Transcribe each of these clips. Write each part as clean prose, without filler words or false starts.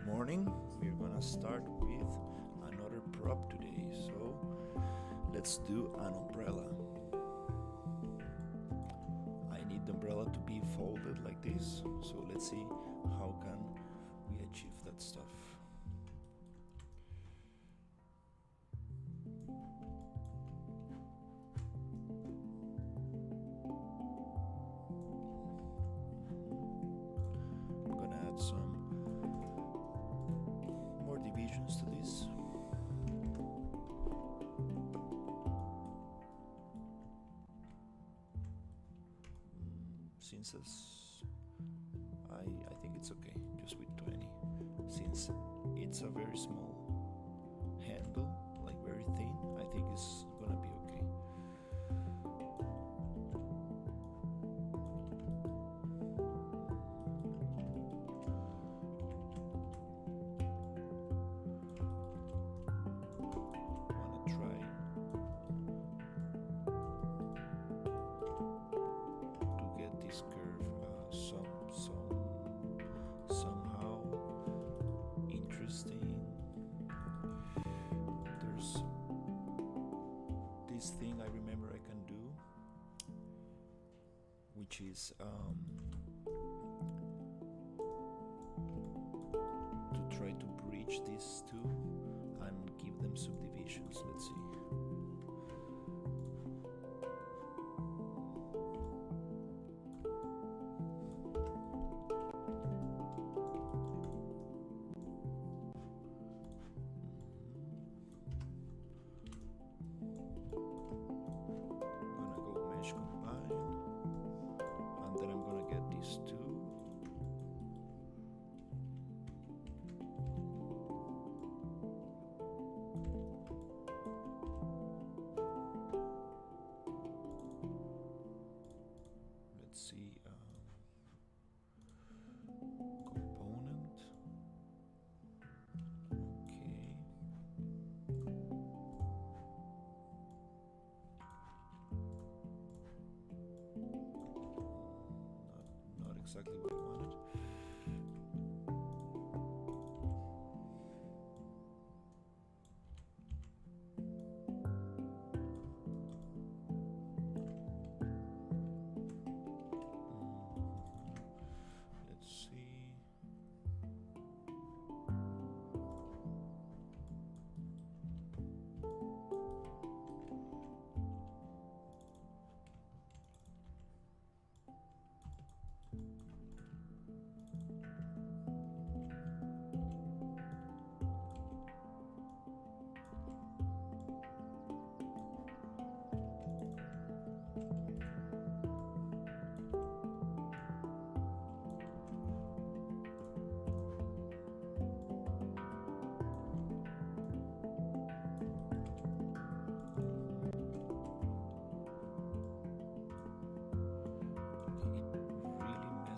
morning. We're gonna start with another prop today. So let's do an umbrella. I need the umbrella to be folded like this. So let's see how can we achieve that stuff. I'm gonna add some more divisions to this. Since I think it's okay just with 20, since it's a very small handle, like very thin. I think it's gonna be okay. Wanna try to get this curve somehow interesting. There's this thing I remember I can do, which is to try to bridge these two and give them subdivisions. Let's see. Combine, and then I'm gonna get these two. Let's see, component. Okay. Not exactly what I wanted. Let's see.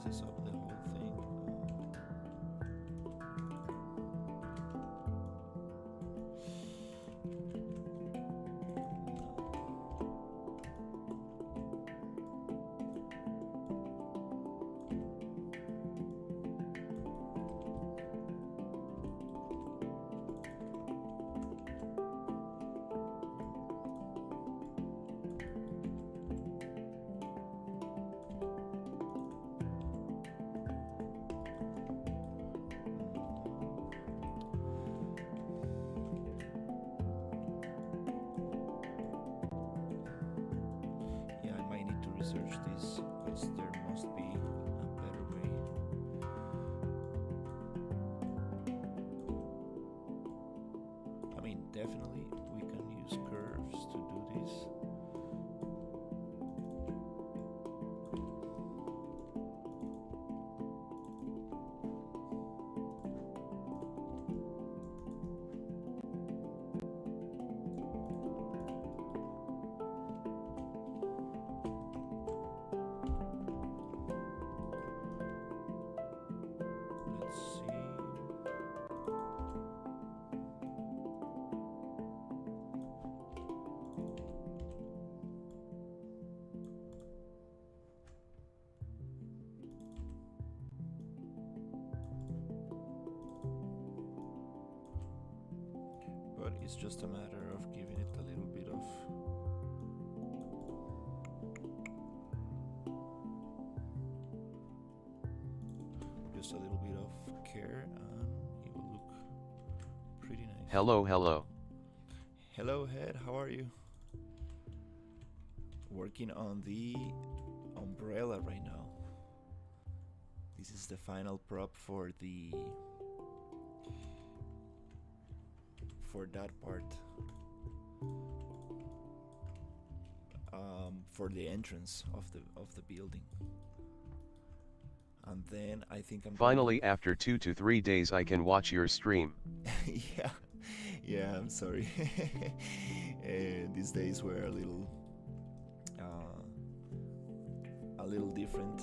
Messes up the whole thing. Research this, because there must be a better way. I mean, definitely we can use curves to do this. it's just a matter of giving it a little bit of care, and it will look pretty nice. Hello, hello. Hello, Head, how are you? Working on the umbrella right now. This is the final prop for that part. For the entrance of the building. And then I think I'm finally after 2 to 3 days I can watch your stream. yeah, I'm sorry. These days were a little different.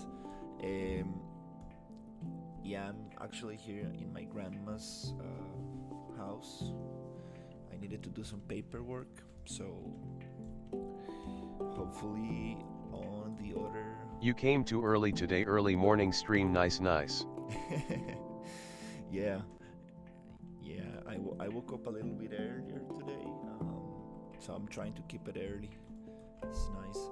Yeah, I'm actually here in my grandma's house. I needed to do some paperwork, so hopefully on the other... You came too early today, early morning stream, nice. Yeah, I woke up a little bit earlier today, so I'm trying to keep it early. It's nice.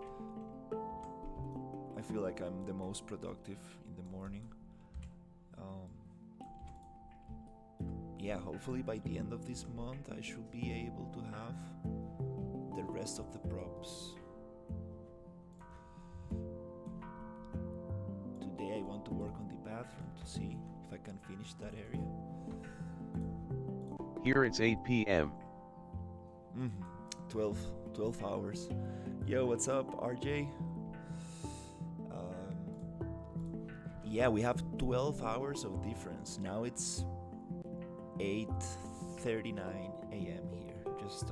I feel like I'm the most productive in the morning. Yeah, hopefully by the end of this month I should be able to have the rest of the props. Today I want to work on the bathroom to see if I can finish that area. Here it's 8 p.m. 12 hours. Yo, what's up, RJ? Yeah, we have 12 hours of difference. Now it's 8:39 a.m. here. Just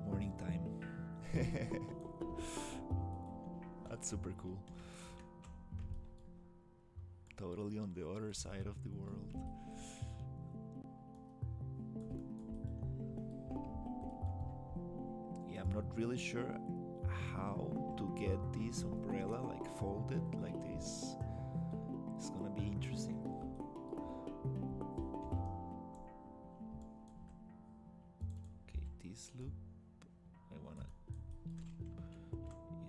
morning time. That's super cool. Totally on the other side of the world. Yeah, I'm not really sure how to get this umbrella like folded like this. It's gonna be interesting. Okay, this loop, I wanna,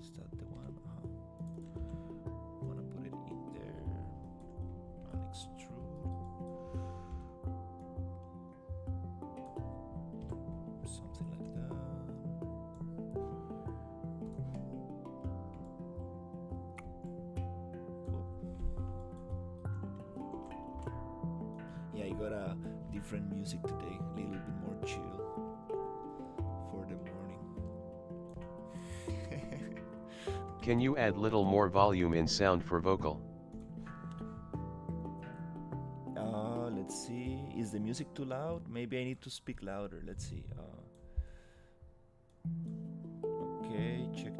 is that the one? I wanna put it in there and extrude. Something like that. Yeah, you got a different music today, a little bit more chill for the morning. Can you add little more volume in sound for vocal? Let's see, is the music too loud? Maybe I need to speak louder. Let's see. Okay, check.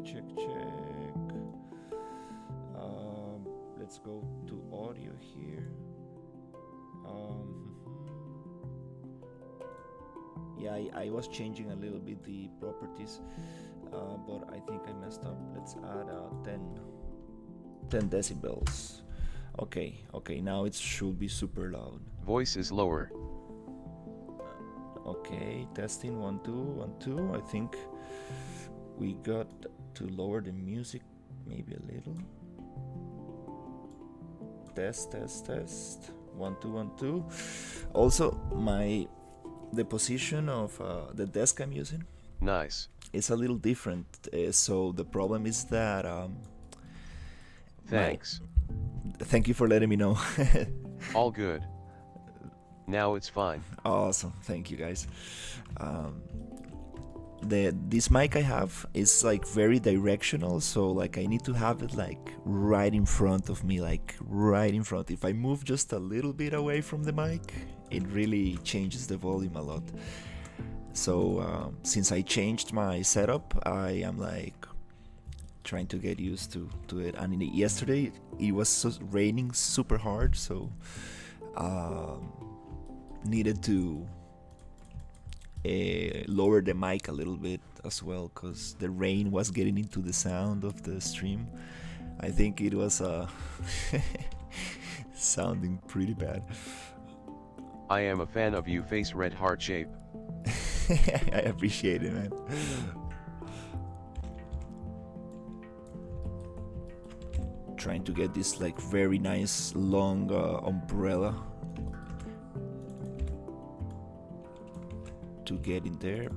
Let's go to audio here. Yeah, I was changing a little bit the properties, but I think I messed up. Let's add 10 decibels. Okay, now it should be super loud. Voice is lower. Okay, testing 1 2. I think we got to lower the music maybe a little. Test 1 2. Also, the position of the desk I'm using, nice, it's a little different. So the problem is that thanks. Thank you for letting me know. All good. Now it's fine. Awesome, thank you guys. This mic I have is like very directional, so like I need to have it like right in front of me, like right in front. If I move just a little bit away from the mic, it really changes the volume a lot. So since I changed my setup, I am like trying to get used to it. And yesterday it was raining super hard, so needed to lower the mic a little bit as well, because the rain was getting into the sound of the stream. I think it was sounding pretty bad. I am a fan of you face red heart shape. I appreciate it, man. Trying to get this like very nice long umbrella to get in there.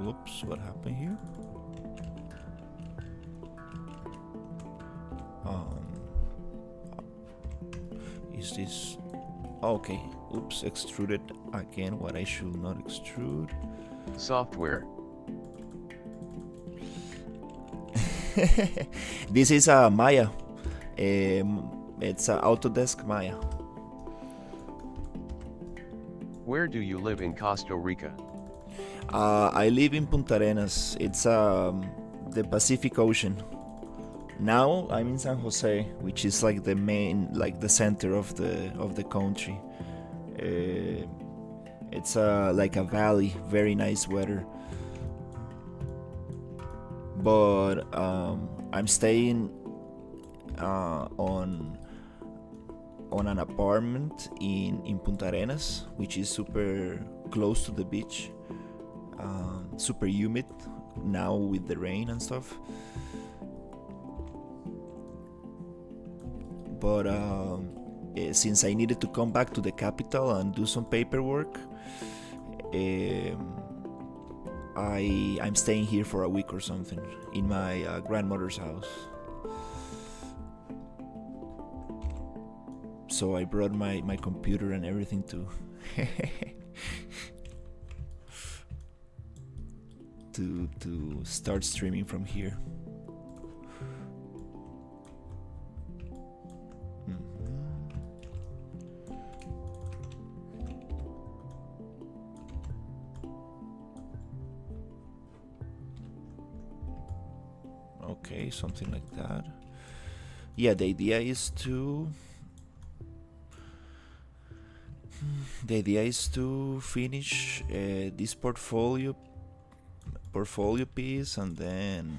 Oops, what happened here? Is this okay? Oops, extruded again what I should not extrude. Software. This is Maya. It's Autodesk Maya. Where do you live in Costa Rica? I live in Punta Arenas. It's the Pacific Ocean. Now I'm in San Jose, which is like the main, like the center of the country. It's like a valley, very nice weather. But I'm staying on an apartment in Punta Arenas, which is super close to the beach, super humid now with the rain and stuff. But since I needed to come back to the capital and do some paperwork, I'm staying here for a week or something in my grandmother's house. So I brought my computer and everything to to start streaming from here. Okay, something like that. Yeah, the idea is to finish this portfolio piece, and then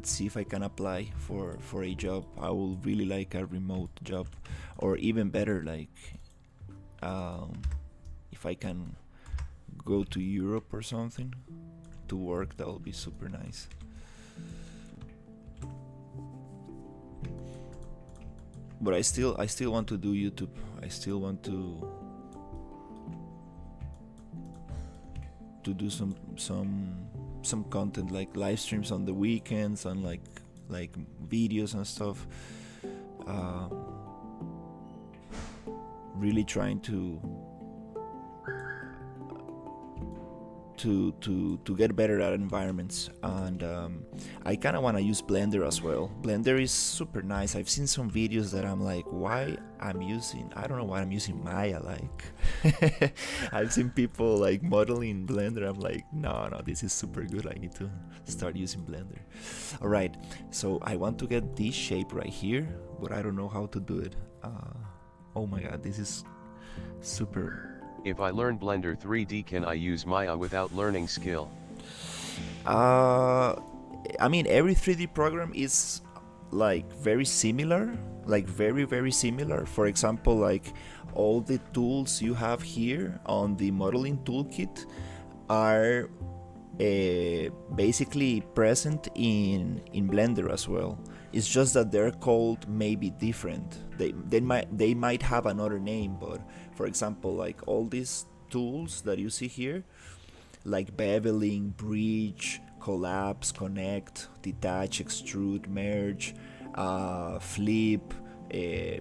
see if I can apply for a job. I will really like a remote job, or even better, like if I can go to Europe or something to work, that would be super nice. But I still want to do YouTube. I still want to do some content, like live streams on the weekends and like videos and stuff. Really trying to get better at environments, and I kind of want to use Blender as well. Blender is super nice. I've seen some videos that I'm like, I don't know why I'm using Maya, like I've seen people like modeling Blender. I'm like, no, this is super good. I need to start using Blender. Alright, so I want to get this shape right here, but I don't know how to do it. Oh my god, this is super. If I learn Blender 3D, can I use Maya without learning skill? I mean, every 3D program is like very similar, like very similar. For example, like all the tools you have here on the modeling toolkit are basically present in Blender as well. It's just that they're called maybe different. They might have another name, but for example, like all these tools that you see here, like beveling, bridge, collapse, connect, detach, extrude, merge, flip,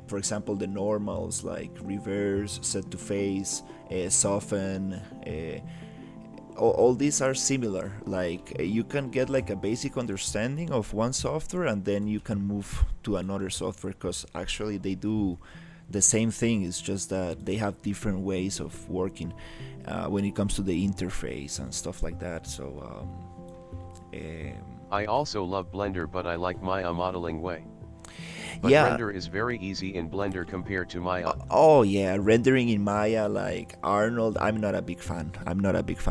for example, the normals like reverse, set to face, soften, all these are similar. Like you can get like a basic understanding of one software, and then you can move to another software, because actually they do the same thing. It's just that they have different ways of working when it comes to the interface and stuff like that. So I also love Blender, but I like Maya modeling way. But yeah, render is very easy in Blender compared to Maya. Oh yeah, rendering in Maya, like Arnold, I'm not a big fan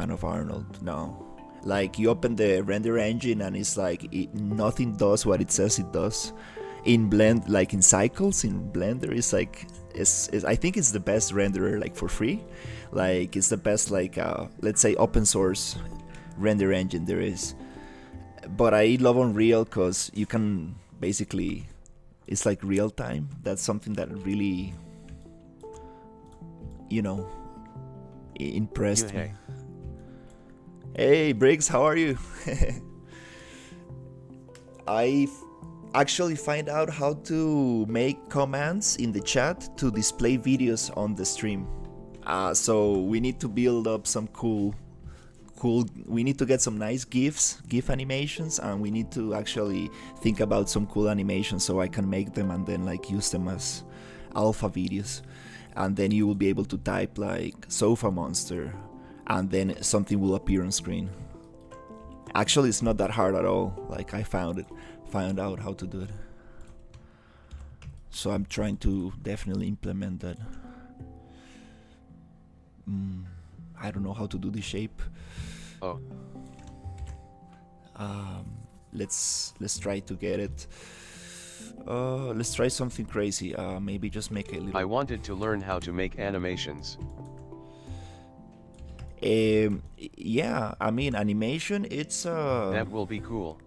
of Arnold. No, like you open the render engine and it's like nothing does what it says it does. in blend, like in cycles in Blender, is like is I think it's the best renderer like for free. Like it's the best like let's say open source render engine there is. But I love Unreal because you can basically, it's like real time. That's something that really, you know, impressed me. Hey Briggs, how are you? I actually find out how to make commands in the chat to display videos on the stream. So we need to build up some cool, we need to get some nice GIF animations, and we need to actually think about some cool animations so I can make them and then like use them as alpha videos. And then you will be able to type like sofa monster and then something will appear on screen. Actually, it's not that hard at all. Like I found out how to do it. So I'm trying to definitely implement that. I don't know how to do the shape. Oh. Let's try to get it. Let's try something crazy. Maybe just make a little. I wanted to learn how to make animations. Yeah, I mean animation. It's that will be cool.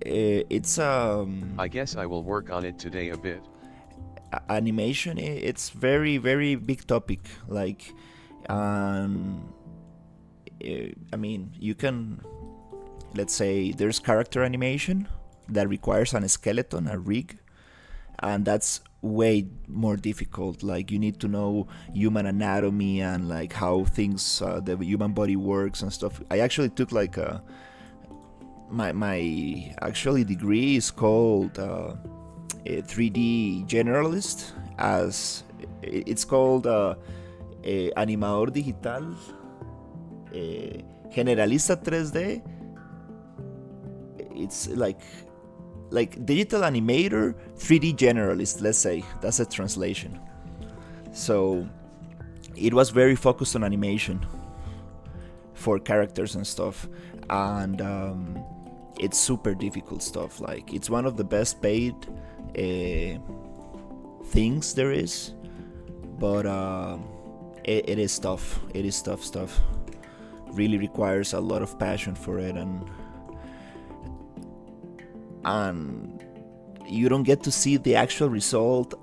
It's I guess I will work on it today a bit. Animation. It's very very big topic. Like, I mean, you can, let's say, there's character animation that requires an skeleton, a rig, and that's way more difficult. Like you need to know human anatomy and like how things, the human body works and stuff. I actually took like my actually degree is called a 3D generalist, as it's called animador digital, generalista 3D. It's like digital animator, 3D generalist, let's say. That's a translation. So it was very focused on animation for characters and stuff, and it's super difficult stuff. Like it's one of the best paid things there is, but it is tough. It is tough stuff. Really requires a lot of passion for it, and you don't get to see the actual result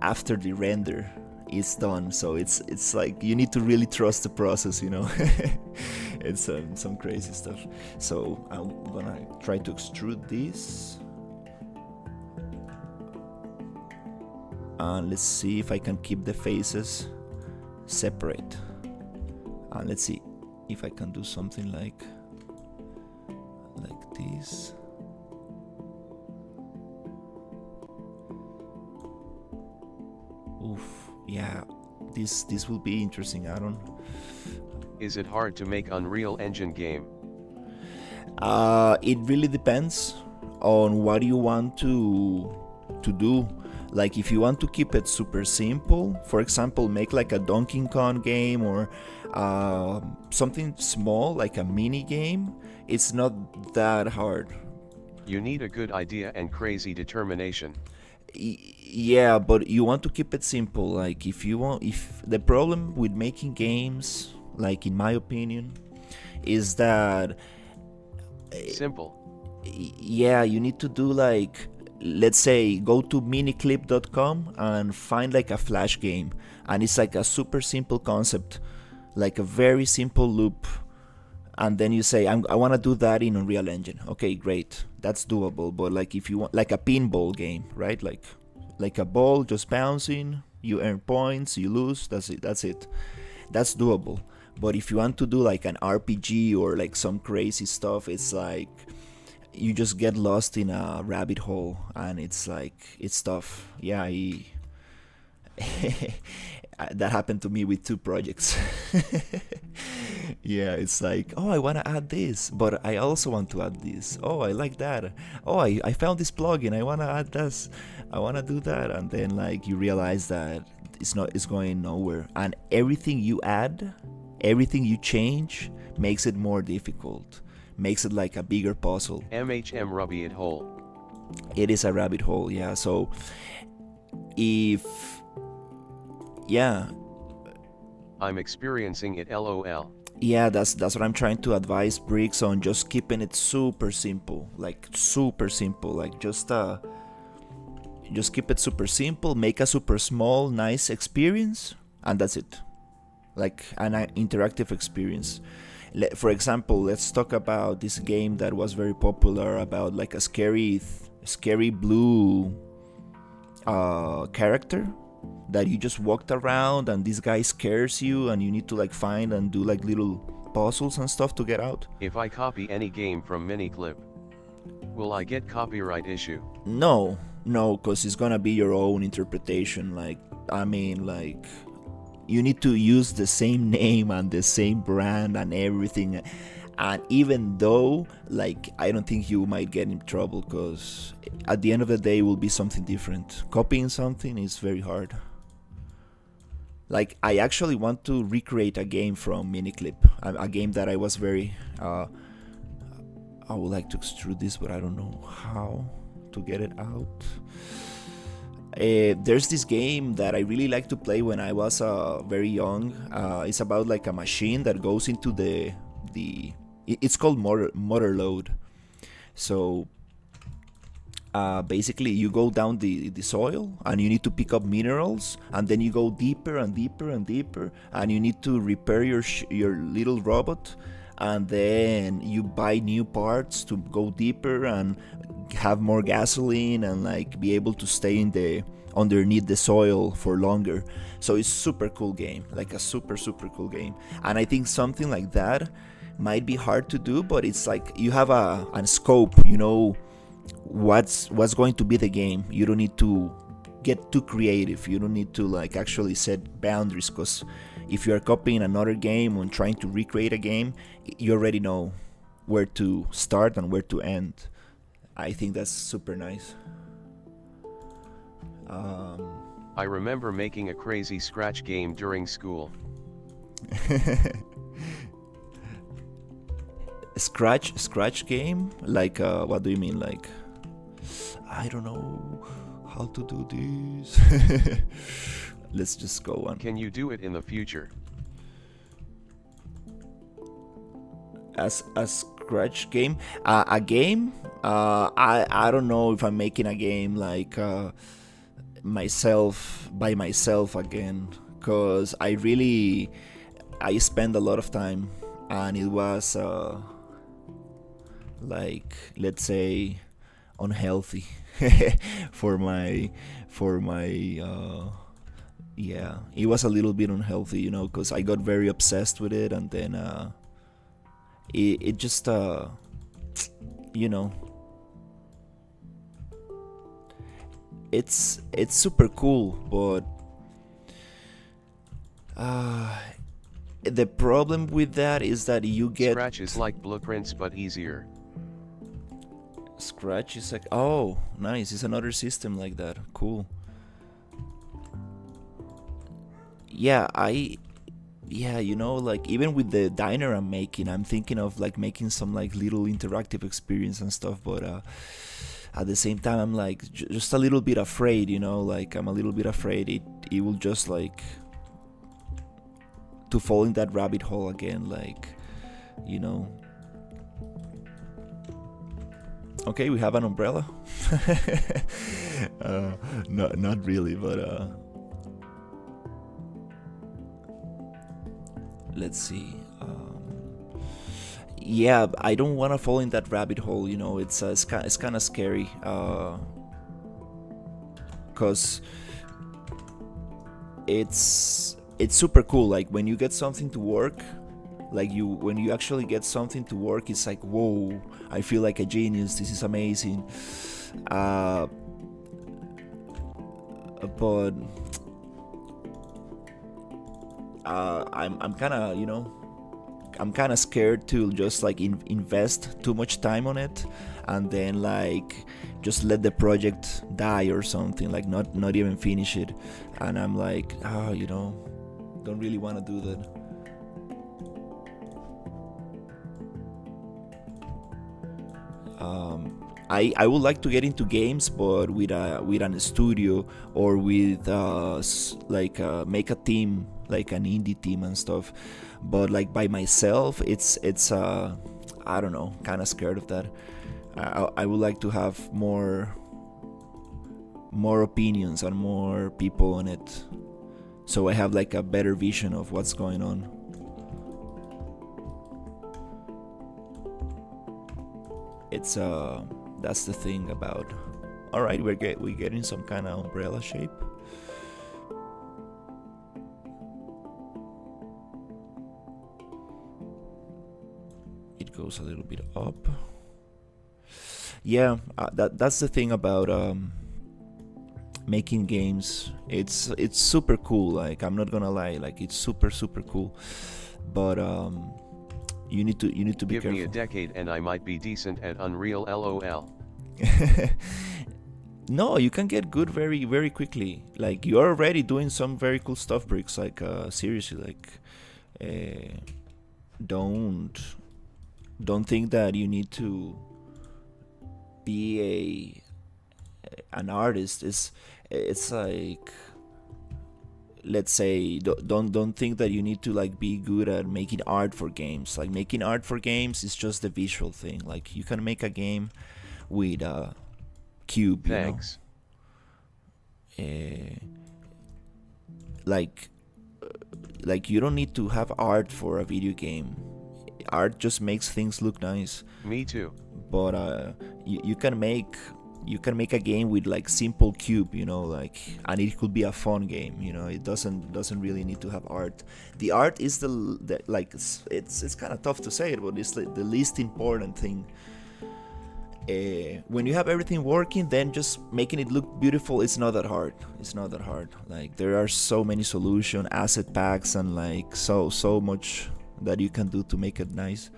after the render is done. So it's like you need to really trust the process, you know. It's some crazy stuff. So I'm gonna try to extrude this, and let's see if I can keep the faces separate, and let's see if I can do something like this. Oof, yeah, this will be interesting. I don't. Is it hard to make Unreal Engine game? It really depends on what you want to do. Like if you want to keep it super simple, for example, make like a Donkey Kong game or something small like a mini game, it's not that hard. You need a good idea and crazy determination. Yeah, but you want to keep it simple. Like if the problem with making games, like in my opinion, is that simple. Yeah, you need to do like, let's say, go to miniclip.com and find like a Flash game, and it's like a super simple concept, like a very simple loop, and then you say, I want to do that in Unreal Engine. Okay, great, that's doable. But like if you want like a pinball game, right, like a ball just bouncing, you earn points, you lose, that's it, that's doable. But if you want to do like an RPG or like some crazy stuff, it's like you just get lost in a rabbit hole, and it's like, it's tough. Yeah, that happened to me with 2 projects. Yeah, it's like, oh, I want to add this, but I also want to add this. Oh, I like that. Oh, I found this plugin, I want to add this, I want to do that. And then like you realize that it's going nowhere, and everything you add, everything you change makes it more difficult, makes it like a bigger puzzle. MHM rubby it whole. It is a rabbit hole, yeah. So if yeah, I'm experiencing it lol. yeah, that's what I'm trying to advise Briggs on, just keeping it super simple, like super simple, like just keep it super simple, make a super small nice experience, and that's it, like an interactive experience. For example, let's talk about this game that was very popular about like a scary blue character that you just walked around and this guy scares you and you need to like find and do like little puzzles and stuff to get out. If I copy any game from Miniclip, will I get copyright issue? No, no, because it's gonna be your own interpretation. Like, I mean, like, you need to use the same name and the same brand and everything. And even though, like, I don't think you might get in trouble, because at the end of the day, it will be something different. Copying something is very hard. Like, I actually want to recreate a game from Miniclip, a game that I was very. I would like to extrude this, but I don't know how to get it out. There's this game that I really like to play when I was very young. It's about like a machine that goes into it's called motor load. So basically you go down the soil and you need to pick up minerals, and then you go deeper and deeper and deeper, and you need to repair your little robot, and then you buy new parts to go deeper and have more gasoline and like be able to stay underneath the soil for longer. So it's super cool game, like a super cool game. And I think something like that might be hard to do, but it's like you have a scope, you know what's going to be the game. You don't need to get too creative, you don't need to like actually set boundaries, because if you are copying another game and trying to recreate a game, you already know where to start and where to end. I think that's super nice. I remember making a crazy scratch game during school. Scratch game? Like, what do you mean? Like, I don't know how to do this. Let's just go on. Can you do it in the future? As a scratch game? A game? I don't know if I'm making a game like by myself again, because I spend a lot of time, and it was like, let's say, unhealthy for my yeah, it was a little bit unhealthy, because I got very obsessed with it, and then it just it's super cool, but the problem with that is that you get Scratch is like blueprints but easier. Scratch is like, oh, nice, it's another system like that. Cool. Yeah, like even with the diner I'm making, I'm thinking of like making some like little interactive experience and stuff, but at the same time I'm like just a little bit afraid, like I'm a little bit afraid it will just like to fall in that rabbit hole again, like, Okay, we have an umbrella. Not really, but let's see. Yeah, I don't want to fall in that rabbit hole. It's kind of scary. Cause it's super cool. Like when you get something to work, when you actually get something to work, it's like, whoa, I feel like a genius. This is amazing. But I'm kind of I'm kind of scared to just like invest too much time on it and then like just let the project die or something, like not even finish it, and I'm like, don't really want to do that. I would like to get into games, but with an studio, or with make a team, like an indie team and stuff. But like by myself, it's I don't know, kind of scared of that. I would like to have more opinions and more people on it, so I have like a better vision of what's going on. It's that's the thing about. All right, we're getting some kind of umbrella shape. It goes a little bit up. Yeah, that's the thing about making games. It's super cool. Like, I'm not gonna lie, like it's super cool. But you need to be Give careful. me a decade and I might be decent at Unreal LOL. No, you can get good very quickly. Like, you're already doing some very cool stuff, Bricks. Like seriously, like don't think that you need to be an artist. It's like, let's say, don't think that you need to like be good at making art for games. Like, making art for games is just the visual thing. Like, you can make a game with a cube. Thanks. Like you don't need to have art for a video game. Art just makes things look nice. Me too. But you can make a game with like simple cube, like, and it could be a fun game. It doesn't really need to have art. The art is the like, it's kind of tough to say it, but it's the least important thing. When you have everything working, then just making it look beautiful, it's not that hard. Like, there are so many solutions, asset packs, and like so much that you can do to make it nice.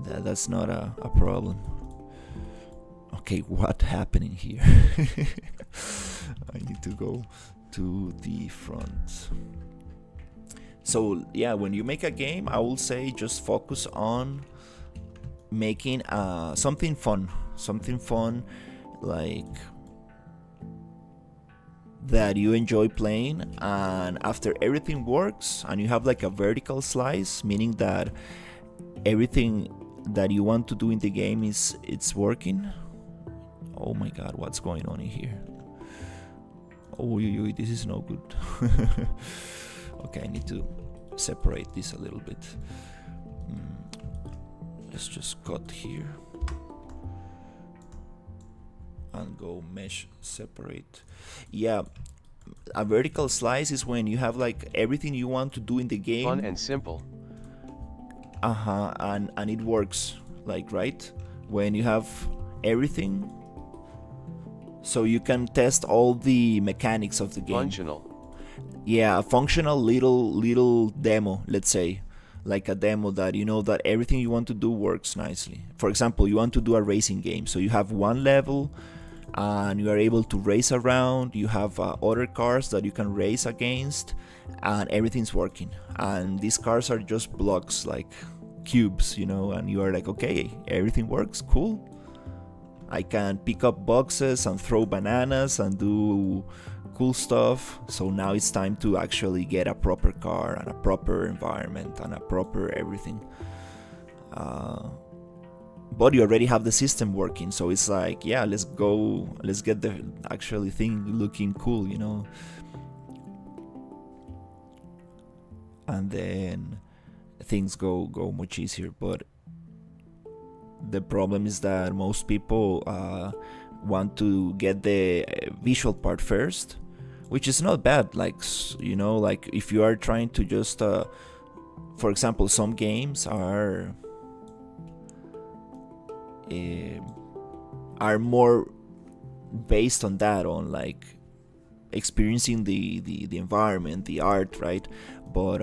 That's not a problem. Okay, what happening here? I need to go to the front. So yeah, when you make a game, I will say just focus on making something fun, like that you enjoy playing. And after everything works and you have like a vertical slice, meaning that everything that you want to do in the game it's working. Oh my god, what's going on in here? Oh, this is no good. Okay, I need to separate this a little bit. Let's just cut here and go mesh separate. Yeah, a vertical slice is when you have like everything you want to do in the game. Fun and simple. And it works, like, right? When you have everything, so you can test all the mechanics of the game. Functional. Yeah, a functional little demo, let's say. Like a demo that that everything you want to do works nicely. For example, you want to do a racing game, so you have one level and you are able to race around. You have other cars that you can race against, and everything's working. And these cars are just blocks, like cubes, and you are like, okay, everything works, cool. I can pick up boxes and throw bananas and do cool stuff. So now it's time to actually get a proper car and a proper environment and a proper everything. But you already have the system working, so it's like, yeah, let's get the actually thing looking cool, and then things go much easier. But the problem is that most people want to get the visual part first, which is not bad. Like, like if you are trying to just for example, some games are more based on that, on like experiencing the environment, the art, right? But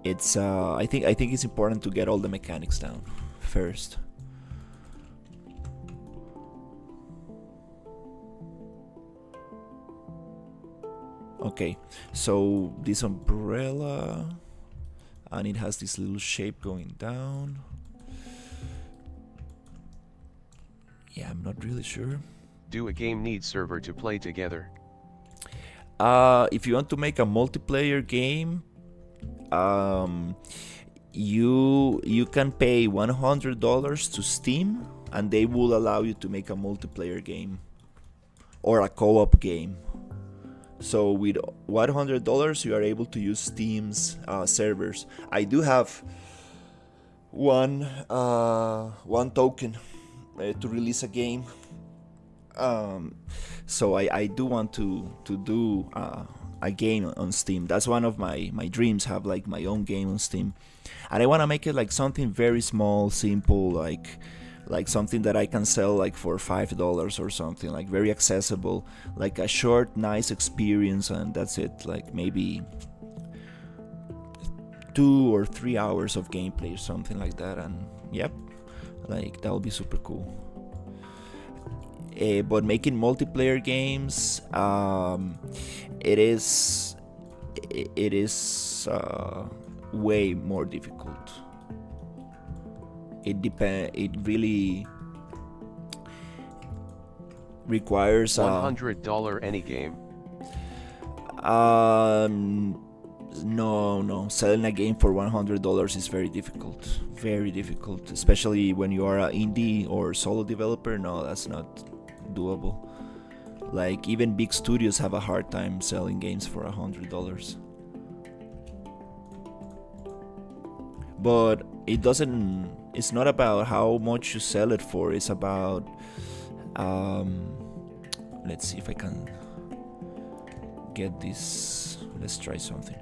it's I think it's important to get all the mechanics down first. Okay, so this umbrella, and it has this little shape going down. Yeah, I'm not really sure. Do a game need server to play together? If you want to make a multiplayer game, um, you can pay $100 to Steam, and they will allow you to make a multiplayer game or a co-op game. So with $100, you are able to use Steam's servers. I do have one token to release a game. So I do want to do a game on Steam. That's one of my dreams. Have like my own game on Steam, and I want to make it like something very small, simple, like something that I can sell like for $5 or something, like very accessible, like a short, nice experience, and that's it. Like maybe 2 or 3 hours of gameplay or something like that, and yep, like that would be super cool. But making multiplayer games, it is way more difficult. It really requires $100 any game. No, selling a game for $100 is very difficult, especially when you are an indie or solo developer. No, that's not doable. Like even big studios have a hard time selling games for $100. But it's not about how much you sell it for. It's about let's see if I can get this. Let's try something.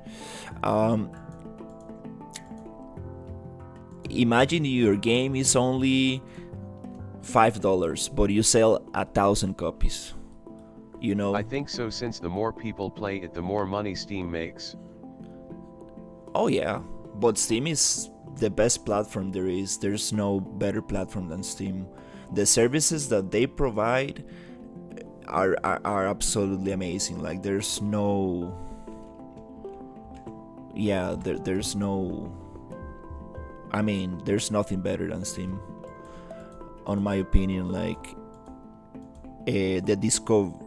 Imagine your game is only $5, but you sell 1,000 copies. You know? I think so, since the more people play it, the more money Steam makes. Oh yeah, but Steam is the best platform there is. There's no better platform than Steam. The services that they provide are absolutely amazing. Like there's no, yeah, there's no, I mean, there's nothing better than Steam, on my opinion. Like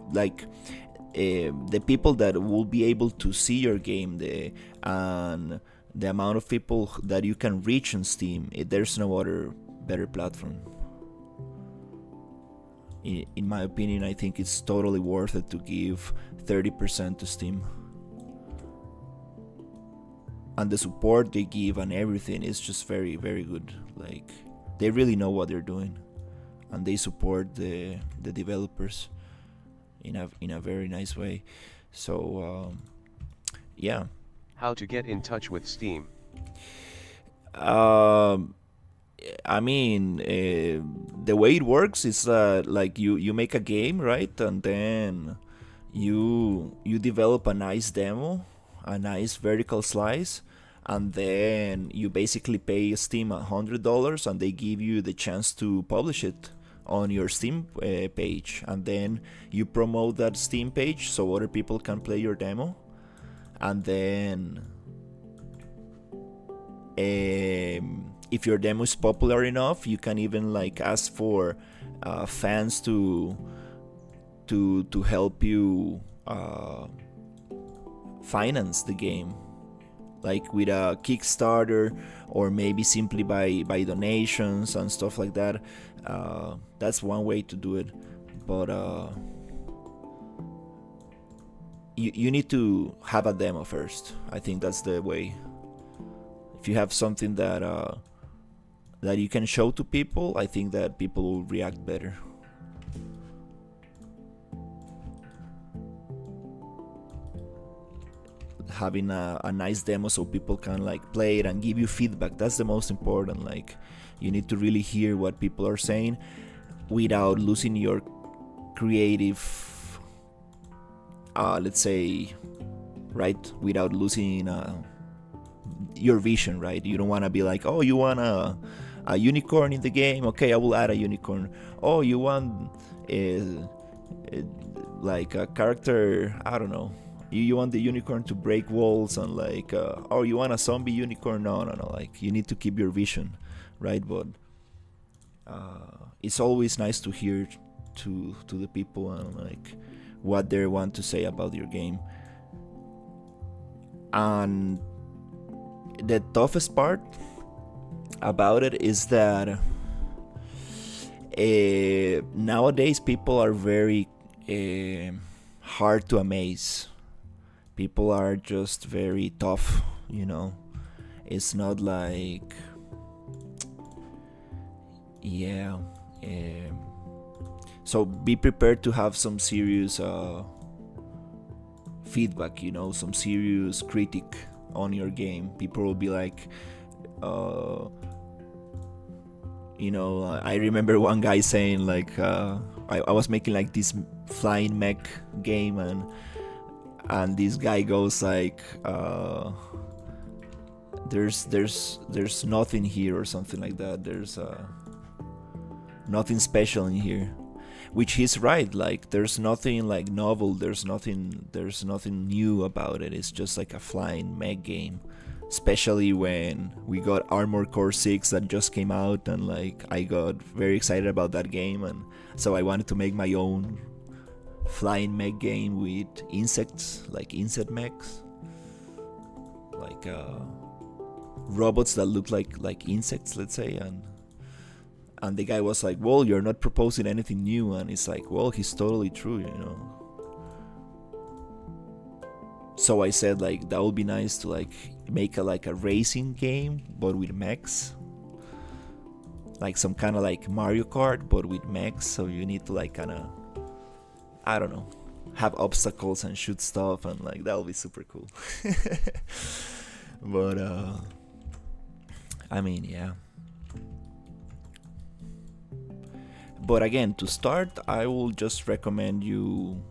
the people that will be able to see your game, and the amount of people that you can reach on Steam, there's no other better platform. In my opinion, I think it's totally worth it to give 30% to Steam. And the support they give and everything is just very, very good. Like they really know what they're doing, and they support the developers in a very nice way. So yeah. How to get in touch with Steam? I mean, the way it works is like you make a game, right? And then you develop a nice demo, a nice vertical slice, and then you basically pay Steam $100, and they give you the chance to publish it on your Steam page, and then you promote that Steam page so other people can play your demo, and then if your demo is popular enough, you can even like ask for fans to help you finance the game, like with a Kickstarter, or maybe simply by donations and stuff like that. That's one way to do it, but you need to have a demo first. I think that's the way. If you have something that you can show to people, I think that people will react better. Having a nice demo so people can like play it and give you feedback, that's the most important. Like you need to really hear what people are saying without losing your creative, let's say, right, without losing your vision, right? You don't want to be like, oh, you want a unicorn in the game, okay, I will add a unicorn. Oh, you want like a character, I don't know, you want the unicorn to break walls, and like oh, you want a zombie unicorn. No, like you need to keep your vision, right? But It's always nice to hear to the people and like what they want to say about your game. And the toughest part about it is that nowadays people are very hard to amaze. People are just very tough, you know. It's not like, yeah. So be prepared to have some serious feedback, you know, some serious critic on your game. People will be like, you know, I remember one guy saying like, I was making like this flying mech game, and this guy goes like, there's nothing here or something like that. There's nothing special in here, which he's right. Like there's nothing like novel. There's nothing new about it. It's just like a flying mech game. Especially when we got Armored Core 6 that just came out, and like I got very excited about that game, and so I wanted to make my own flying mech game with insects, like insect mechs, like robots that look like insects, let's say. And the guy was like, well, you're not proposing anything new. And it's like, well, he's totally true, you know. So I said like that would be nice to like make a racing game but with mechs, like some kind of like Mario Kart but with mechs. So you need to like kind of, I don't know, have obstacles and shoot stuff, and like that would be super cool. But I mean, yeah. But again, to start, I will just recommend you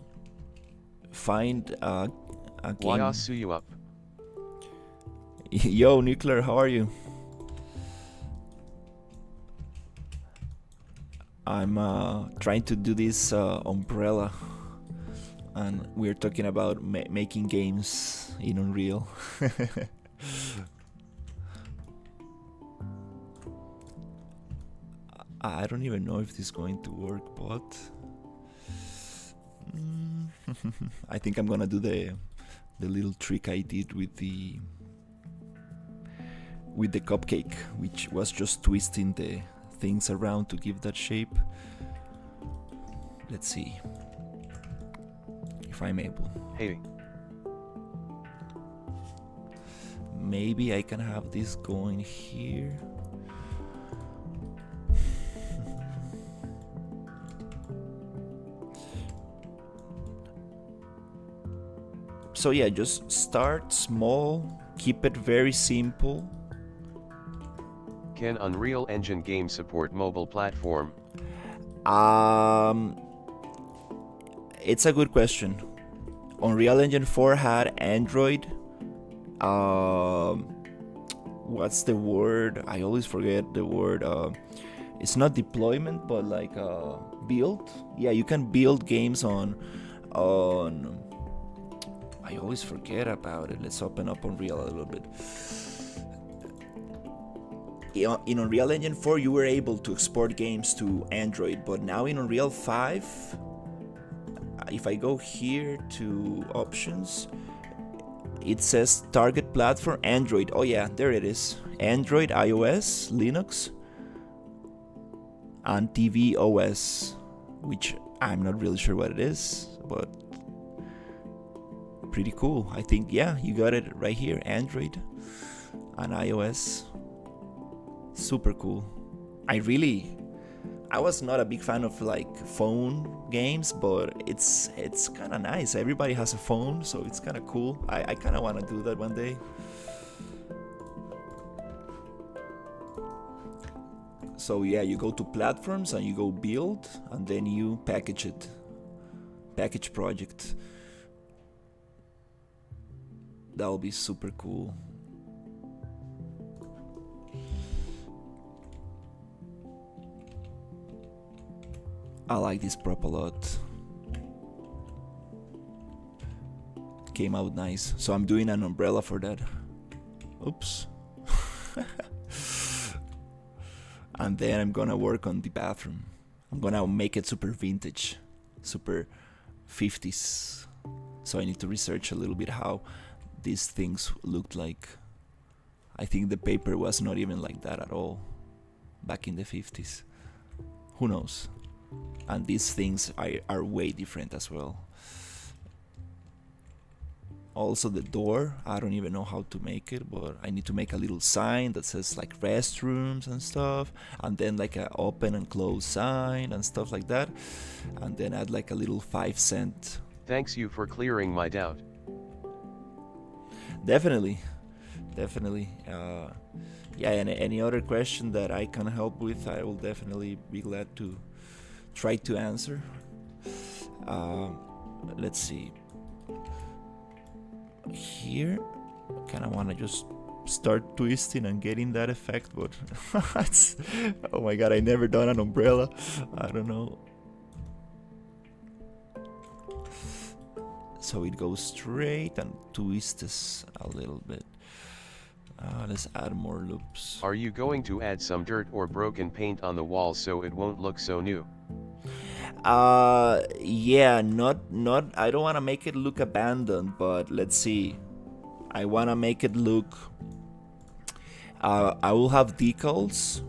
find a game. Why I sue you up? Yo, Nuclear, how are you? I'm trying to do this umbrella, and we're talking about making games in Unreal. I don't even know if this is going to work, but I think I'm gonna do the little trick I did with the cupcake, which was just twisting the things around to give that shape. Let's see if I'm able. Hey. Maybe I can have this going here. So yeah, just start small, keep it very simple. Can Unreal Engine game support mobile platform? It's a good question. Unreal Engine 4 had Android. What's the word? I always forget the word. It's not deployment, but like build. Yeah, you can build games on. I always forget about it. Let's open up Unreal a little bit. In Unreal Engine 4, you were able to export games to Android, but now in Unreal 5, if I go here to options, it says target platform Android. Oh yeah, there it is. Android, iOS, Linux, and TV OS, which I'm not really sure what it is, but pretty cool. I think, yeah, you got it right here. Android and iOS. Super cool. I was not a big fan of like phone games, but it's kind of nice. Everybody has a phone, so it's kind of cool. I kind of want to do that one day. So yeah, you go to platforms and you go build, and then you package it. Package project. That'll be super cool. I like this prop a lot. Came out nice. So I'm doing an umbrella for that. Oops. and then I'm gonna work on the bathroom. I'm gonna make it super vintage, super 50s. So I need to research a little bit how these things looked like. I think the paper was not even like that at all back in the 50s. Who knows? And these things are way different as well. Also the door, I don't even know how to make it, but I need to make a little sign that says like restrooms and stuff, and then like a open and close sign and stuff like that, and then add like a little 5-cent. Thanks you for clearing my doubt. Definitely. Yeah, and any other question that I can help with, I will definitely be glad to try to answer. Let's see. Here, kind of want to just start twisting and getting that effect, but oh my god, I never done an umbrella. I don't know. So it goes straight and twists a little bit. Let's add more loops. Are you going to add some dirt or broken paint on the walls so it won't look so new? Yeah, not I don't want to make it look abandoned, but let's see. I want to make it look I will have decals.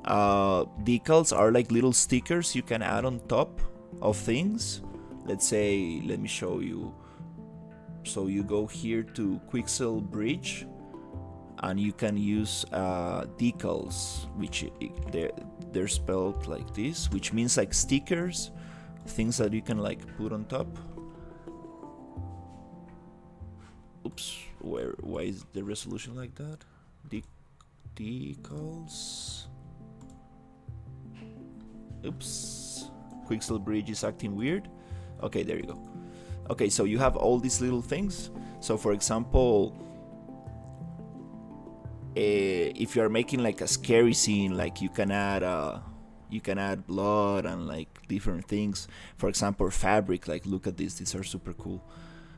Decals are like little stickers you can add on top of things. Let's say, let me show you. So you go here to Quixel Bridge, and you can use decals, which they're spelled like this, which means like stickers, things that you can like put on top. Oops, why is the resolution like that? Decals. Oops, Quixel Bridge is acting weird. Okay, there you go. Okay, so you have all these little things. So for example, if you are making like a scary scene, like you can add blood and like different things. For example, fabric, like look at this, these are super cool.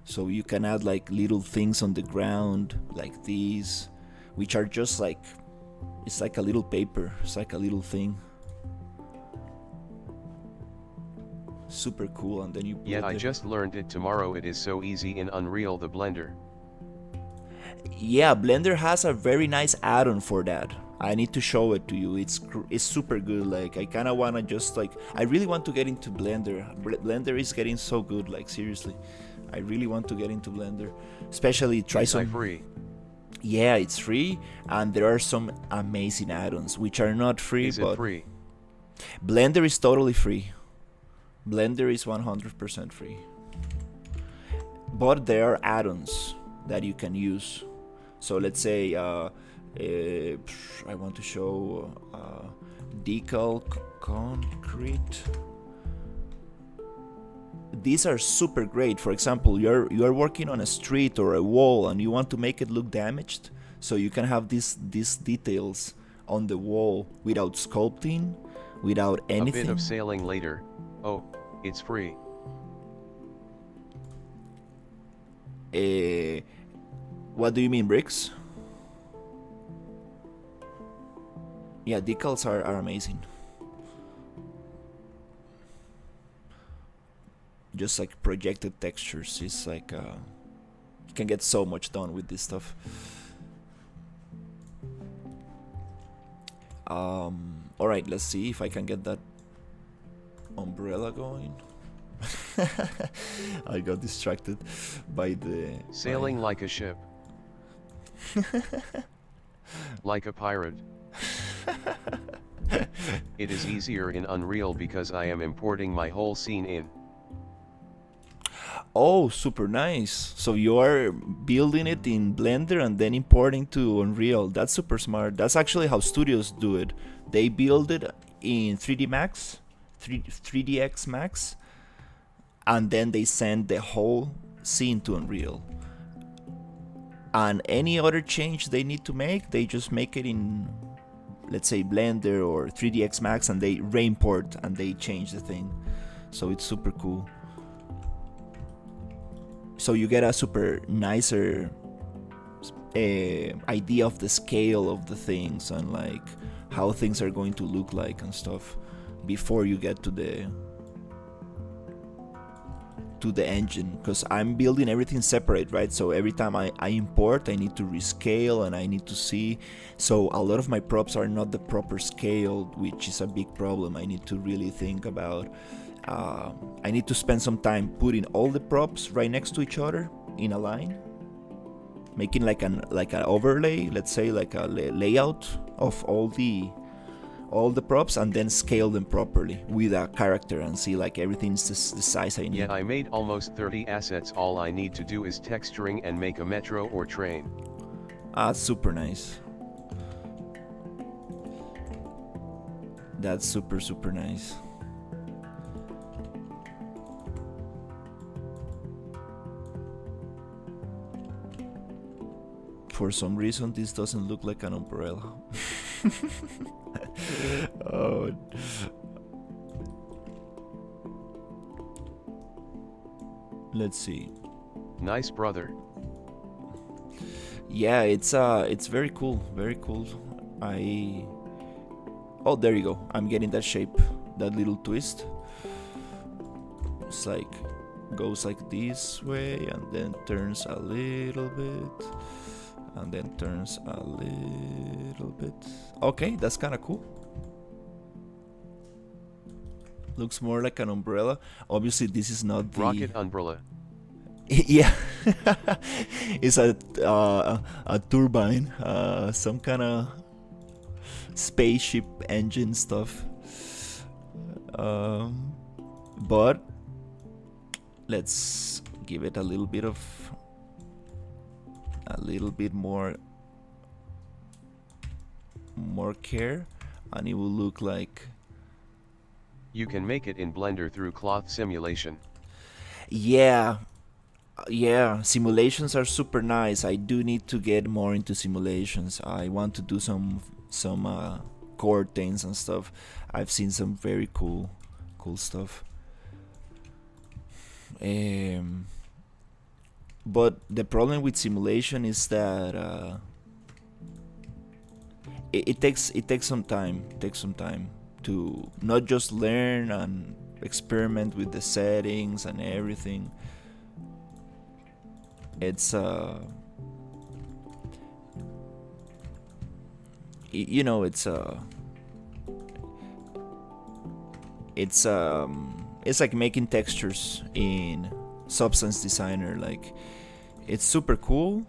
So you can add like little things on the ground like these, which are just like, it's like a little paper, it's like a little thing. Super cool. And then you Yeah, I just learned it tomorrow. It is so easy in Unreal, the Blender. Yeah, Blender has a very nice add-on for that. I need to show it to you. It's super good. Like I kind of want to just like, I really want to get into Blender. Blender is getting so good, like seriously. I really want to get into Blender, especially try Is some. it free? Yeah, it's free, and there are some amazing add-ons which are not free. Is it free? Blender is totally free. Blender is 100% free. But there are add-ons that you can use. So let's say I want to show decal concrete. These are super great. For example, you're working on a street or a wall and you want to make it look damaged, so you can have these details on the wall without sculpting, without anything. A bit of sailing later. Oh, it's free. What do you mean, bricks? Yeah, decals are amazing. Just like projected textures, it's like you can get so much done with this stuff. Alright, let's see if I can get that umbrella going. I got distracted by the sailing like a ship. Like a pirate. It is easier in Unreal because I am importing my whole scene in. Oh, super nice. So you are building it in Blender and then importing to Unreal. That's super smart. That's actually how studios do it. They build it in 3D Max, 3DX Max, and then they send the whole scene to Unreal. And any other change they need to make, they just make it in, let's say, Blender or 3DX Max, and they re-import and they change the thing. So it's super cool. So you get a super nicer idea of the scale of the things and like how things are going to look like and stuff before you get to the engine, because I'm building everything separate, right? So every time I import, I need to rescale and I need to see. So a lot of my props are not the proper scale, which is a big problem. I need to really think about. I need to spend some time putting all the props right next to each other in a line, making like an overlay, let's say like a layout of all the props, and then scale them properly with a character and see like everything's the size I need. Yeah, I made almost 30 assets. All I need to do is texturing and make a metro or train. Super nice. That's super nice. For some reason, this doesn't look like an umbrella. Oh. Let's see. Nice, brother. Yeah, it's very cool, very cool. Oh, there you go. I'm getting that shape, that little twist. It's like goes like this way and then turns a little bit. And then turns a little bit. Okay, that's kind of cool. Looks more like an umbrella. Obviously, this is not the rocket umbrella. Yeah, it's a turbine, some kind of spaceship engine stuff. But let's give it a little bit more care, and it will look like. You can make it in Blender through cloth simulation. Yeah, simulations are super nice. I do need to get more into simulations. I want to do some core things and stuff. I've seen some very cool stuff. But the problem with simulation is that it takes some time. It takes some time to not just learn and experiment with the settings and everything. It's it's like making textures in Substance Designer. Like, it's super cool,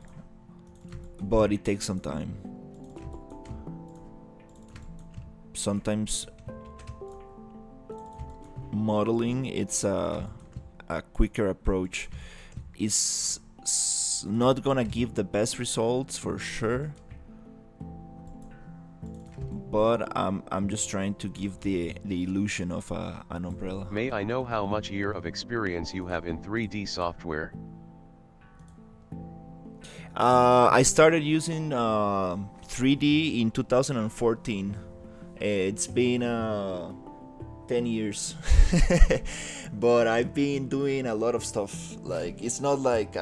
but it takes some time. Sometimes modeling, it's a quicker approach. Is not gonna give the best results for sure, but I'm just trying to give the illusion of an umbrella. May I know how much year of experience you have in 3D software? I started using 3D in 2014. It's been 10 years. But I've been doing a lot of stuff. Like, it's not like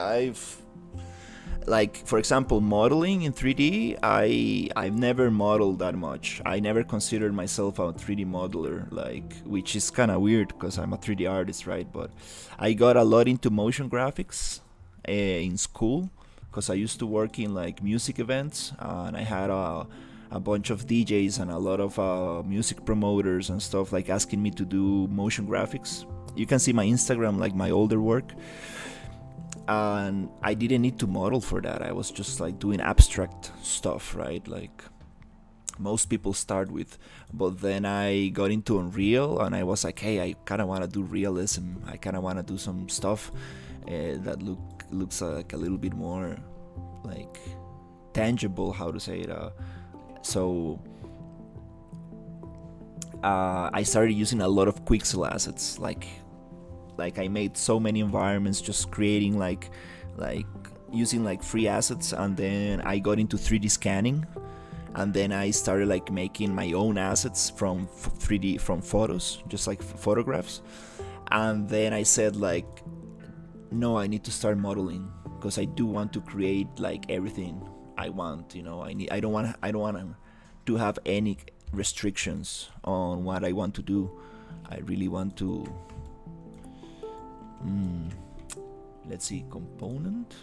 for example, modeling in 3D, I've never modeled that much. I never considered myself a 3D modeler, which is kind of weird because I'm a 3D artist, right? But I got a lot into motion graphics in school, because I used to work in like music events, and I had a bunch of DJs and a lot of music promoters and stuff like asking me to do motion graphics. You can see my Instagram, like my older work, and I didn't need to model for that. I was just like doing abstract stuff, right? Like most people start with. But then I got into Unreal and I was like, hey, I kind of want to do realism. I kind of want to do some stuff that looks like a little bit more like tangible, how to say it. So I started using a lot of Quixel assets. Like I made so many environments just creating like using like free assets, and then I got into 3D scanning, and then I started like making my own assets from 3D from photos, just like photographs. And then I said like, no, I need to start modeling, because I do want to create like everything I want. I don't want to have any restrictions on what I want to do. I really want to. Mm, let's see, component.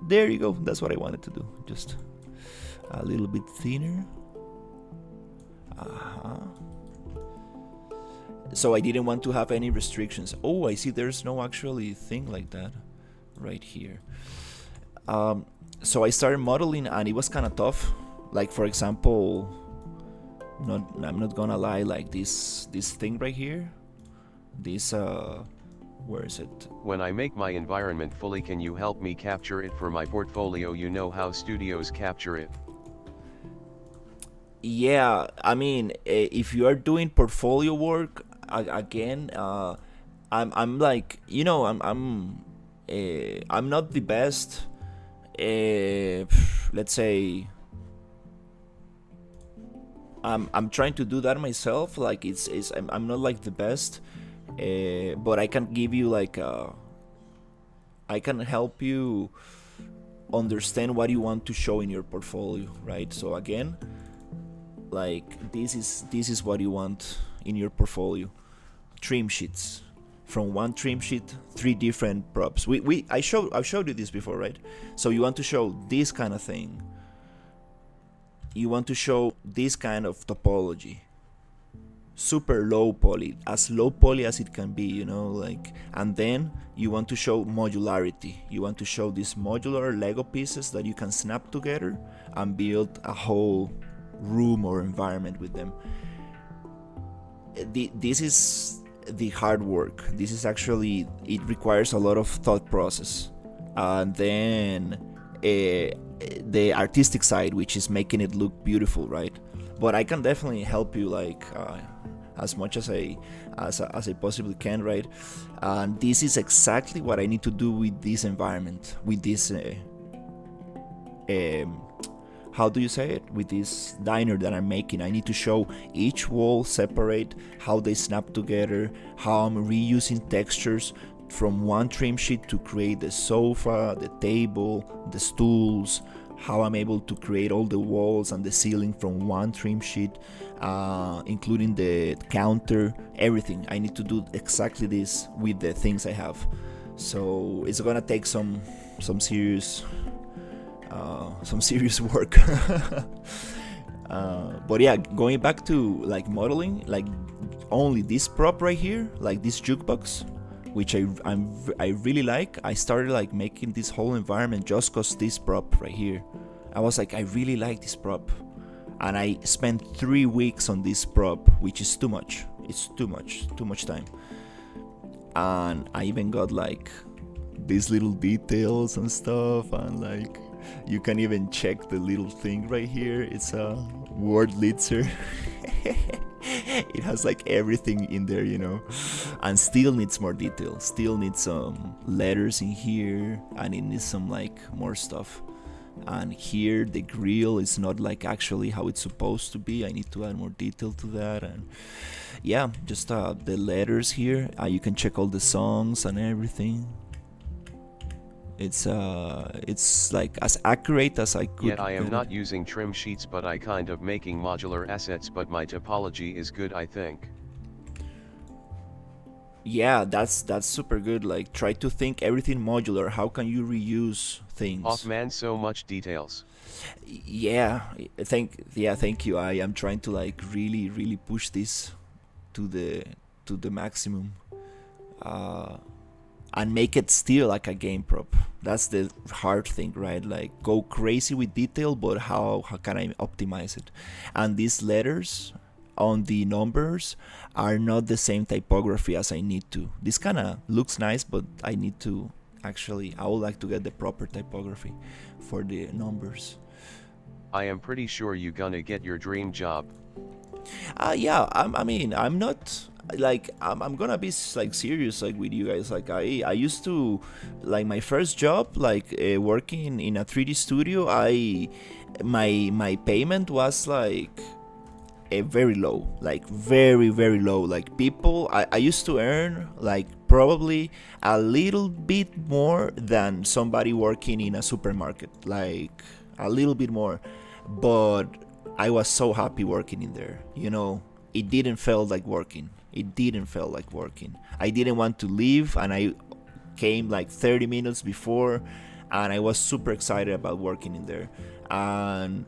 There you go. That's what I wanted to do. Just a little bit thinner. Uh-huh. So I didn't want to have any restrictions. Oh, I see there's no actually thing like that right here. So I started modeling and it was kind of tough. Like for example, I'm not gonna lie, like this thing right here. This where is it? When I make my environment fully, can you help me capture it for my portfolio? You know how studios capture it. Yeah, I mean, if you are doing portfolio work, again, I'm like, I'm not the best. Let's say I'm trying to do that myself. Like I'm not like the best, but I can give you like I can help you understand what you want to show in your portfolio, right? So again, like this is what you want in your portfolio. Trim sheets. From one trim sheet, 3 different props. I've showed you this before, right? So you want to show this kind of thing. You want to show this kind of topology. Super low poly, as low poly as it can be, like, and then you want to show modularity. You want to show these modular Lego pieces that you can snap together and build a whole room or environment with them. This is the hard work. This is actually, it requires a lot of thought process, and then the artistic side, which is making it look beautiful, right? But I can definitely help you, like as much as I possibly can, right? And this is exactly what I need to do with this environment, with this how do you say it, with this diner that I'm making. I need to show each wall separate, how they snap together, how I'm reusing textures from one trim sheet to create the sofa, the table, the stools, how I'm able to create all the walls and the ceiling from one trim sheet, including the counter, everything. I need to do exactly this with the things I have. So it's gonna take some serious work. But yeah, going back to like modeling, like only this prop right here, like this jukebox, which I really like. I started like making this whole environment just cause this prop right here. I was like, I really like this prop, and I spent 3 weeks on this prop, which is too much. It's too much time. And I even got like these little details and stuff, and like you can even check the little thing right here. It's a word Litzer. It has like everything in there, and still needs more detail. Still needs some letters in here, and it needs some like more stuff. And here the grill is not like actually how it's supposed to be. I need to add more detail to that. And yeah, just the letters here. You can check all the songs and everything. It's like as accurate as I could. Yet I am not using trim sheets, but I kind of making modular assets, but my topology is good, I think. Yeah, that's super good. Like, try to think everything modular. How can you reuse things? Oh man, so much details. Yeah, thank you. I am trying to like really push this to the maximum. And make it still like a game prop. That's the hard thing, right? Like, go crazy with detail, but how can I optimize it? And these letters on the numbers are not the same typography as I need to. This kind of looks nice, but I need to I would like to get the proper typography for the numbers. I am pretty sure you gonna get your dream job. Yeah, I'm not like I'm gonna be like serious like with you guys. Like I used to, like, my first job, like working in a 3D studio. My payment was like very low, like very low. Like people, I used to earn like probably a little bit more than somebody working in a supermarket, like a little bit more. But I was so happy working in there. It didn't feel like working. It didn't feel like working. I didn't want to leave, and I came like 30 minutes before, and I was super excited about working in there. And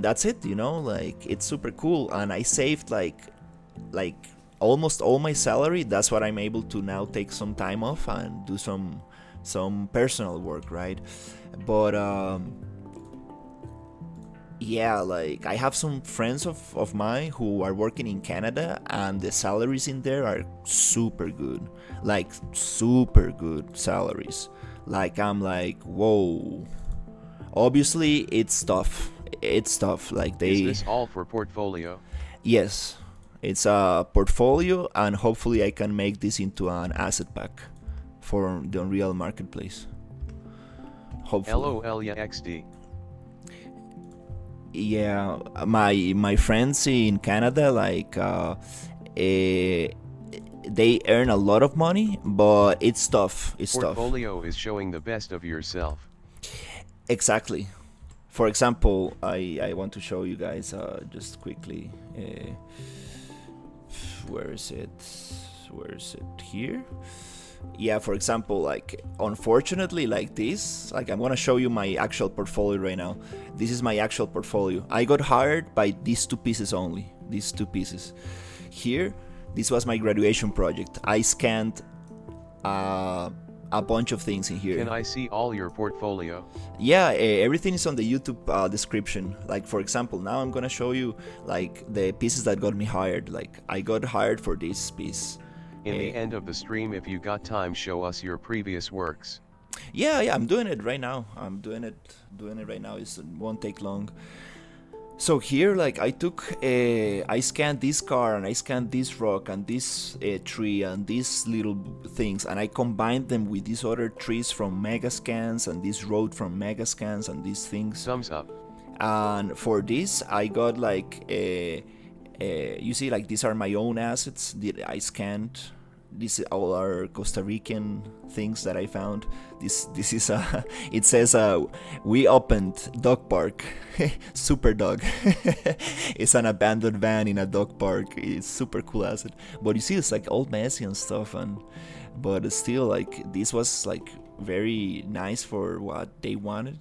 that's it, like it's super cool. And I saved like almost all my salary. That's what I'm able to now take some time off and do some personal work, right? But yeah, like I have some friends of mine who are working in Canada, and the salaries in there are super good, like super good salaries. Like I'm like, whoa. Obviously it's tough. It's tough. Like Is this all for portfolio? Yes, it's a portfolio, and hopefully I can make this into an asset pack for the Unreal Marketplace. Hopefully. LOL yeah XD. Yeah, my friends in Canada, like they earn a lot of money, but it's tough. It's tough. Portfolio is showing the best of yourself. Exactly. For example, I want to show you guys just quickly. Where is it? Where is it? Here? Yeah, for example, like unfortunately, like this, like I'm gonna show you my actual portfolio right now. This is my actual portfolio. I got hired by these two pieces only. These two pieces. Here, this was my graduation project. I scanned a bunch of things in here. Can I see all your portfolio? Yeah, everything is on the YouTube description. Like for example, now I'm gonna show you like the pieces that got me hired. Like I got hired for this piece. In the end of the stream, if you got time, show us your previous works. Yeah, I'm doing it right now. I'm doing it right now. It won't take long. So here, like I scanned this car, and I scanned this rock, and this tree, and these little things, and I combined them with these other trees from Megascans, and this road from Megascans, and these things. Thumbs up. And for this, I got like you see, like these are my own assets that I scanned. These all are Costa Rican things that I found. This is it says we opened dog park, super dog. It's an abandoned van in a dog park. It's super cool asset. But you see, it's like all messy and stuff, but still, like this was like very nice for what they wanted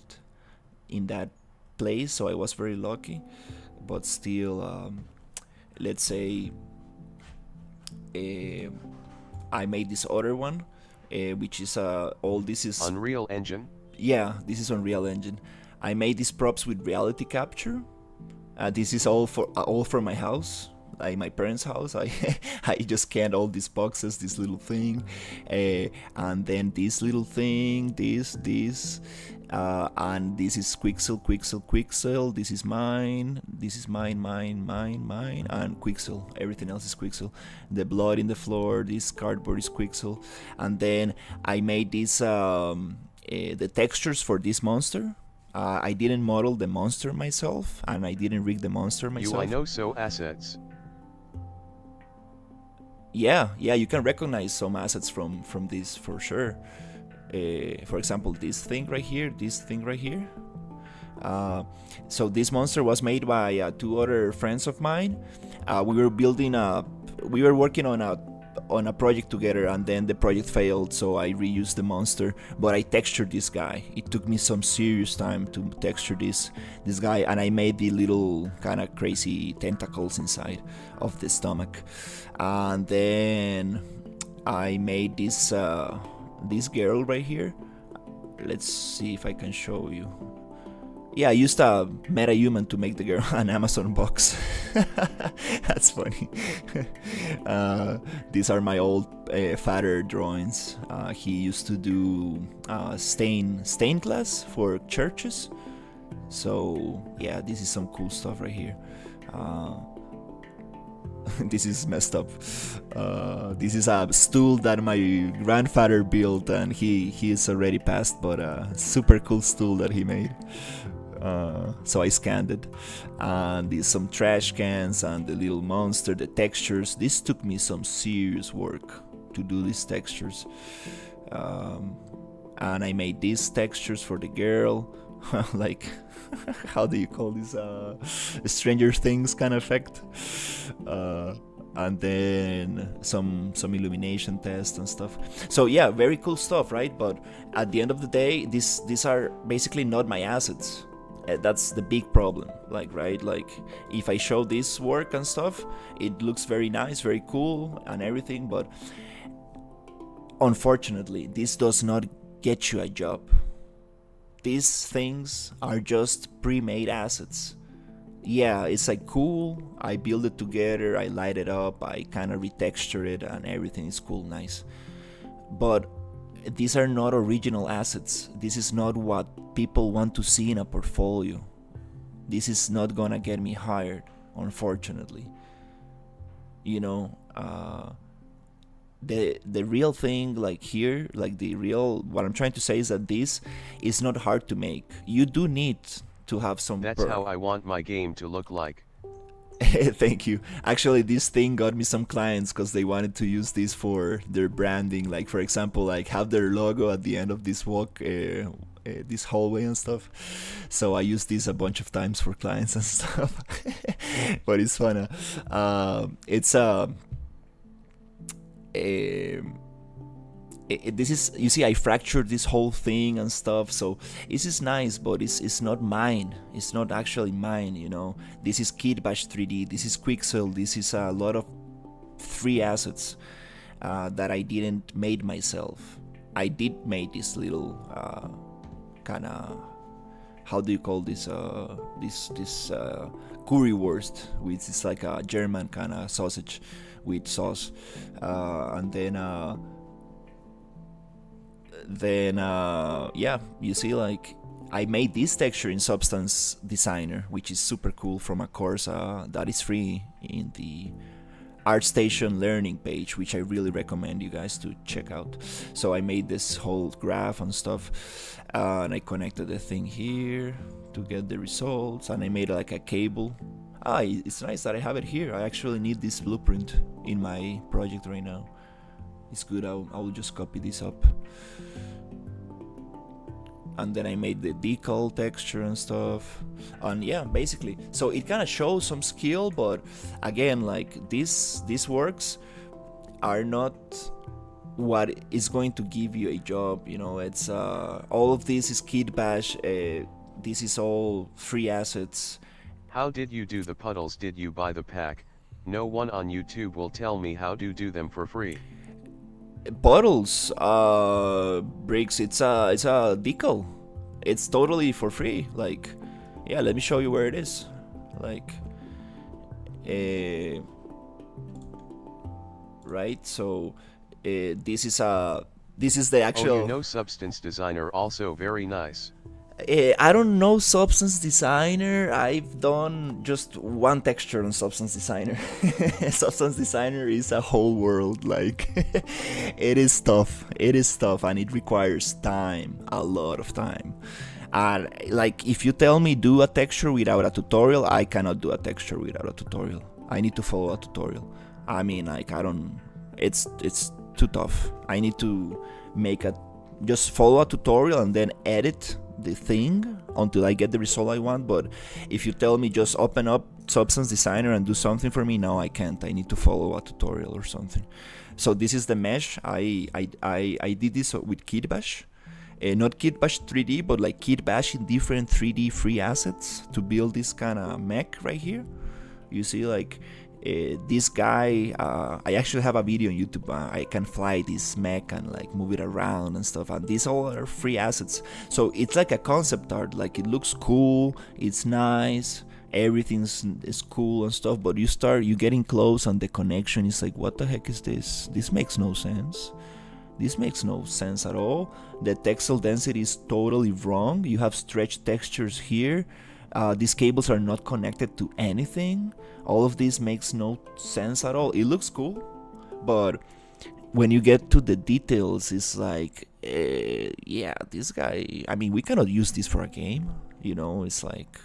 in that place. So I was very lucky. But still, let's say I made this other one, which is all this is Unreal Engine. Yeah, this is Unreal Engine. I made these props with reality capture. This is all for my house, like my parents' house. I just scanned all these boxes, this little thing, and then this little thing, this, and this is Quixel. This is mine, and Quixel. Everything else is Quixel. The blood in the floor, this cardboard is Quixel. And then I made this the textures for this monster. I didn't model the monster myself, and I didn't rig the monster myself. I know so assets. Yeah, you can recognize some assets from this for sure. For example, this thing right here. So this monster was made by two other friends of mine. We were working on a project together, and then the project failed, so I reused the monster. But I textured this guy. It took me some serious time to texture this guy, and I made the little kind of crazy tentacles inside of the stomach. And then I made this girl right here. Let's see if I can show you. Yeah, I used a MetaHuman to make the girl an Amazon box. That's funny. These are my old father drawings. He used to do stained glass for churches. So yeah, this is some cool stuff right here. This is messed up. This is a stool that my grandfather built, and he is already passed, but a super cool stool that he made. So I scanned it, and there's some trash cans and the little monster, the textures. This took me some serious work to do these textures. And I made these textures for the girl, like how do you call this? Stranger Things kind of effect. And then some illumination tests and stuff. So yeah, very cool stuff, right? But at the end of the day, these are basically not my assets. That's the big problem, like, right? Like, if I show this work and stuff, it looks very nice, very cool and everything, but unfortunately this does not get you a job. These things are just pre-made assets. Yeah, it's like cool, I build it together, I light it up, I kind of retexture it, and everything is cool, nice. But these are not original assets. This is not what people want to see in a portfolio. This is not gonna get me hired, unfortunately. You know, the real thing, like here, like the real, what I'm trying to say is that this is not hard to make. You do need to have some. That's how I want my game to look like. Thank you. Actually, this thing got me some clients because they wanted to use this for their branding. Like, for example, like have their logo at the end of this walk, this hallway and stuff. So I used this a bunch of times for clients and stuff. But it's fun. It's this is, you see, I fractured this whole thing and stuff, so this is nice, but it's not mine. It's not actually mine, you know. This is Kitbash 3D, this is Quixel, this is a lot of free assets that I didn't made myself. I did make this little kind of, how do you call this, this currywurst, which is like a German kind of sausage with sauce, and then yeah, you see, like I made this texture in Substance Designer, which is super cool, from a course that is free in the ArtStation learning page, which I really recommend you guys to check out. So I made this whole graph and stuff, and I connected the thing here to get the results, and I made like a cable. It's nice that I have it here. I actually need this blueprint in my project right now. It's good. I'll just copy this up. And then I made the decal texture and stuff. And yeah, basically. So it kind of shows some skill, but again, like these works are not what is going to give you a job. You know, it's all of this is Kitbash. This is all free assets. How did you do the puddles? Did you buy the pack? No one on YouTube will tell me how to do them for free. Bottles, bricks, it's a decal. It's totally for free. Like, yeah, let me show you where it is. Like, right, so this is the actual. Oh, you know Substance Designer, also very nice. I don't know Substance Designer. I've done just one texture on Substance Designer. Substance Designer is a whole world. Like, it is tough. It is tough, and it requires time, a lot of time. And like, if you tell me do a texture without a tutorial, I cannot do a texture without a tutorial. I need to follow a tutorial. I mean, like, I don't. It's too tough. I need to just follow a tutorial and then edit the thing until I get the result I want. But if you tell me just open up Substance Designer and do something for me, no, I can't. I need to follow a tutorial or something. So this is the mesh. I did this with Kitbash, not Kitbash 3D, but like Kitbash in different 3D free assets to build this kind of mech right here. You see, like this guy, I actually have a video on YouTube. I can fly this mech and like move it around and stuff, and these all are free assets. So it's like a concept art. Like, it looks cool, it's nice, everything is cool and stuff, but you getting close and the connection is like, what the heck is this? This makes no sense. This makes no sense at all. The textile density is totally wrong. You have stretched textures here. These cables are not connected to anything. All of this makes no sense at all. It looks cool, but when you get to the details, it's like, yeah, this guy, I mean, we cannot use this for a game. It's like,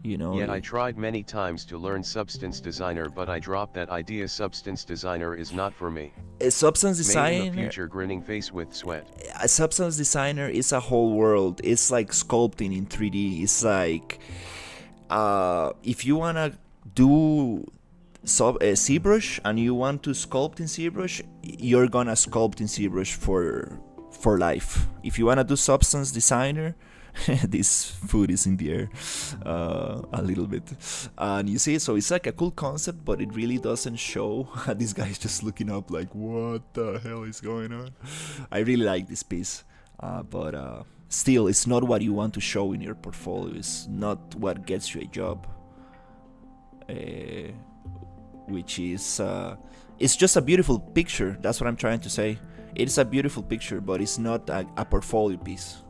Yet I tried many times to learn Substance Designer, but I dropped that idea. Substance Designer is not for me. a substance Made in the designer. future, grinning face with sweat. A substance designer is a whole world. It's like sculpting in 3D. It's like, if you wanna do ZBrush and you want to sculpt in ZBrush, you're gonna sculpt in ZBrush for life. If you wanna do substance designer, this food is in the air a little bit, and you see, so it's like a cool concept, but it really doesn't show. This guy is just looking up like, what the hell is going on? I really like this piece, but still, it's not what you want to show in your portfolio. It's not what gets you a job, which is it's just a beautiful picture. That's what I'm trying to say. It's a beautiful picture, but it's not a portfolio piece.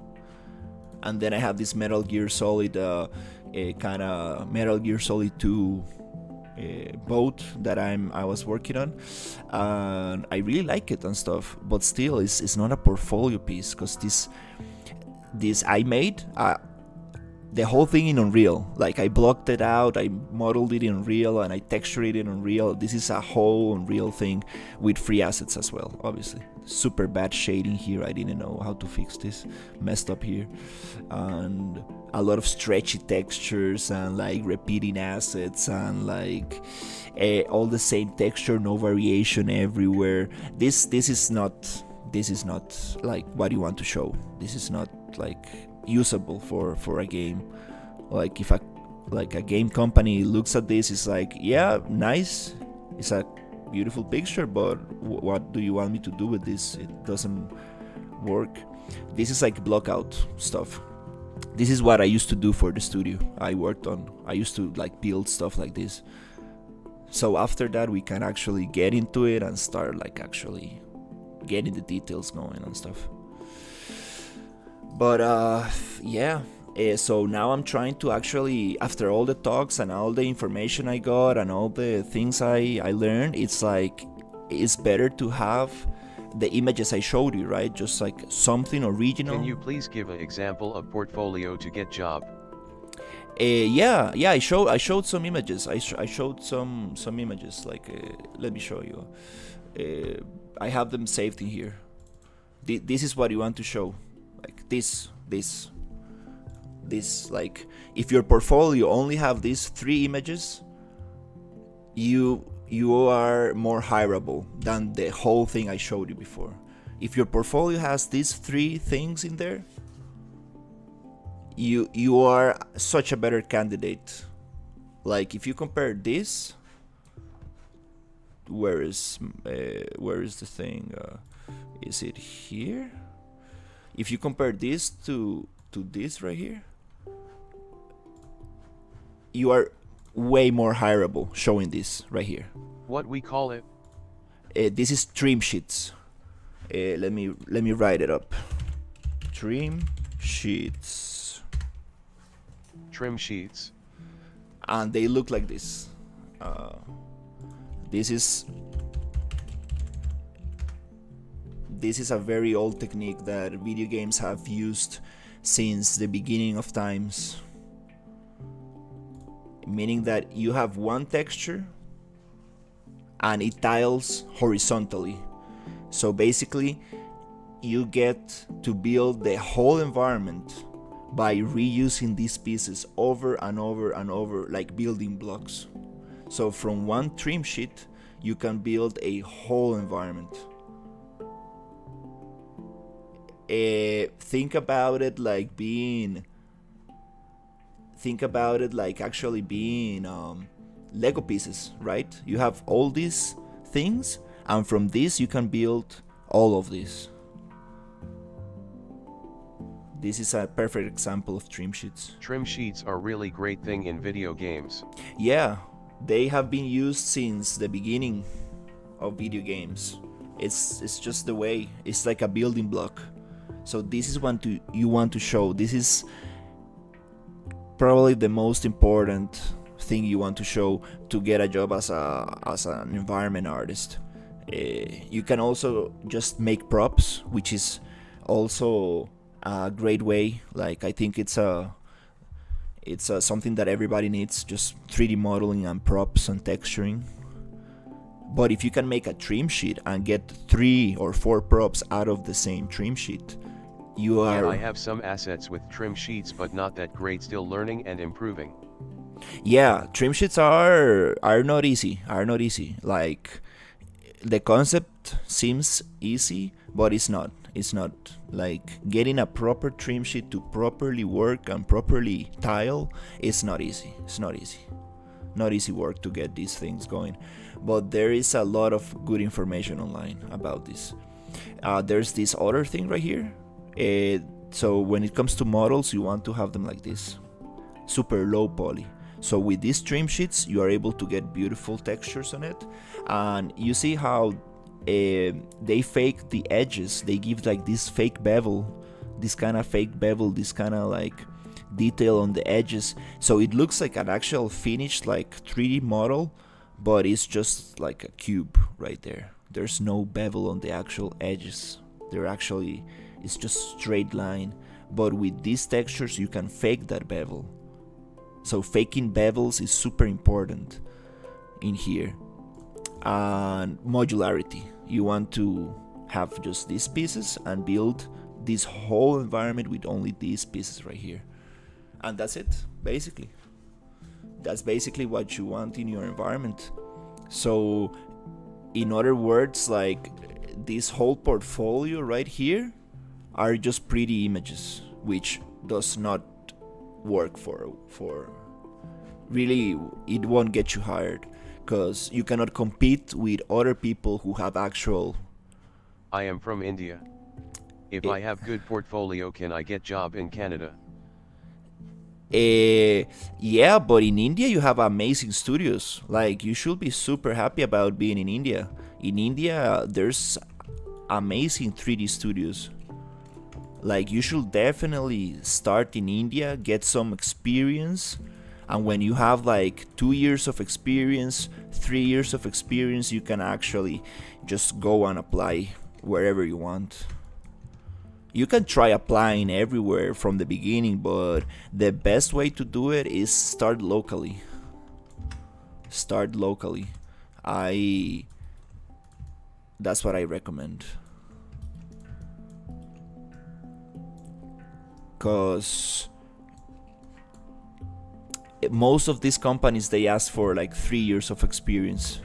And then I have this Metal Gear Solid, kind of Metal Gear Solid 2 boat that I was working on, and I really like it and stuff. But still, it's not a portfolio piece, because this I made the whole thing in Unreal. Like, I blocked it out, I modeled it in Unreal, and I textured it in Unreal. This is a whole Unreal thing with free assets as well, obviously. Super bad shading here. I didn't know how to fix this. Messed up here. And a lot of stretchy textures and like repeating assets and like all the same texture, no variation everywhere. This is not like what you want to show. This is not like usable for a game. Like, if a game company looks at this, it's like, yeah, nice, it's a beautiful picture, but what do you want me to do with this? It doesn't work. This is like block out stuff. This is what I used to do for the studio I worked on. I used to like build stuff like this. So after that, we can actually get into it and start like actually getting the details going and stuff. But yeah, so now I'm trying to actually, after all the talks and all the information I got and all the things I learned, it's like, it's better to have the images I showed you, right? Just like something original. Can you please give an example of portfolio to get job? Yeah, I showed some images. I showed some images. Like, let me show you. I have them saved in here. This is what you want to show. Like this, like, if your portfolio only have these 3 images, you are more hireable than the whole thing I showed you before. If your portfolio has these 3 things in there, you are such a better candidate. Like, if you compare this, where is the thing? Is it here? If you compare this to this right here, you are way more hireable showing this right here. What we call it? This is trim sheets. Let me write it up. Trim sheets. Trim sheets. And they look like this. This is a very old technique that video games have used since the beginning of times. Meaning that you have one texture and it tiles horizontally. So basically, you get to build the whole environment by reusing these pieces over and over and over, like building blocks. So from one trim sheet, you can build a whole environment. Think about it like actually being Lego pieces, right? You have all these things, and from this you can build all of this. This is a perfect example of trim sheets. Trim sheets are really great thing in video games. Yeah, they have been used since the beginning of video games. It's just the way. It's like a building block. So this is what you want to show. This is probably the most important thing you want to show to get a job as an environment artist. You can also just make props, which is also a great way. Like, I think it's It's something that everybody needs, just 3D modeling and props and texturing. But if you can make a trim sheet and get 3 or 4 props out of the same trim sheet, you are... Yeah, I have some assets with trim sheets, but not that great, still learning and improving. Yeah, trim sheets are not easy, Like, the concept seems easy, but it's not. It's not. Like, getting a proper trim sheet to properly work and properly tile is not easy. It's not easy. Not easy work to get these things going. But there is a lot of good information online about this. There's this other thing right here. So when it comes to models, you want to have them like this. Super low poly. So with these trim sheets, you are able to get beautiful textures on it. And you see how they fake the edges. They give like this fake bevel, this kind of like detail on the edges. So it looks like an actual finished like 3D model, but it's just like a cube right there. There's no bevel on the actual edges. It's just straight line. But with these textures, you can fake that bevel. So faking bevels is super important in here. And modularity. You want to have just these pieces and build this whole environment with only these pieces right here. And that's it, basically. That's basically what you want in your environment. So, in other words, like, this whole portfolio right here are just pretty images, which does not work for really, it won't get you hired, because you cannot compete with other people who have actual... I am from India. If I have good portfolio, can I get job in Canada? Yeah, but in India you have amazing studios. Like, you should be super happy about being in India. In India, there's amazing 3D studios. Like, you should definitely start in India, get some experience, and when you have like 2 years of experience, 3 years of experience, you can actually just go and apply wherever you want. You can try applying everywhere from the beginning, but the best way to do it is start locally. Start locally. That's what I recommend. Because most of these companies, they ask for like 3 years of experience.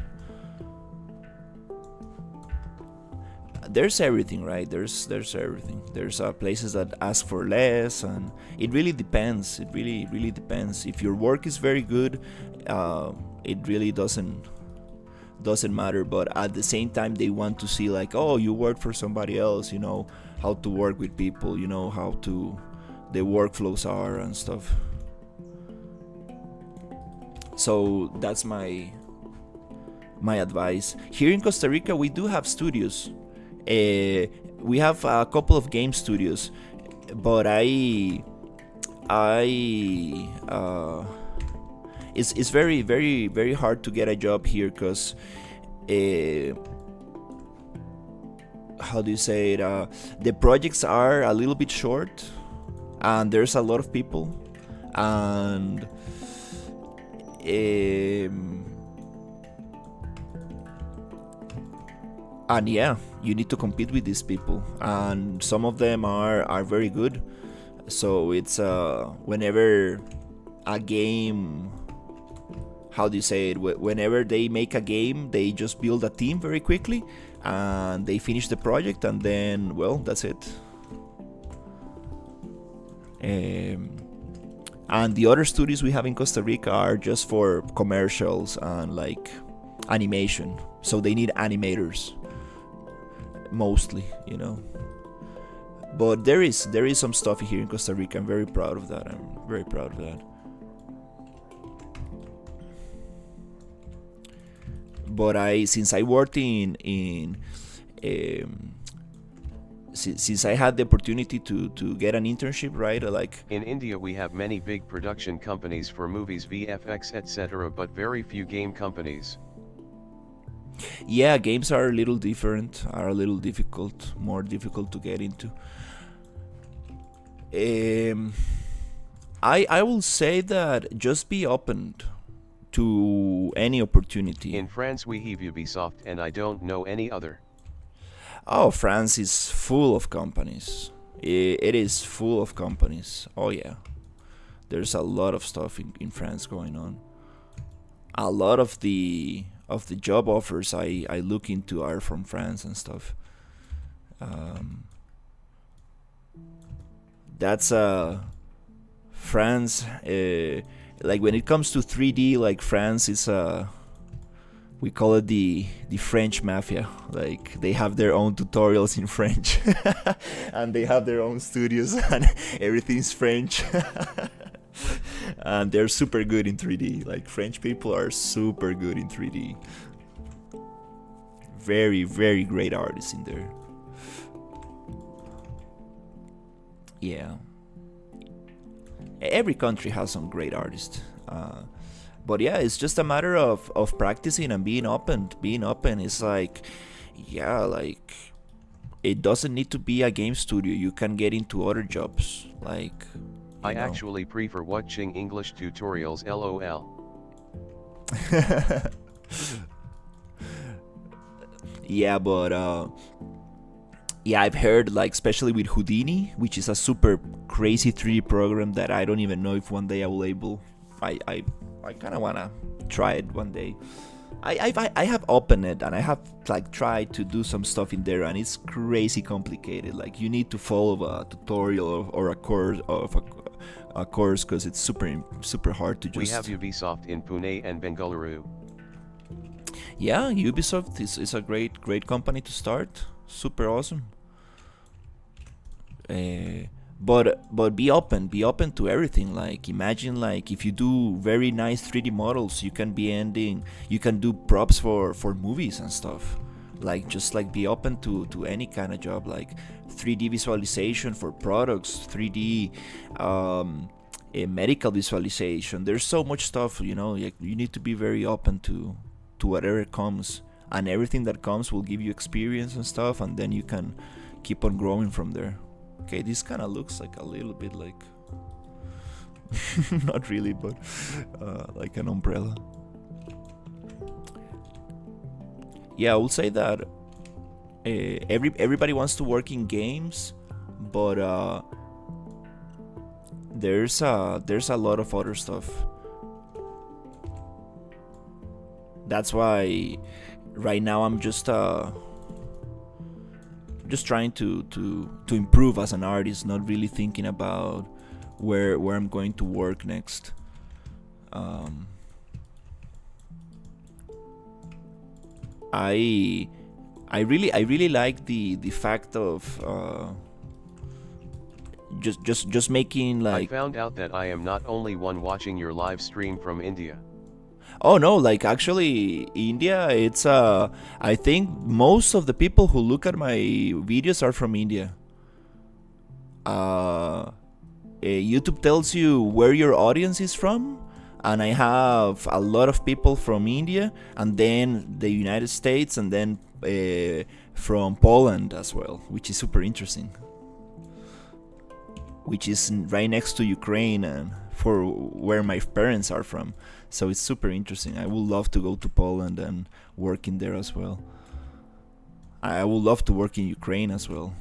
There's everything, right? There's everything. There's places that ask for less, and it really depends. It really depends. If your work is very good, it really doesn't matter. But at the same time, they want to see like, oh, you work for somebody else. You know how to work with people. You know how the workflows are and stuff. So that's my advice. Here in Costa Rica, we do have studios. We have a couple of game studios, but it's very, very, very hard to get a job here, because how do you say it? The projects are a little bit short, and there's a lot of people, and yeah, you need to compete with these people, and some of them are very good. So it's whenever a game, how do you say it? Whenever they make a game, they just build a team very quickly, and they finish the project, and then, well, that's it. And the other studios we have in Costa Rica are just for commercials and like animation, so they need animators mostly, you know. But there is some stuff here in Costa Rica. I'm very proud of that. But since I worked since I had the opportunity to get an internship, right? Like, in India we have many big production companies for movies, VFX, etc., but very few game companies. Yeah, games are a little different, are a little difficult, more difficult to get into. I will say that just be open to any opportunity. In France we have Ubisoft and I don't know any other. Oh, France is full of companies. It is full of companies. Oh yeah, there's a lot of stuff in France going on. A lot of the job offers I look into are from France and stuff. That's France. Like when it comes to 3D, like France is we call it the French mafia. Like they have their own tutorials in French, and they have their own studios, and everything's French. And they're super good in 3D. Like French people are super good in 3D. Very, very great artists in there. Yeah. Every country has some great artists. But yeah, it's just a matter of practicing and being open. Being open is like, yeah, like it doesn't need to be a game studio. You can get into other jobs. Like, I actually prefer watching English tutorials, lol. Yeah, but yeah, I've heard, like, especially with Houdini, which is a super crazy 3D program that I don't even know if one day I will able. I kind of wanna try it one day. I have opened it and I have like tried to do some stuff in there, and it's crazy complicated. Like you need to follow a tutorial or a course of a course because it's super hard to just. We have Ubisoft in Pune and Bengaluru. Yeah, Ubisoft is a great company to start. Super awesome. But be open to everything. Like imagine, like if you do very nice 3D models, you can do props for movies and stuff. Like just like be open to any kind of job, like 3D visualization for products, 3D a medical visualization. There's so much stuff, you know. You need to be very open to whatever comes, and everything that comes will give you experience and stuff, and then you can keep on growing from there. Okay, this kind of looks like a little bit like not really, but like an umbrella. Yeah, I would say that everybody wants to work in games, but there's a lot of other stuff. That's why right now I'm just trying to improve as an artist, not really thinking about where I'm going to work next. I really like the fact of just making like. I found out that I am not only one watching your live stream from India. Oh no, like actually India, it's I think most of the people who look at my videos are from India. YouTube tells you where your audience is from, and I have a lot of people from India, and then the United States, and then from Poland as well, which is super interesting. Which is right next to Ukraine and for where my parents are from. So it's super interesting. I would love to go to Poland and work in there as well. I would love to work in Ukraine as well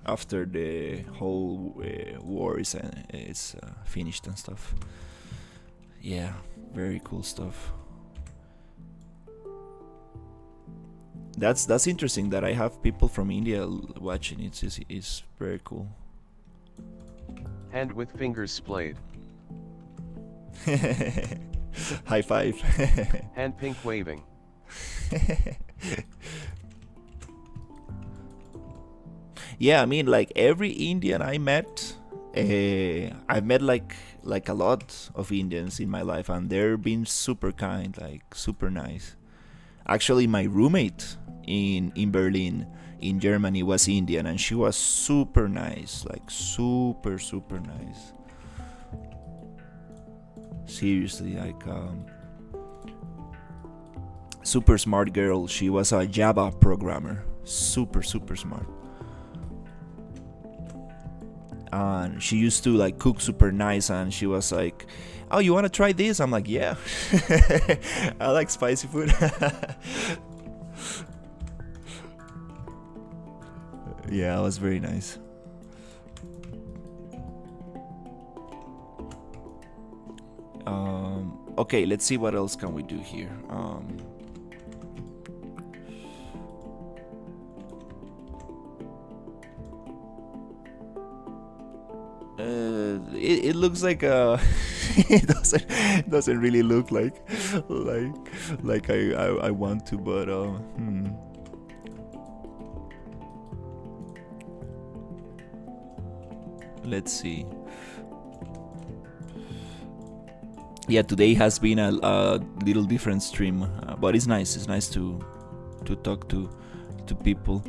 after the whole war is finished and stuff. Yeah, very cool stuff. That's interesting that I have people from India watching. It's very cool. Hand with fingers splayed. High five. Hand pink waving. Yeah, I mean, like every Indian I met, I've met like a lot of Indians in my life, and they're been super kind, like super nice. Actually, my roommate in Berlin, in Germany, was Indian, and she was super nice, like super nice. Seriously, like super smart girl. She was a Java programmer, super smart. and she used to like cook super nice, and she was like, oh, you want to try this? I'm like, yeah. I like spicy food. Yeah, it was very nice. Okay, let's see what else can we do here. It looks like it doesn't really look like I want to, but let's see. Yeah, today has been a little different stream, but it's nice. It's nice to talk to people.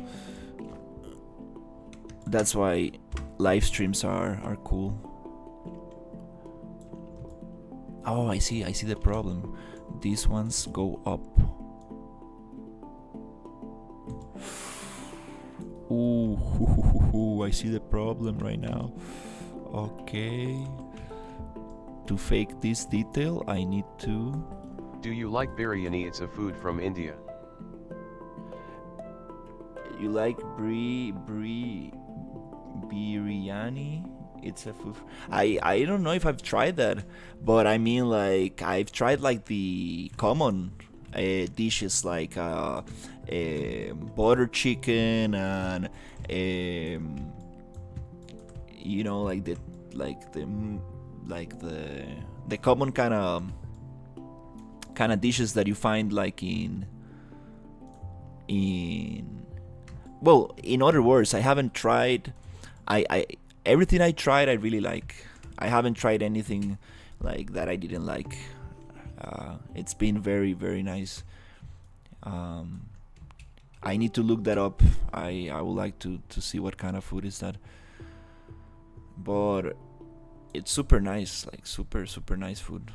That's why live streams are cool. Oh, I see the problem. These ones go up. Ooh, I see the problem right now. Okay. To fake this detail, I need to... Do you like biryani? It's a food from India. You like biryani? It's a food... I don't know if I've tried that, but I mean, like, I've tried like the common dishes, like butter chicken and you know, like the common kind of dishes that you find like in other words, I haven't tried. I everything I tried I really like. I haven't tried anything like that I didn't like. It's been very, very nice. I need to look that up. I would like to see what kind of food is that. But it's super nice, like super, super nice food.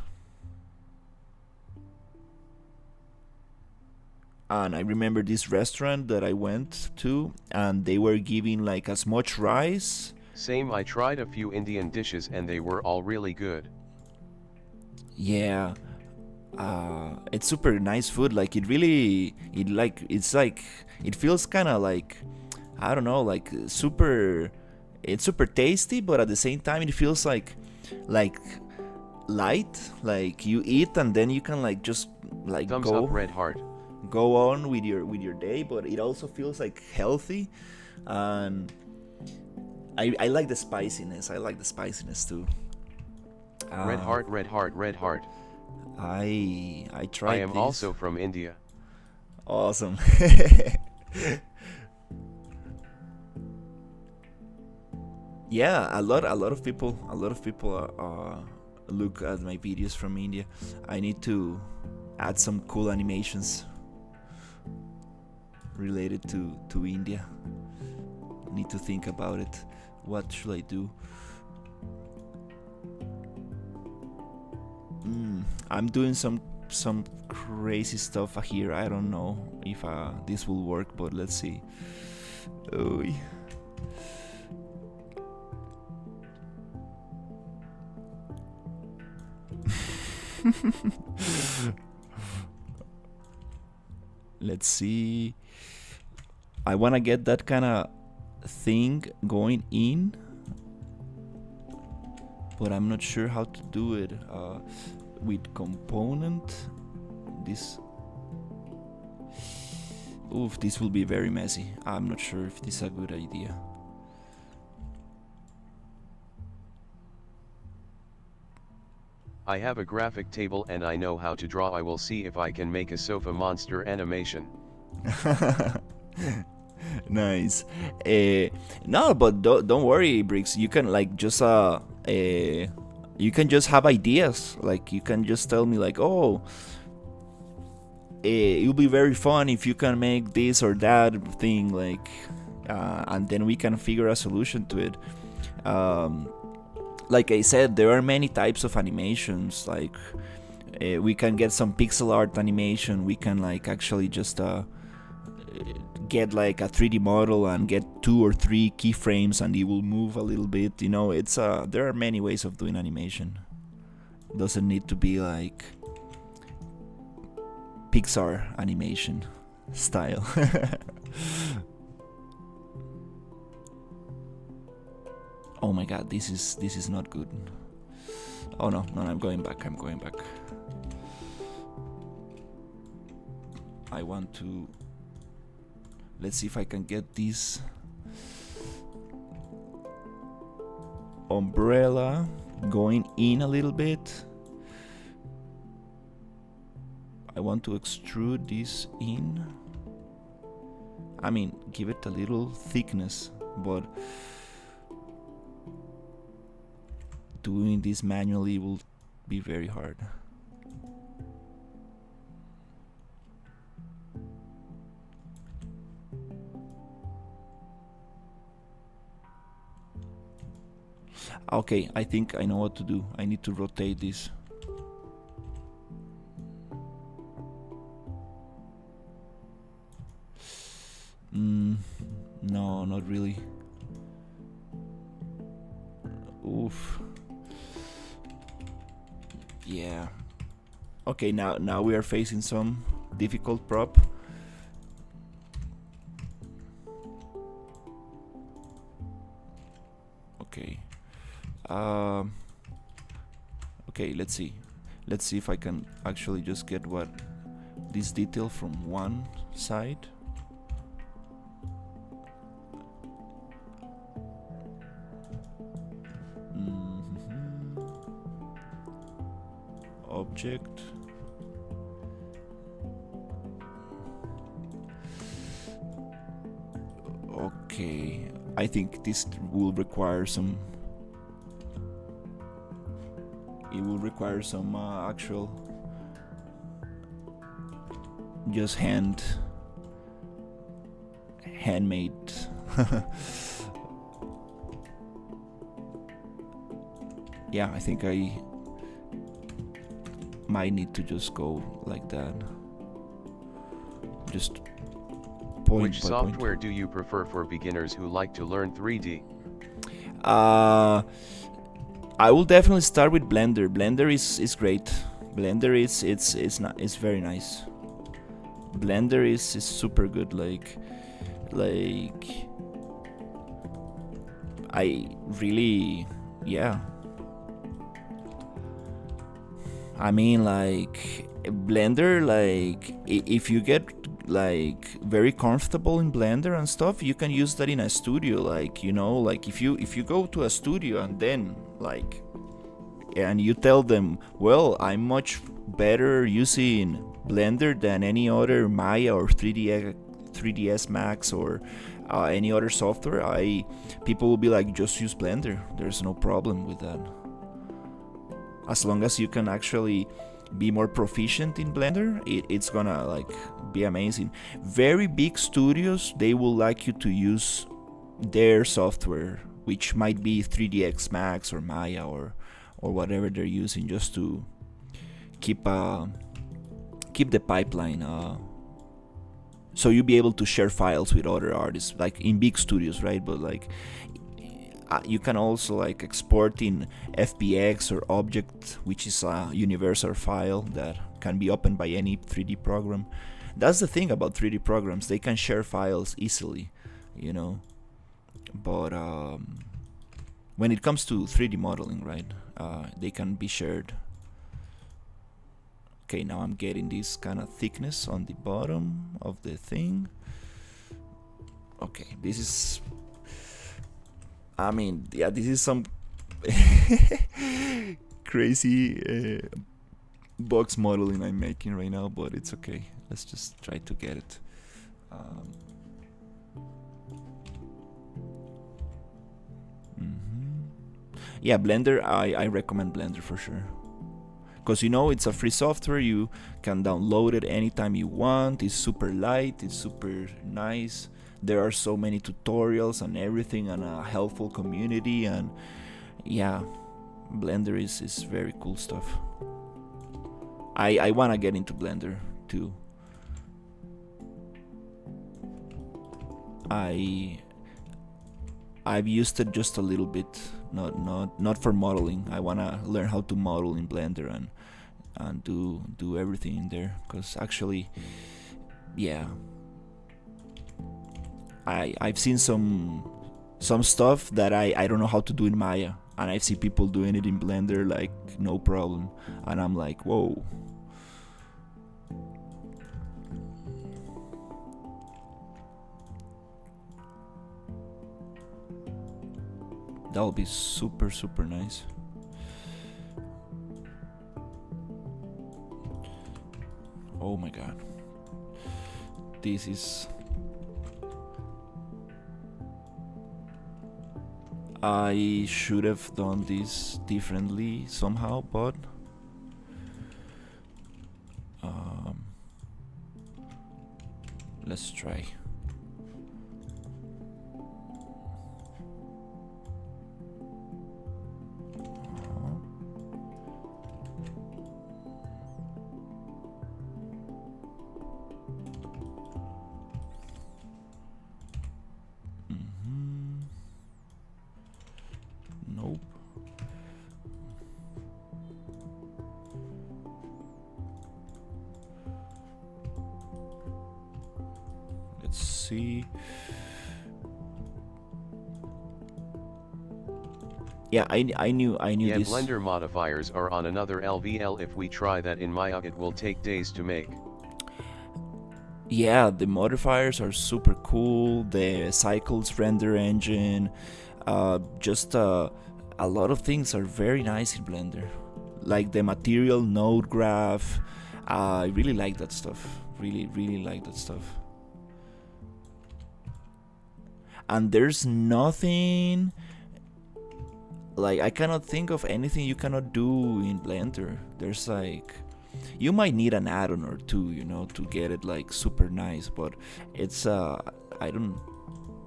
And I remember this restaurant that I went to, and they were giving like as much rice. Same, I tried a few Indian dishes and they were all really good. Yeah. It's super nice food. Like it feels kind of like, I don't know, like super... It's super tasty, but at the same time it feels like light, like you eat and then you can like just like Thumbs up, red heart. Go on with your day, but it also feels like healthy. And I like the spiciness. I like the spiciness too. Red heart, red heart, red heart. I tried. I am this. Also from India. Awesome. Yeah, a lot of people look at my videos from India. I need to add some cool animations related to India. Need to think about it. What should I do? I'm doing some crazy stuff here. I don't know if this will work, but let's see. Oh. Let's see. I want to get that kind of thing going in, but I'm not sure how to do it with component. This will be very messy. I'm not sure if this is a good idea. I have a graphic table and I know how to draw. I will see if I can make a sofa monster animation. Nice. No, but don't worry, Briggs. You can like just you can just have ideas. Like you can just tell me like, oh, it'll be very fun if you can make this or that thing, like, and then we can figure a solution to it. Like I said, there are many types of animations. Like we can get some pixel art animation. We can like actually just get like a 3D model and get 2 or 3 keyframes and it will move a little bit. It's there are many ways of doing animation. It doesn't need to be like Pixar animation style. Oh my god, this is not good. Oh no, I'm going back. I want to... Let's see if I can get this umbrella going in a little bit. I want to extrude this in. I mean, give it a little thickness, but doing this manually will be very hard. Okay, I think I know what to do. I need to rotate this. No, not really. Oof. Yeah. Okay, now we are facing some difficult prop. Okay. Okay, let's see if I can actually just get this detail from one side. Object. Okay, I think this will require some... It will require some actual... just handmade. Yeah, I think I might need to just go like that. Just point. Which software do you prefer for beginners who like to learn 3D? I will definitely start with Blender. Blender is great. Blender is very nice. Blender is super good. Like I really, yeah. I mean, like Blender, like if you get like very comfortable in Blender and stuff, you can use that in a studio. Like, like if you go to a studio and then like, and you tell them, well, I'm much better using Blender than any other Maya or 3ds Max or any other software, people will be like, just use Blender. There's no problem with that. As long as you can actually be more proficient in Blender, it's gonna like be amazing. Very big studios, they will like you to use their software, which might be 3ds Max or Maya or whatever they're using, just to keep the pipeline, so you'll be able to share files with other artists, like in big studios, right? But like you can also like export in FBX or Object, which is a universal file that can be opened by any 3D program. That's the thing about 3D programs, they can share files easily, but when it comes to 3D modeling, right, they can be shared. Okay, now I'm getting this kind of thickness on the bottom of the thing. Okay, this is... I mean, yeah, this is some crazy box modeling I'm making right now, but it's okay. Let's just try to get it. Yeah, Blender, I recommend Blender for sure. Because it's a free software, you can download it anytime you want. It's super light, it's super nice. There are so many tutorials and everything, and a helpful community, and yeah, Blender is very cool stuff. I wanna get into Blender too. I've used it just a little bit, not for modeling. I wanna learn how to model in Blender and do everything in there, because actually, yeah, I've seen some stuff that I don't know how to do in Maya, and I see people doing it in Blender like no problem, and I'm like, whoa. That'll be super nice. Oh my god. This is... I should have done this differently somehow, but let's try. Nope. Let's see. Yeah, I knew yeah, this. Blender modifiers are on another LVL. If we try that in Maya, it will take days to make. Yeah, the modifiers are super cool. The cycles render engine, just a lot of things are very nice in Blender, like the material node graph. I really like that stuff. Really like that stuff. And there's nothing, like, I cannot think of anything you cannot do in Blender. There's like, you might need an add-on or two, you know, to get it like super nice, but it's I don't...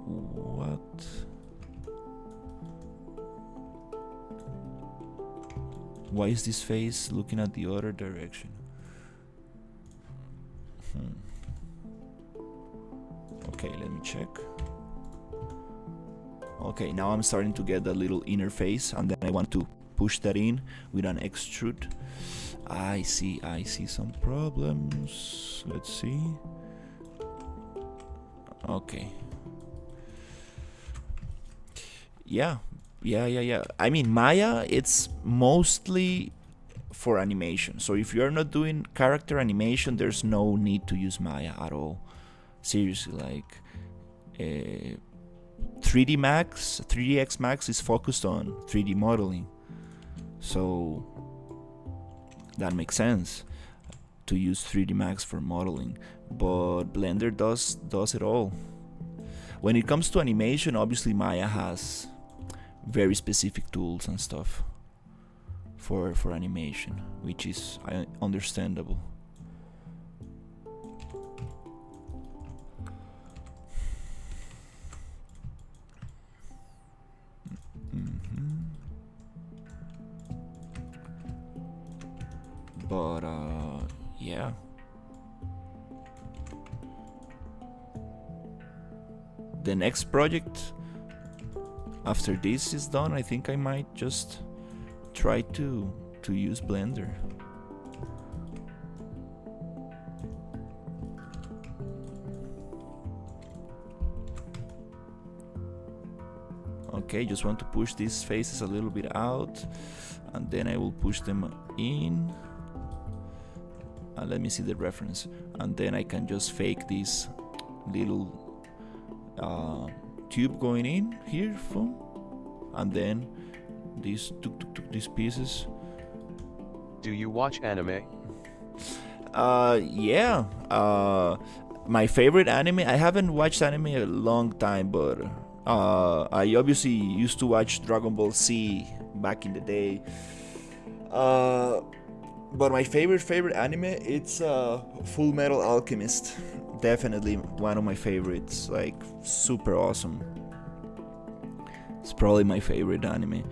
What? Why is this face looking at the other direction? Okay, let me check. Okay, now I'm starting to get that little inner face, and then I want to push that in with an extrude. I see some problems. Let's see. Okay. Yeah. I mean, Maya, it's mostly for animation. So if you're not doing character animation, there's no need to use Maya at all. Seriously, like 3ds Max is focused on 3D modeling. So that makes sense to use 3D Max for modeling, but Blender does it all. When it comes to animation, obviously Maya has very specific tools and stuff for animation, which is understandable. But yeah. The next project after this is done, I think I might just try to use Blender. Okay, just want to push these faces a little bit out, and then I will push them in. And let me see the reference, and then I can just fake this little tube going in here, and then these pieces. Do you watch anime? Yeah. My favorite anime, I haven't watched anime a long time, but I obviously used to watch Dragon Ball Z back in the day. But my favorite anime, it's Full Metal Alchemist. Definitely one of my favorites, like super awesome. It's probably my favorite anime.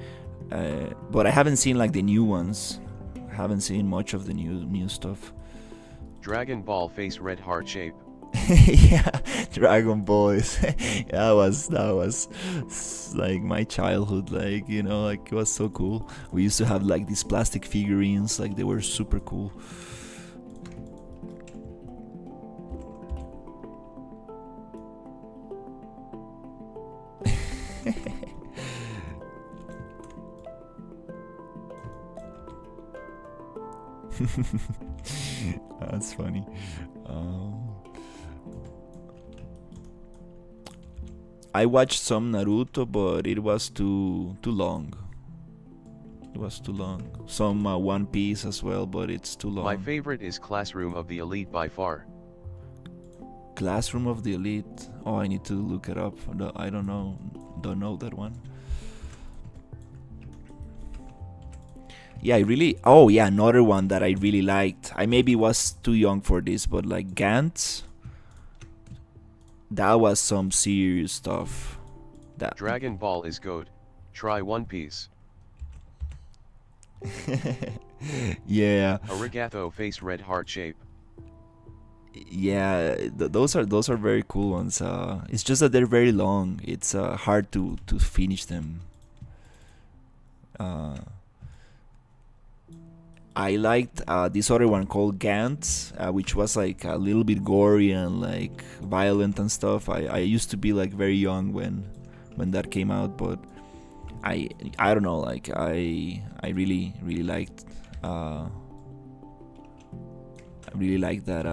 But I haven't seen like the new ones. I haven't seen much of the new stuff. Dragon Ball face red heart shape. Yeah, Dragon Boys. That was like my childhood. Like like it was so cool. We used to have like these plastic figurines. Like they were super cool. That's funny. Um, I watched some Naruto, but it was too long. It was too long. Some One Piece as well, but it's too long. My favorite is Classroom of the Elite by far. Classroom of the Elite. Oh, I need to look it up. I don't know. Don't know that one. Yeah, I really. Oh, yeah, another one that I really liked. I maybe was too young for this, but like Gantz. That was some serious stuff. That Dragon Ball is GOAT. Try One Piece. Yeah. Arigato face red heart shape. Yeah, those are very cool ones. It's just that they're very long. It's hard to finish them. Uh, I liked this other one called Gantz, which was like a little bit gory and like violent and stuff. I used to be like very young when that came out, but I don't know. Like I really liked. I really liked that.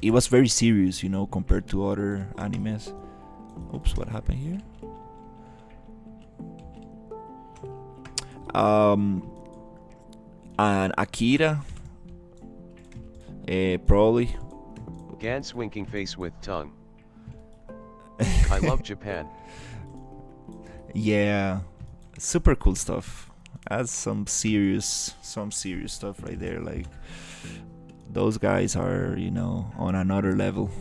It was very serious, compared to other animes. Oops, what happened here? And Akira, probably. Gantz winking face with tongue. I love Japan. Yeah, super cool stuff. That's some serious stuff right there. Like those guys are, on another level.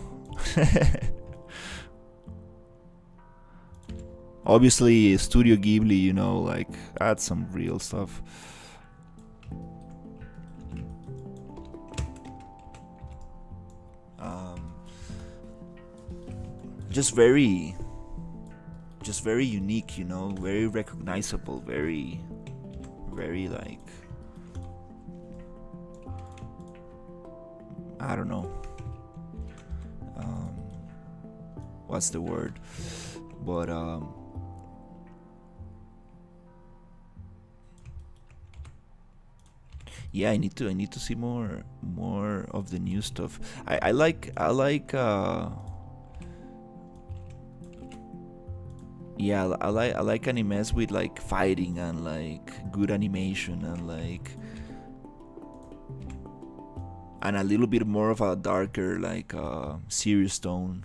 Obviously, Studio Ghibli, like that's some real stuff. Just very unique, very recognizable, very like, I don't know, what's the word, but yeah, I need to see more of the new stuff. I like yeah, I like animes with like fighting and like good animation and like a little bit more of a darker, like serious tone.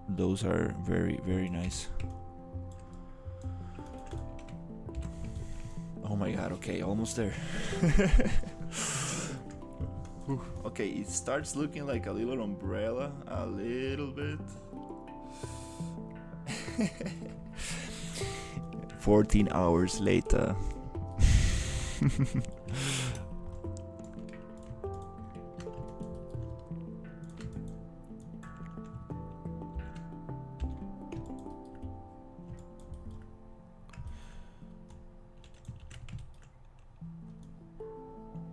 Those are very nice. Oh my god, okay, almost there. Okay, it starts looking like a little umbrella, a little bit. 14 hours later.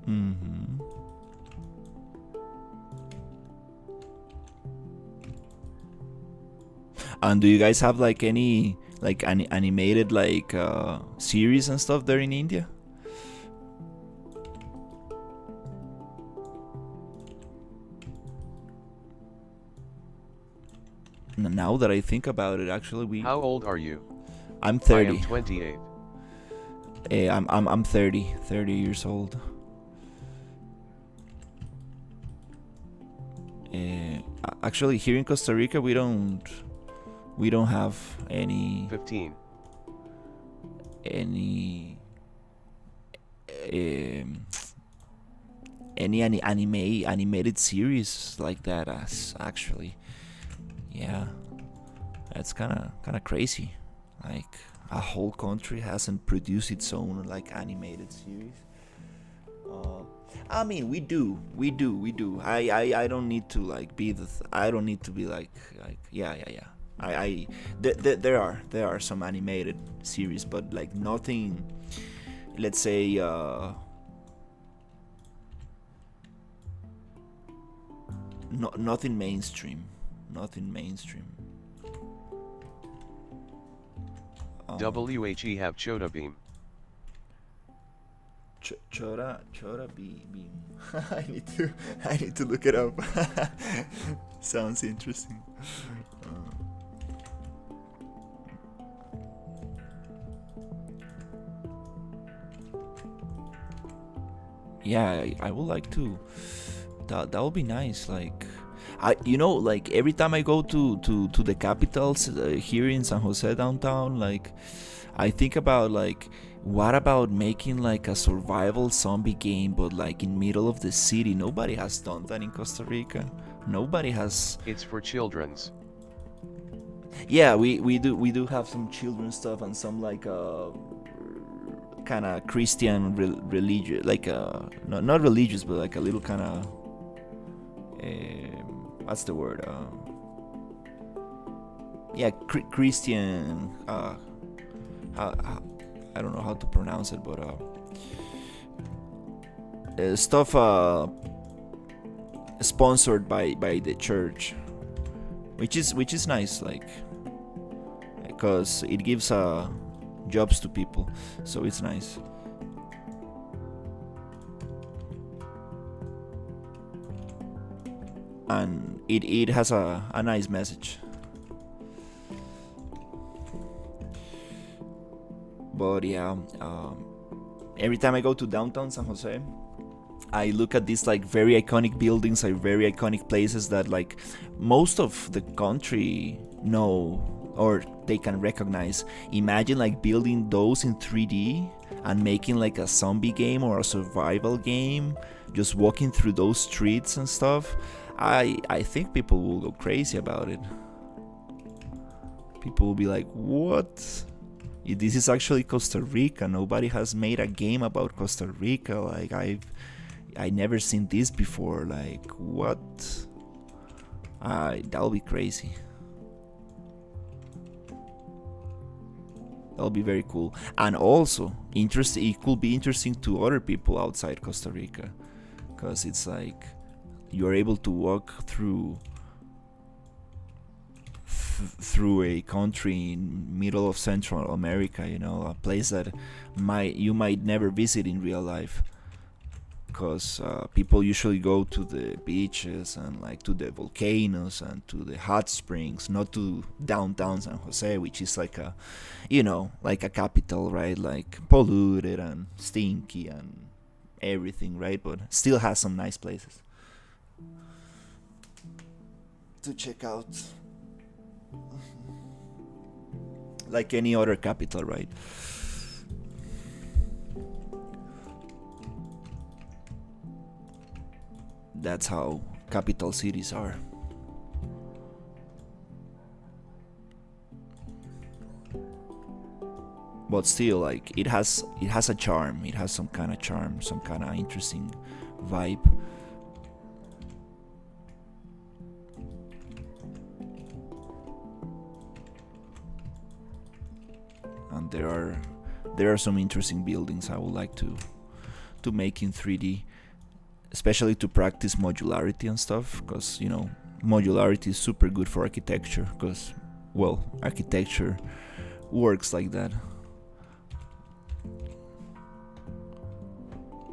Mm-hmm. And do you guys have like any like animated like series and stuff there in India? Now that I think about it, actually, How old are you? I'm 30. I am 28. I'm 30 years old. Actually, here in Costa Rica, we don't have any 15. Any animated series like that, as actually. Yeah, that's kind of crazy. Like, a whole country hasn't produced its own like animated series. Uh, I mean, we do. I don't need to like be I don't need to be like yeah. There are some animated series, but like nothing. Let's say nothing mainstream. Nothing mainstream. WHE have Chota Beam. Chora beam. I need to look it up. Sounds interesting. Yeah, I would like to. That would be nice. Like, like every time I go to the capitals here in San Jose downtown, like, I think about like, what about making like a survival zombie game, but like in middle of the city? Nobody has done that in Costa Rica. Nobody has. It's for children's. Yeah, we do have some children's stuff and some like kind of Christian religious, like not religious, but like a little kind of what's the word? Yeah, Christian. I don't know how to pronounce it, but stuff sponsored by the church, which is nice, like, because it gives jobs to people, so it's nice. And it has a nice message. But yeah, every time I go to downtown San Jose, I look at these like very iconic buildings, like very iconic places that like most of the country know or they can recognize. Imagine like building those in 3D and making like a zombie game or a survival game, just walking through those streets and stuff. I think people will go crazy about it. People will be like, what? This is actually Costa Rica. Nobody has made a game about Costa Rica. Like, I never seen this before. Like, what? That'll be crazy. That'll be very cool. And also, it could be interesting to other people outside Costa Rica, because it's like you're able to walk through a country in middle of Central America, a place that you might never visit in real life, because people usually go to the beaches and like to the volcanoes and to the hot springs, not to downtown San Jose, which is like like a capital, right? Like polluted and stinky and everything, right? But still has some nice places to check out. Like any other capital, right? That's how capital cities are. But still, like, it has a charm. It has some kind of charm, some kind of interesting vibe. And there are some interesting buildings I would like to make in 3D, especially to practice modularity and stuff, because modularity is super good for architecture, because architecture works like that.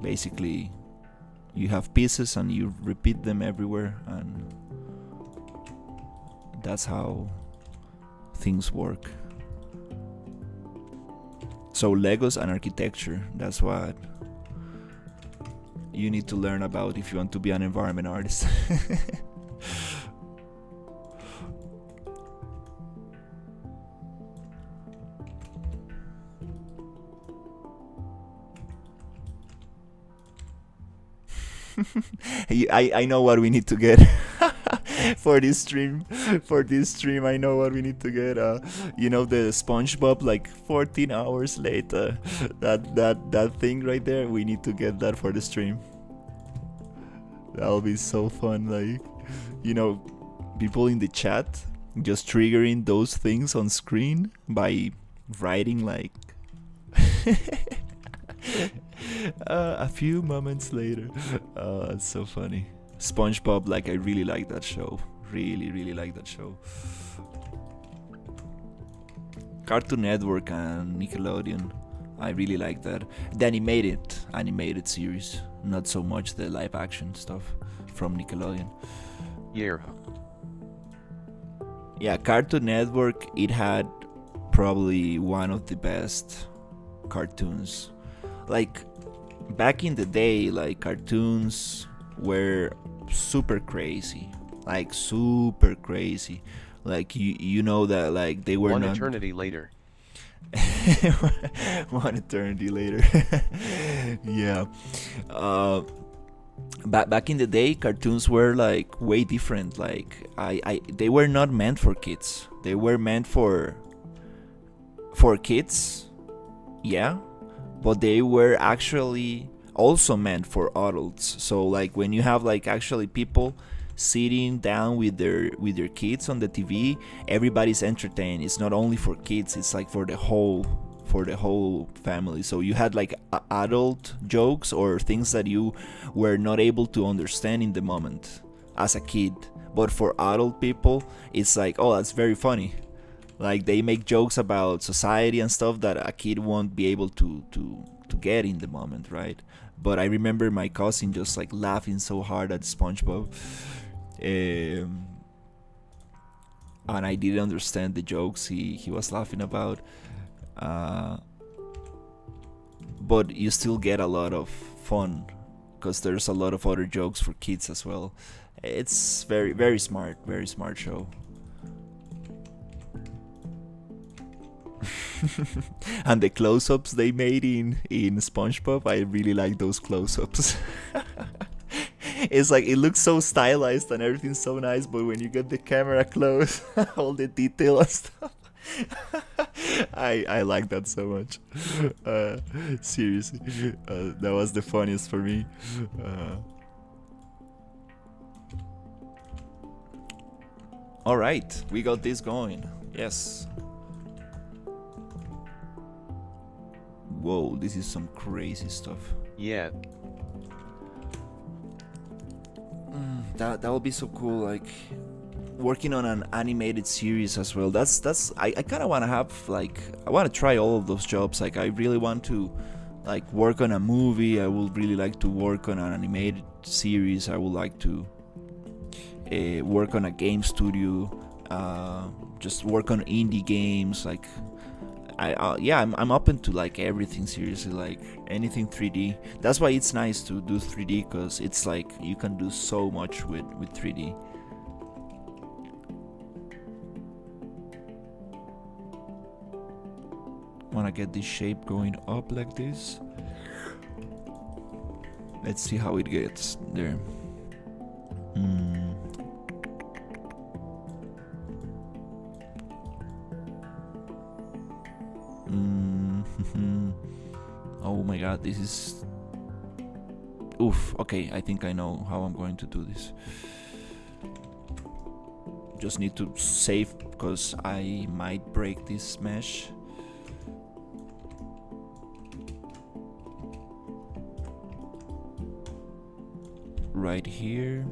Basically, you have pieces and you repeat them everywhere, and that's how things work. So Legos and architecture, that's what you need to learn about if you want to be an environment artist. I know what we need to get. for this stream. For this stream, I know what we need to get. The SpongeBob like 14 hours later. That thing right there. We need to get that for the stream. That'll be so fun. Like, people in the chat just triggering those things on screen by writing like a few moments later. It's so funny. SpongeBob, like, I really like that show. Really, really like that show. Cartoon Network and Nickelodeon, I really like that. The animated series, not so much the live action stuff from Nickelodeon. Yeah, Cartoon Network, it had probably one of the best cartoons. Like, back in the day, like, cartoons were super crazy. Like, super crazy. Like, you know that, like, they were One not... eternity later. One eternity later. Yeah. Back in the day, cartoons were like way different. Like, they were not meant for kids. They were meant for kids, yeah, but they were actually also meant for adults. So like, when you have like actually people sitting down with their kids on the TV, everybody's entertained. It's not only for kids, it's like for the whole family. So you had like adult jokes or things that you were not able to understand in the moment as a kid, but for adult people it's like, oh, that's very funny. Like, they make jokes about society and stuff that a kid won't be able to get in the moment, right? But I remember my cousin just like laughing so hard at SpongeBob, and I didn't understand the jokes he was laughing about. But you still get a lot of fun because there's a lot of other jokes for kids as well. It's very, very smart show. And the close-ups they made in SpongeBob, I really like those close-ups. It's like, it looks so stylized and everything's so nice, but when you get the camera close, all the detail and stuff. I like that so much. Seriously, that was the funniest for me. All right, we got this going. Yes. Whoa, this is some crazy stuff. Yeah. That would be so cool. Like, working on an animated series as well. I kind of want to have, like, I want to try all of those jobs. Like, I really want to like work on a movie. I would really like to work on an animated series. I would like to work on a game studio, just work on indie games. Like, I'm open to like everything, seriously, like anything 3D. That's why it's nice to do 3D, because it's like you can do so much with 3D. Want to get this shape going up like this. Let's see how it gets there. Oh my god, this is... Oof, okay, I think I know how I'm going to do this. Just need to save, because I might break this mesh. Right here.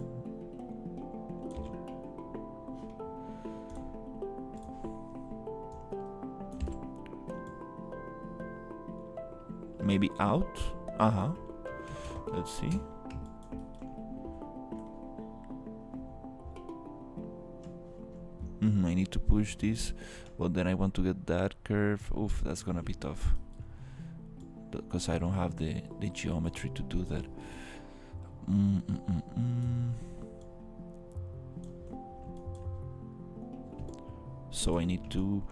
Maybe out. Let's see. I need to push this, but then I want to get that curve. Oof, that's gonna be tough, because I don't have the geometry to do that. So I need to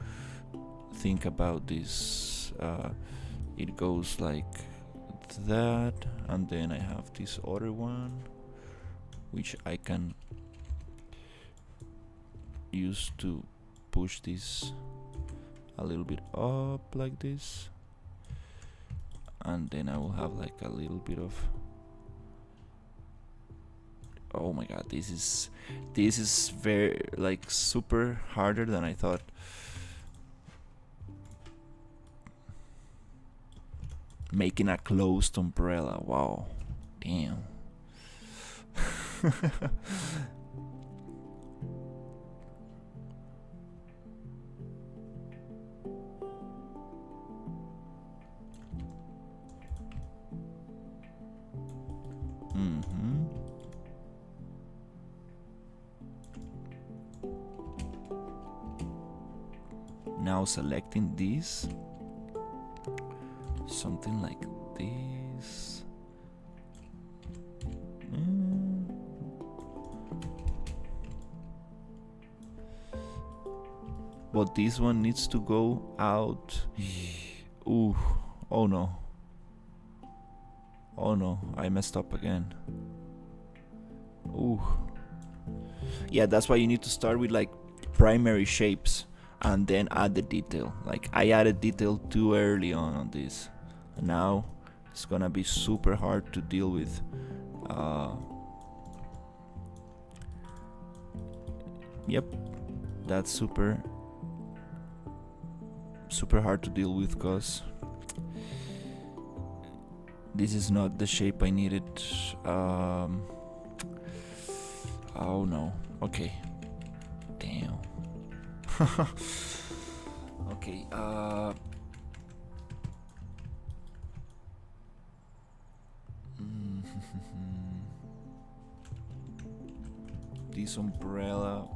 think about this. It goes like that, and then I have this other one which I can use to push this a little bit up like this, and then I will have like a little bit of, oh my god, this is very like super harder than I thought. Making a closed umbrella, wow, damn. Now selecting this, something like this. But this one needs to go out. Ooh, oh no. Oh no, I messed up again. Ooh. Yeah, that's why you need to start with like primary shapes and then add the detail. Like I added detail too early on this. And now it's gonna be super hard to deal with. Yep, that's super hard to deal with because this is not the shape I needed. Oh no. Okay. Damn. Okay. This umbrella.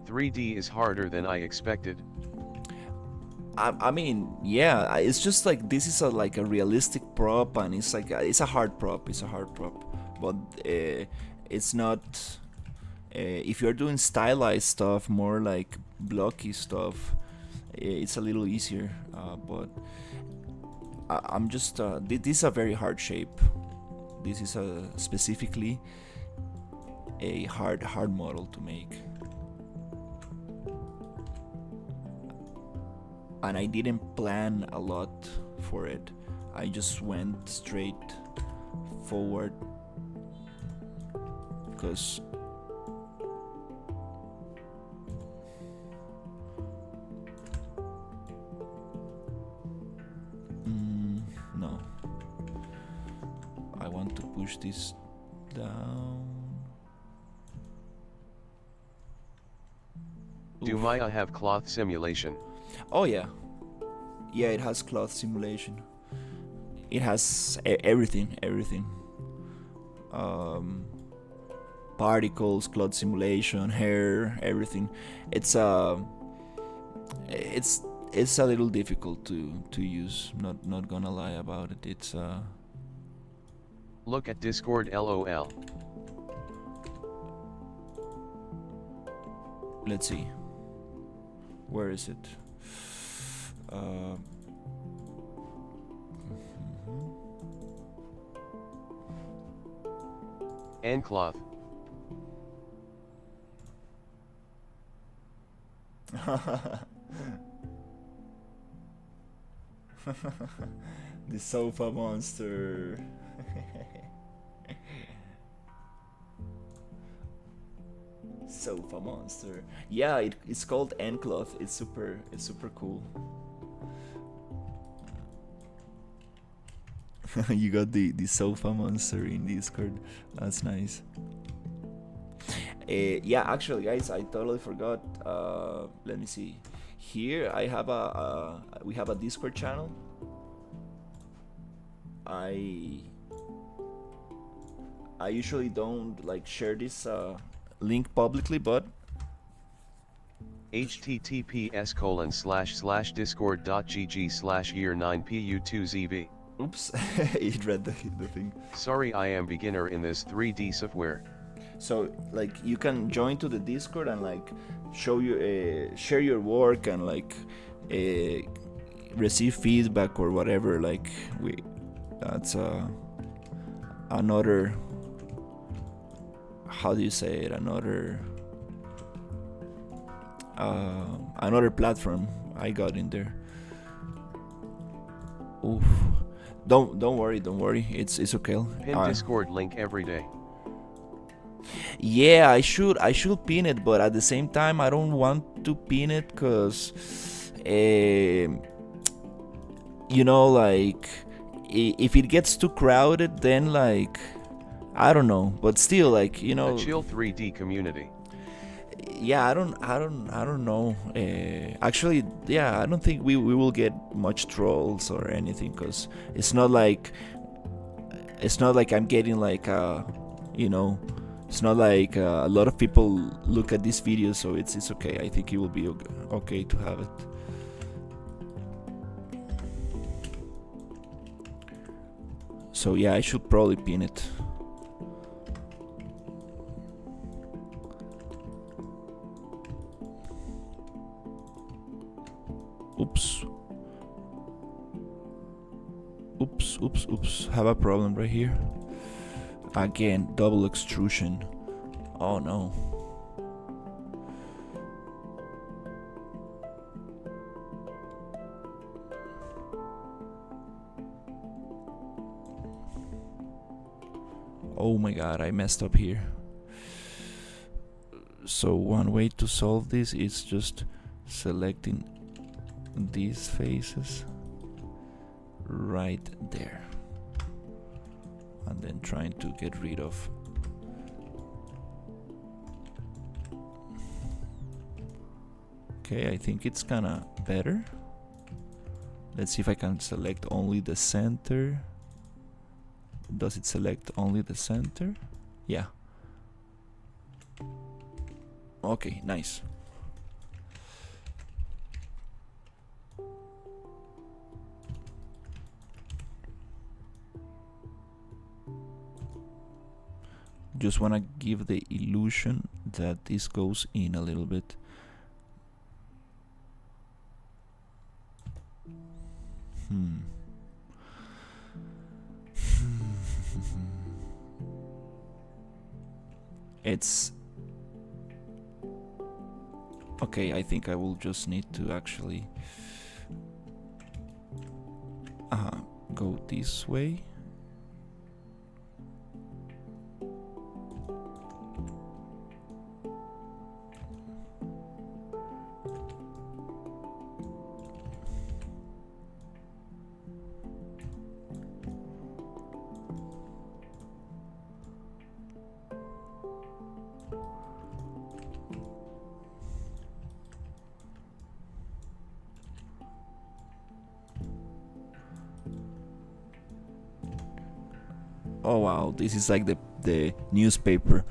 3D is harder than I expected. I mean, yeah, it's just like this is like a realistic prop, and it's like it's a hard prop. It's a hard prop, but it's not. If you're doing stylized stuff, more like blocky stuff, it's a little easier. But I'm just this is a very hard shape. This is specifically a hard model to make. And I didn't plan a lot for it. I just went straight forward because no, I want to push this down. Do Maya have cloth simulation? Oh yeah, it has cloth simulation. It has everything. Particles, cloth simulation, hair, everything. It's a little difficult to use. Not gonna lie about it. It's Look at Discord, LOL. Let's see. Where is it? And cloth. The sofa monster. Sofa monster. Yeah, it's called N-cloth. It's super cool. You got the sofa monster in Discord. That's nice. Yeah, actually, guys, I totally forgot. Let me see. Here I have we have a Discord channel. I usually don't like share this link publicly, but https://discord.gg/year9pu2zv. Oops, it read the thing. Sorry, I am beginner in this 3D software. So like you can join to the Discord and like share your work and like receive feedback or whatever. Like that's another, how do you say it, another another platform I got in there. Oof. Don't worry. It's okay. Pin Discord link every day. Yeah, I should pin it, but at the same time I don't want to pin it because you know, like if it gets too crowded, then like I don't know, but still, like, you know, a chill 3D community. Yeah, I don't know. Actually, yeah, I don't think we will get much trolls or anything, because it's not like I'm getting like you know, it's not like a lot of people look at this video, so it's okay. I think it will be okay to have it. So yeah, I should probably pin it. Oops. Have a problem right here. Again, double extrusion. Oh no. Oh my god, I messed up here. So one way to solve this is just selecting these faces right there, and then trying to get rid of okay, I think it's kinda better. Let's see if I can select only the center. Does it select only the center? Yeah. Okay, nice. Just want to give the illusion that this goes in a little bit. It's okay. I think I will just need to actually go this way. Oh wow, this is like the newspaper.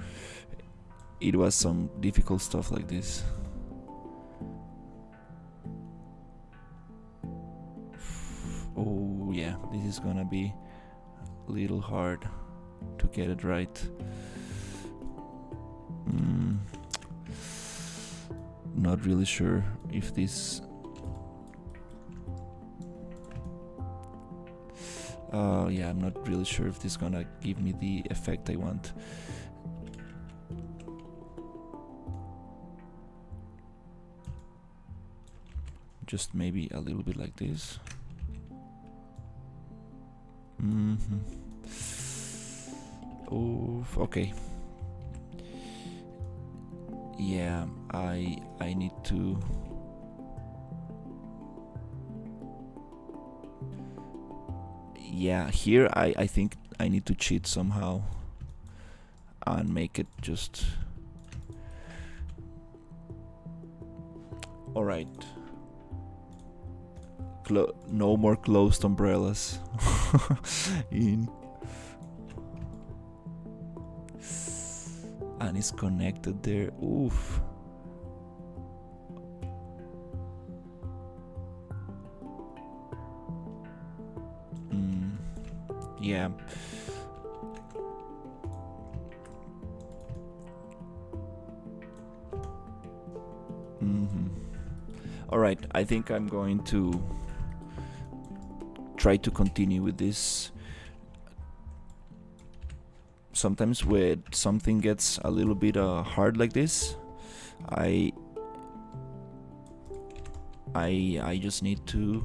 It was some difficult stuff like this. Oh yeah, this is gonna be a little hard to get it right. Not really sure if this yeah, I'm not really sure if this is gonna give me the effect I want. Just maybe a little bit like this. Oh, okay. Yeah, I need to yeah, here I think I need to cheat somehow and make it just alright. No more closed umbrellas. In and it's connected there. Oof. Yeah. Alright, I think I'm going to try to continue with this. Sometimes when something gets a little bit hard like this, I I just need to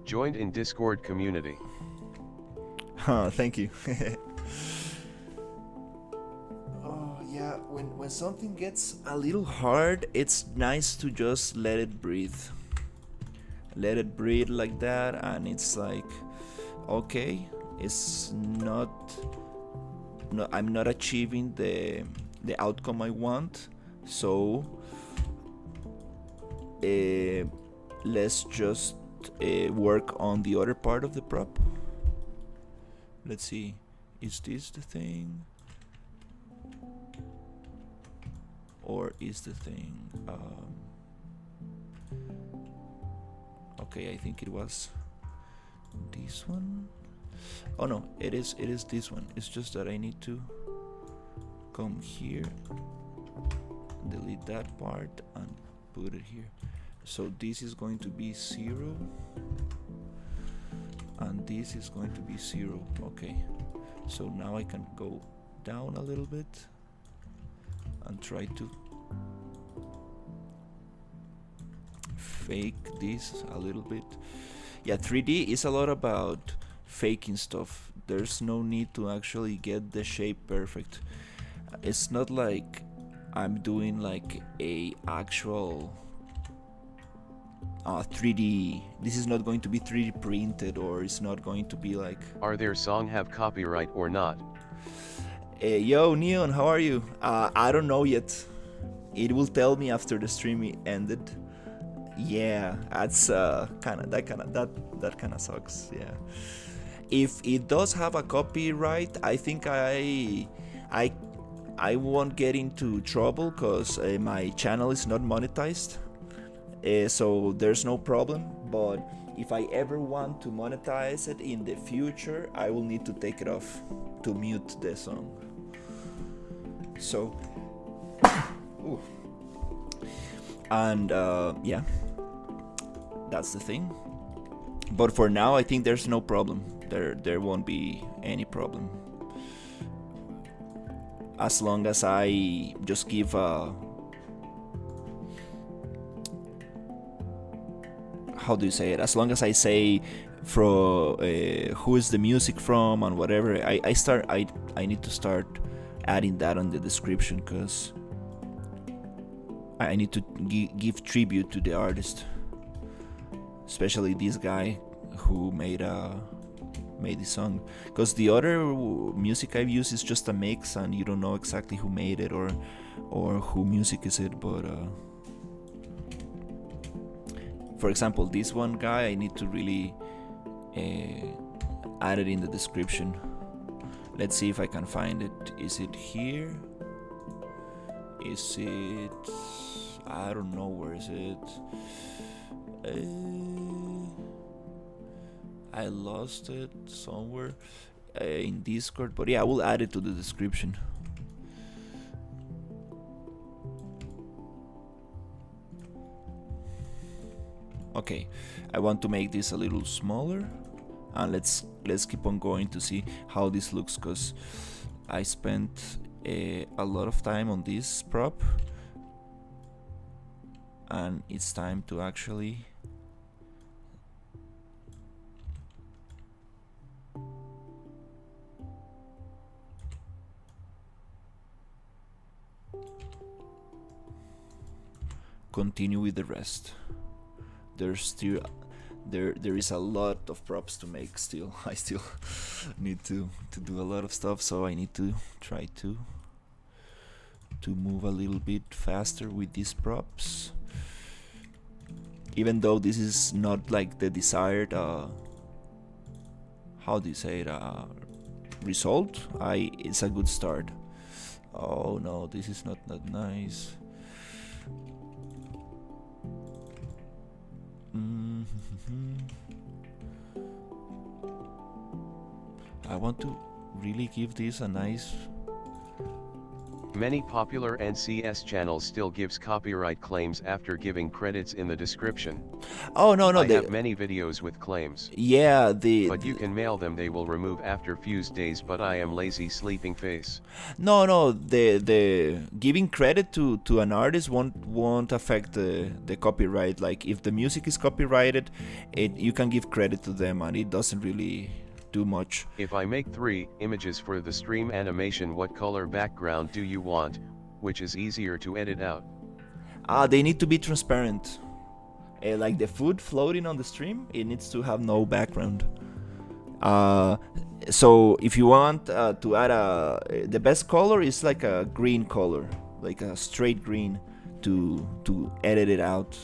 joined in Discord community. Thank you. Oh yeah, when something gets a little hard, it's nice to just let it breathe. Let it breathe like that, and it's like, okay, it's not, no, I'm not achieving the outcome I want, so let's just work on the other part of the prop. Let's see, is this the thing? Or is the thing... okay, I think it was this one. Oh no, it is this one. It's just that I need to come here, delete that part, and put it here. So this is going to be 0, and this is going to be 0. Okay, so now I can go down a little bit and try to fake this a little bit. Yeah, 3D is a lot about faking stuff. There's no need to actually get the shape perfect. It's not like I'm doing like a actual 3D. This is not going to be 3D printed, or it's not going to be like... Are their song have copyright or not? Yo, Neon, how are you? I don't know yet. It will tell me after the stream ended. Yeah, that's that kind of sucks. Yeah, if it does have a copyright, I think I won't get into trouble because my channel is not monetized, so there's no problem. But if I ever want to monetize it in the future, I will need to take it off to mute the song. So, and yeah, that's the thing. But for now, I think there's no problem. There won't be any problem, as long as I just give a... how do you say it? As long as I say from who is the music from and whatever, I need to start adding that on the description, because I need to give tribute to the artist, especially this guy who made this song. Because the other music I've used is just a mix, and you don't know exactly who made it or who music is it. But for example, this one guy, I need to really add it in the description. Let's see if I can find it. Is it here? Is it... I don't know, where is it? I lost it somewhere in Discord, but yeah, I will add it to the description. Okay, I want to make this a little smaller, and let's keep on going to see how this looks, because I spent a lot of time on this prop, and it's time to actually continue with the rest. There's still there is a lot of props to make still. I still need to do a lot of stuff, so I need to try to move a little bit faster with these props, even though this is not like the desired how do you say it, result. It's a good start. Oh no, this is not nice. I want to really give this a nice Many popular NCS channels still gives copyright claims after giving credits in the description. Oh no, no, I have many videos with claims. Yeah, but you can mail them, they will remove after few days, but I am lazy sleeping face. No, no, the giving credit to an artist won't affect the copyright. Like if the music is copyrighted, you can give credit to them and it doesn't really do much. If I make 3 images for the stream animation, what color background do you want? Which is easier to edit out? They need to be transparent. Like the food floating on the stream, it needs to have no background. So if you want to add the best color is like a green color, like a straight green, to edit it out.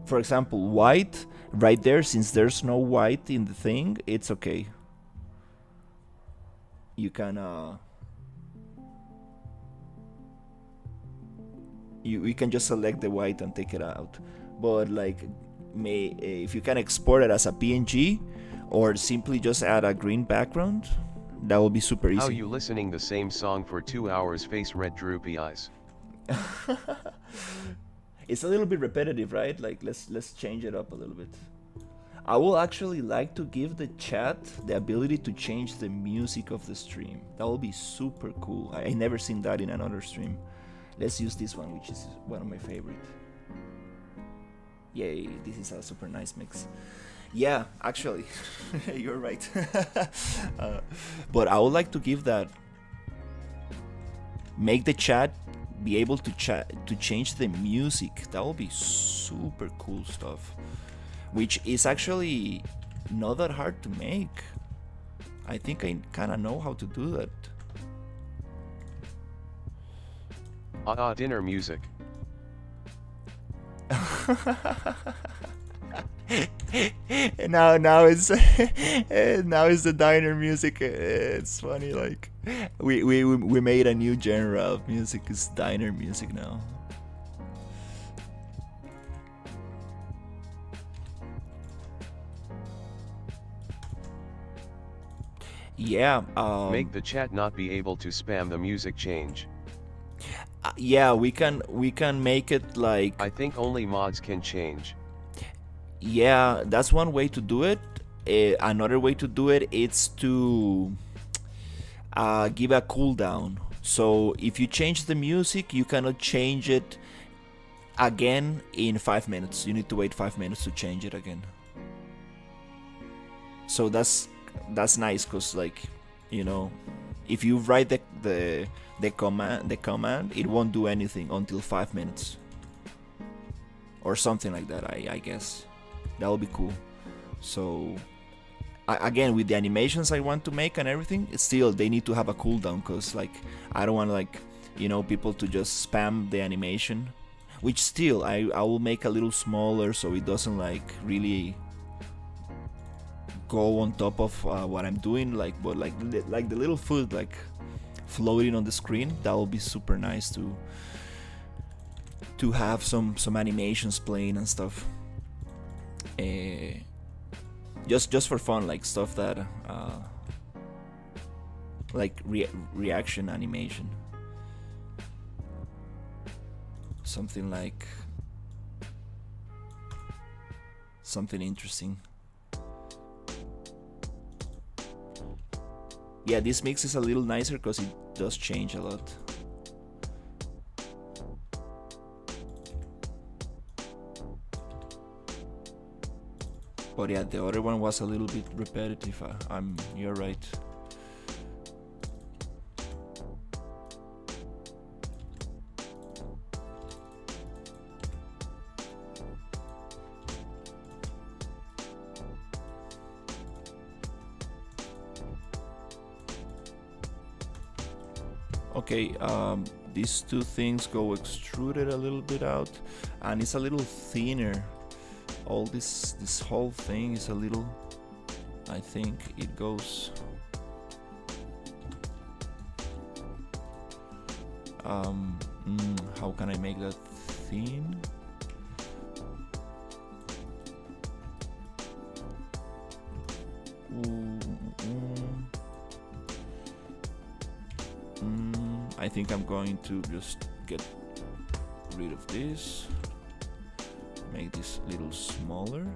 For example, white right there, since there's no white in the thing, it's okay. You can you can just select the white and take it out. But like, if you can export it as a PNG or simply just add a green background, that will be super easy. How you listening the same song for 2 hours, face red droopy eyes? It's a little bit repetitive, right? Like let's change it up a little bit. I will actually like to give the chat the ability to change the music of the stream. That will be super cool. I never seen that in another stream. Let's use this one, which is one of my favorite. Yay, this is a super nice mix. Yeah, actually, you're right. But I would like to give that, make the chat be able to change the music. That will be super cool stuff, which is actually not that hard to make. I think I kind of know how to do that. Dinner music. now it's now it's the diner music. It's funny, like we made a new genre of music. It's diner music now. Yeah. Make the chat not be able to spam the music change. Yeah, we can make it like, I think only mods can change. Yeah, that's one way to do it. Another way to do it is to give a cooldown. So if you change the music, you cannot change it again in 5 minutes. You need to wait 5 minutes to change it again. So that's nice, because like, you know, if you write the command, it won't do anything until 5 minutes or something like that. I guess that will be cool. So again, with the animations I want to make and everything, still they need to have a cooldown, because like I don't want, like, you know, people to just spam the animation, which still I will make a little smaller so it doesn't like really go on top of what I'm doing, like, but like the little food like floating on the screen, that will be super nice to have some animations playing and stuff. Just for fun, like stuff that like reaction animation, something like something interesting. Yeah, this mix is a little nicer because it does change a lot. But yeah, the other one was a little bit repetitive. You're right. Okay, these two things go extruded a little bit out, and it's a little thinner. All this whole thing is a little, I think it goes how can I make that thin? I think I'm going to just get rid of this, make this a little smaller.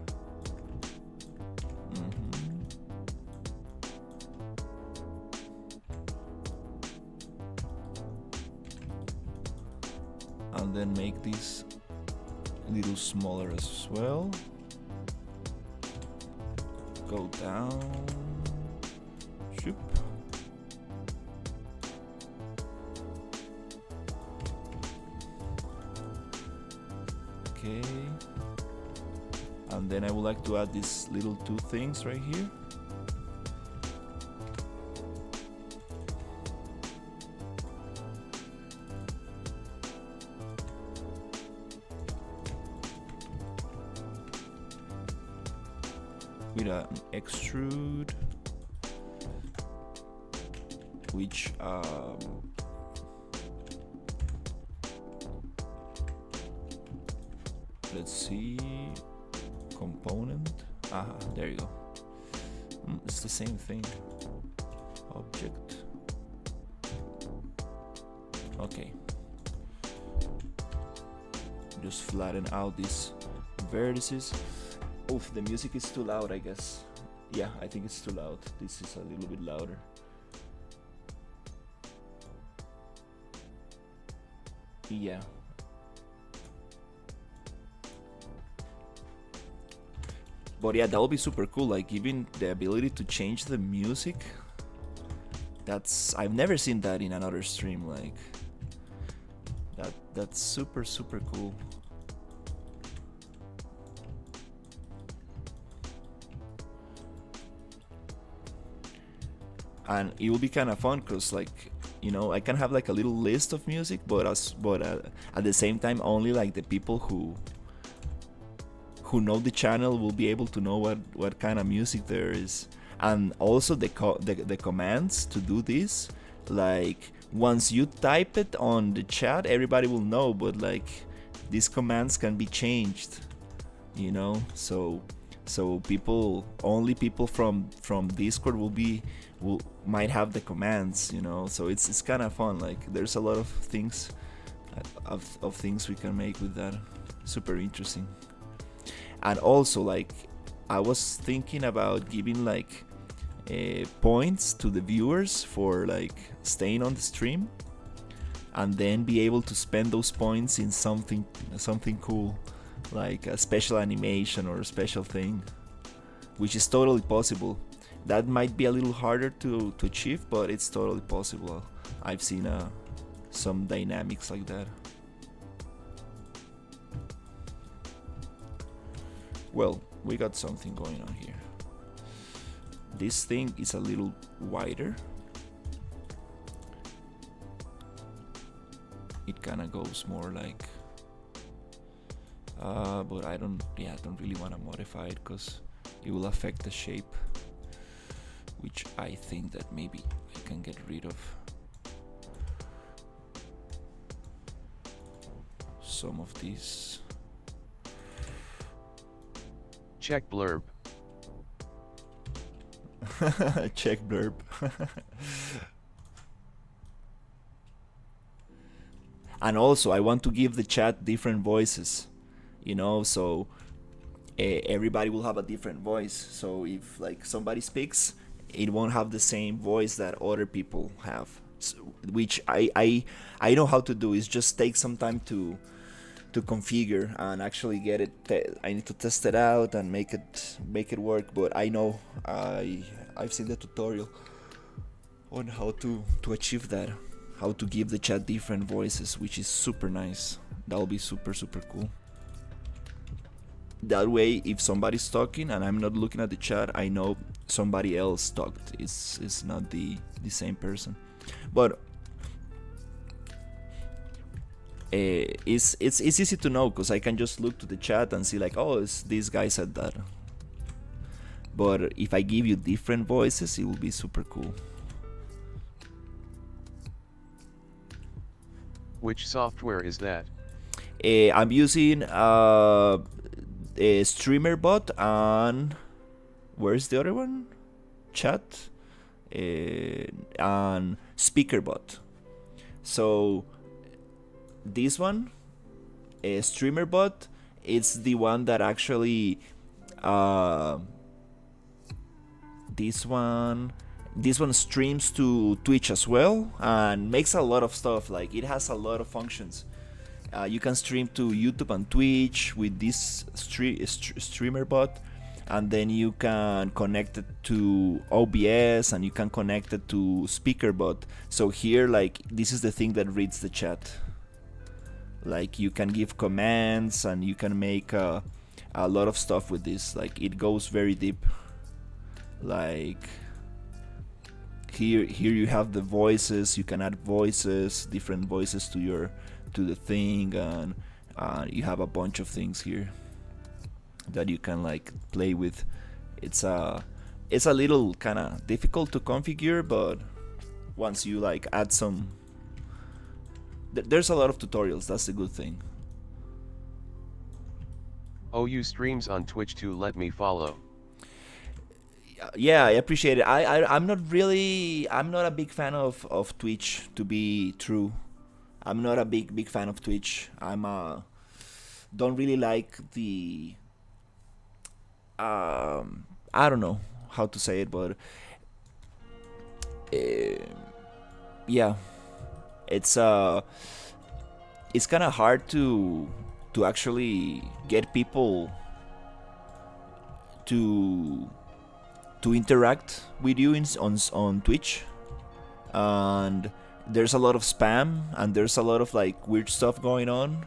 And then make this a little smaller as well. Go down. Shoop. Okay. And then I would like to add these little two things right here. With an extrude, which let's see, component. There you go. It's the same thing. Object. Okay. Just flatten out these vertices. Oof, the music is too loud, I guess. Yeah, I think it's too loud. This is a little bit louder. Yeah. But yeah, that would be super cool, like giving the ability to change the music. I've never seen that in another stream, like that's super cool. And it will be kind of fun because, like, you know, I can have like a little list of music, but at the same time, only like the people who know the channel will be able to know what kind of music there is. And also the commands to do this, like once you type it on the chat, everybody will know, but like these commands can be changed, you know, so only people from Discord might have the commands, you know, so it's kind of fun. Like there's a lot of things things we can make with that. Super interesting. And also, like, I was thinking about giving like points to the viewers for like staying on the stream, and then be able to spend those points in something cool, like a special animation or a special thing, which is totally possible. That might be a little harder to achieve, but it's totally possible. I've seen some dynamics like that. Well, we got something going on here. This thing is a little wider. It kind of goes more like, but I don't really want to modify it because it will affect the shape, which I think that maybe I can get rid of some of these. Check blurb. Check blurb. And also, I want to give the chat different voices, you know, so everybody will have a different voice. So if like somebody speaks, it won't have the same voice that other people have, so, which I know how to do. Is just take some time to configure and actually get it. I need to test it out and make it work, but I know I've seen the tutorial on how to achieve that, how to give the chat different voices, which is super nice. That'll be super cool. That way, if somebody's talking and I'm not looking at the chat, I know somebody else talked. It's not the same person. But it's easy to know because I can just look to the chat and see like, oh, this guy said that. But if I give you different voices, it will be super cool. Which software is that? I'm using a streamer bot, and where's the other one? Chat and speaker bot. So this one, a streamer bot, it's the one that actually this one streams to Twitch as well and makes a lot of stuff. Like it has a lot of functions. You can stream to YouTube and Twitch with this streamer bot, and then you can connect it to OBS and you can connect it to speaker bot. So here, like, this is the thing that reads the chat. Like you can give commands and you can make a lot of stuff with this. Like it goes very deep. Like here you have the voices. You can add voices, different voices to the thing, and you have a bunch of things here that you can like play with. It's a little kind of difficult to configure, but once you like add some, there's a lot of tutorials. That's the good thing. Oh, you streams on Twitch too? Let me follow. Yeah, I appreciate it. I'm not a big fan of Twitch, to be true. I'm not a big fan of Twitch. Don't really like the I don't know how to say it, but yeah, it's kind of hard to actually get people to interact with you on Twitch, and there's a lot of spam and there's a lot of like weird stuff going on.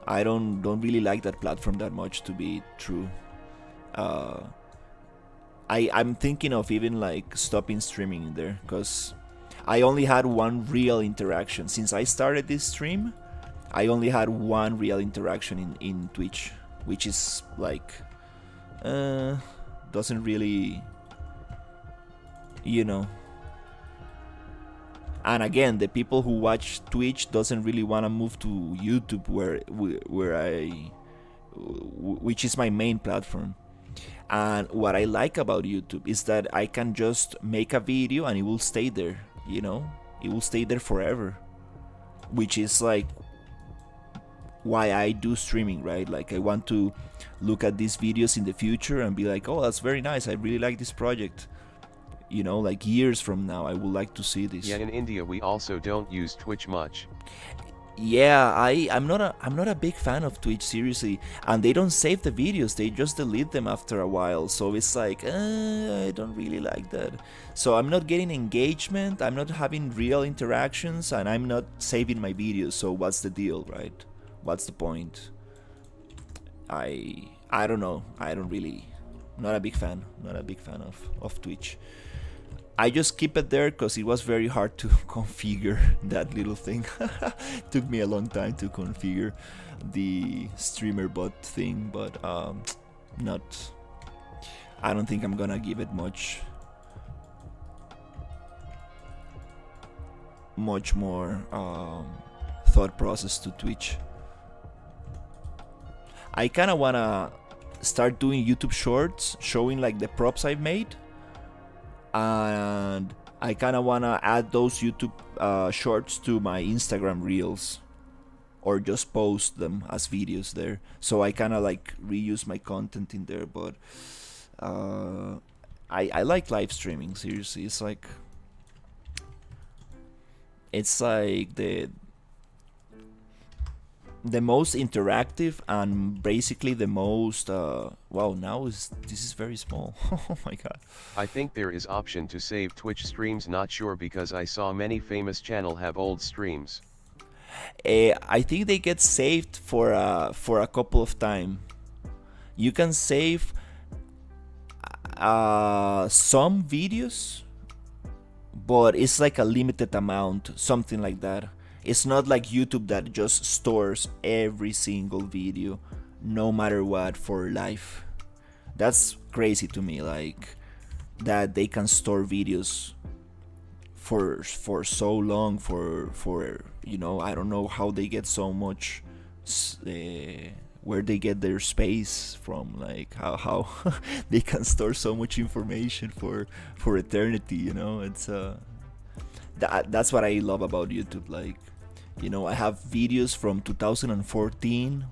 I don't really like that platform that much, to be true. I'm thinking of even like stopping streaming there, because I only had one real interaction since I started this stream. I only had one real interaction in Twitch, which is like doesn't really, you know. And again, the people who watch Twitch doesn't really want to move to YouTube, which is my main platform. And what I like about YouTube is that I can just make a video and it will stay there, you know? It will stay there forever, which is like why I do streaming, right? Like I want to look at these videos in the future and be like, oh, that's very nice, I really like this project. You know, like years from now, I would like to see this. Yeah, in India we also don't use Twitch much. Yeah, I'm not a big fan of Twitch, seriously. And they don't save the videos, they just delete them after a while. So it's like, I don't really like that. So I'm not getting engagement, I'm not having real interactions, and I'm not saving my videos. So what's the deal, right? What's the point? I don't know. Not a big fan of Twitch. I just keep it there because it was very hard to configure that little thing. Took me a long time to configure the streamer bot thing, but I don't think I'm gonna give it much more thought process to Twitch. I kind of wanna start doing YouTube shorts showing like the props I've made, and I kind of want to add those YouTube shorts to my Instagram reels, or just post them as videos there, so I kind of like reuse my content in there. But I like live streaming, seriously. It's like the most interactive and basically the most wow, this is very small. Oh my god. I think there is option to save Twitch streams, not sure, because I saw many famous channel have old streams. I think they get saved for a couple of time. You can save some videos, but it's like a limited amount, something like that. It's not like YouTube that just stores every single video, no matter what, for life. That's crazy to me, like that they can store videos for so long, for you know, I don't know how they get so much, where they get their space from, like how they can store so much information for eternity, you know. It's that's what I love about YouTube. Like, I have videos from 2014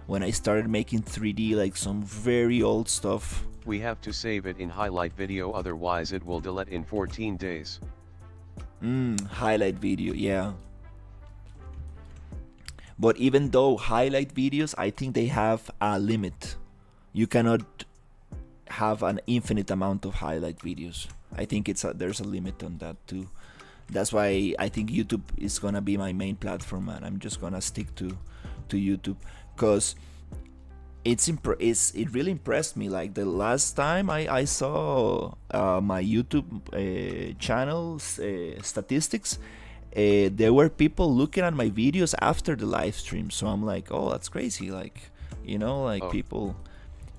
when I started making 3D, like some very old stuff. We have to save it in highlight video, otherwise it will delete in 14 days. Highlight video, yeah. But even though highlight videos, I think they have a limit. You cannot have an infinite amount of highlight videos. I think there's a limit on that too. That's why I think YouTube is gonna be my main platform, and I'm just gonna stick to YouTube, because it really impressed me. Like the last time I saw my YouTube channel's statistics, there were people looking at my videos after the live stream. So I'm like, oh, that's crazy. Like,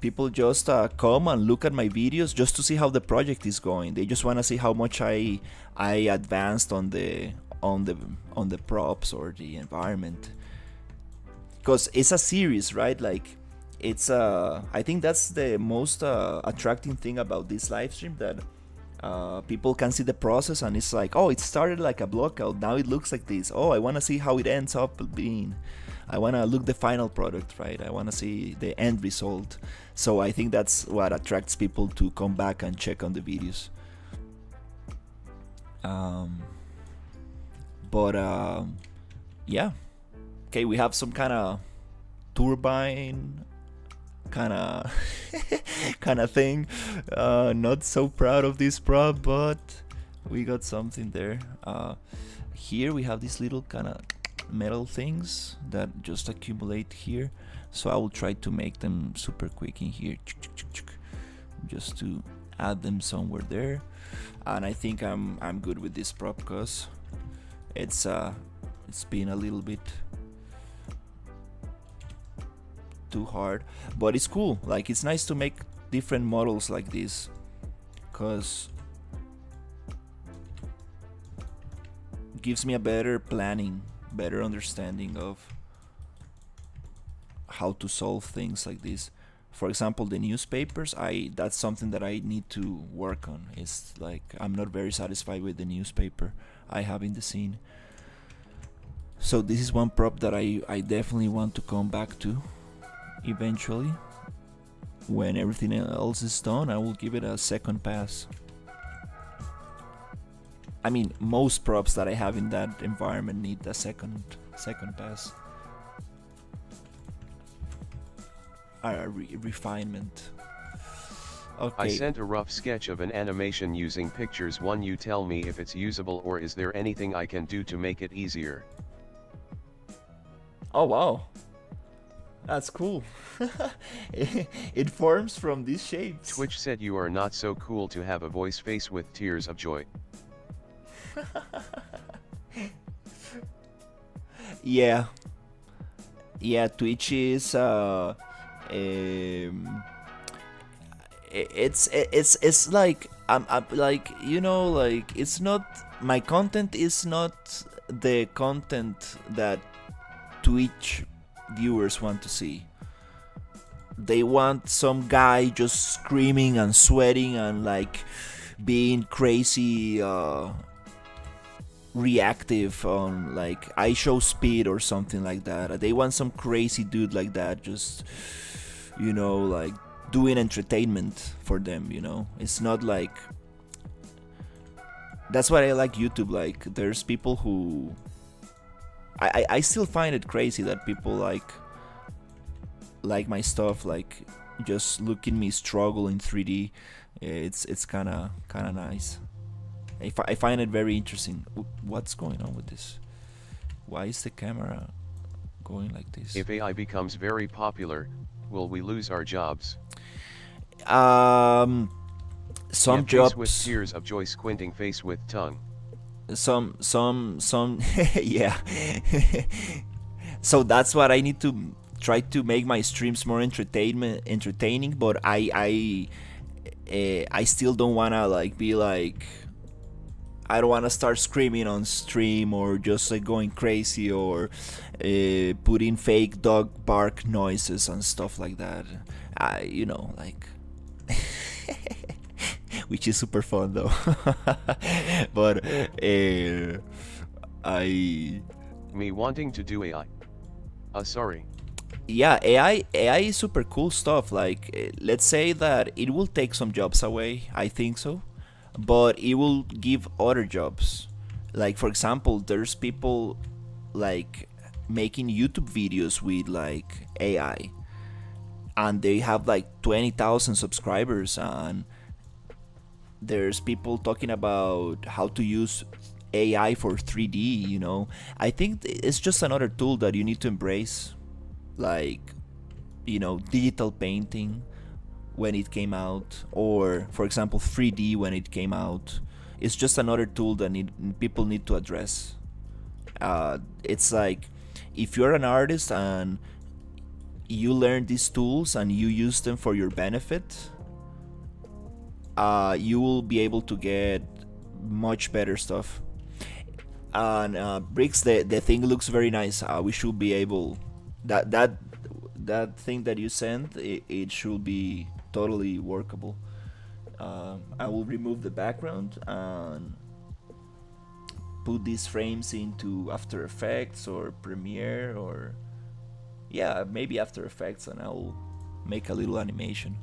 people just come and look at my videos just to see how the project is going. They just want to see how much I advanced on the props or the environment, because it's a series, right? Like, it's I think that's the most attracting thing about this live stream, that people can see the process, and it's like, oh, it started like a blockout, now it looks like this. Oh, I want to see how it ends up being. I want to look the final product, right? I want to see the end result. So I think that's what attracts people to come back and check on the videos. Yeah. Okay, we have some kind of turbine kind of thing. Not so proud of this prop, but we got something there. Here we have these little kind of metal things that just accumulate here, so I will try to make them super quick in here, just to add them somewhere there. And I think I'm good with this prop, because it's been a little bit too hard, but it's cool. Like, it's nice to make different models like this, because it gives me a better understanding of how to solve things like this. For example, the newspapers, that's something that I need to work on. It's like, I'm not very satisfied with the newspaper I have in the scene. So this is one prop that I definitely want to come back to eventually. When everything else is done, I will give it a second pass. I mean, most props that I have in that environment need a second pass. Refinement. Okay. I sent a rough sketch of an animation using pictures. One, you tell me if it's usable, or is there anything I can do to make it easier? Oh wow, that's cool. It forms from these shapes. Twitch said you are not so cool to have a voice face with tears of joy. Yeah, Twitch is it's like I'm like, like, it's not, my content is not the content that Twitch viewers want to see. They want some guy just screaming and sweating and like being crazy reactive on like I show speed or something like that. They want some crazy dude like that, just like doing entertainment for them. It's not like, that's why I like YouTube. Like, there's people who I still find it crazy that people like my stuff, like just looking me struggle in 3D. It's kind of nice. I find it very interesting. What's going on with this? Why is the camera going like this? If AI becomes very popular, will we lose our jobs? Some jobs. Face with tears of joy, squinting face with tongue. Some yeah. So that's what I need to try to make my streams more entertaining, but I still don't wanna like be like, I don't wanna start screaming on stream or just like going crazy or putting fake dog bark noises and stuff like that. Like which is super fun though. But I Me wanting to do AI. Sorry. Yeah, AI is super cool stuff. Like, let's say that it will take some jobs away. I think so, but it will give other jobs. Like, for example, there's people like making YouTube videos with like AI, and they have like 20,000 subscribers, and there's people talking about how to use AI for 3D. I think it's just another tool that you need to embrace, like, digital painting when it came out, or for example 3D when it came out. It's just another tool that people need to address. It's like, if you're an artist and you learn these tools and you use them for your benefit, you will be able to get much better stuff. And Bricks, the thing looks very nice. We should be able, that thing that you sent, it should be totally workable. I will remove the background and put these frames into After Effects or Premiere, or yeah, maybe After Effects, and I'll make a little animation,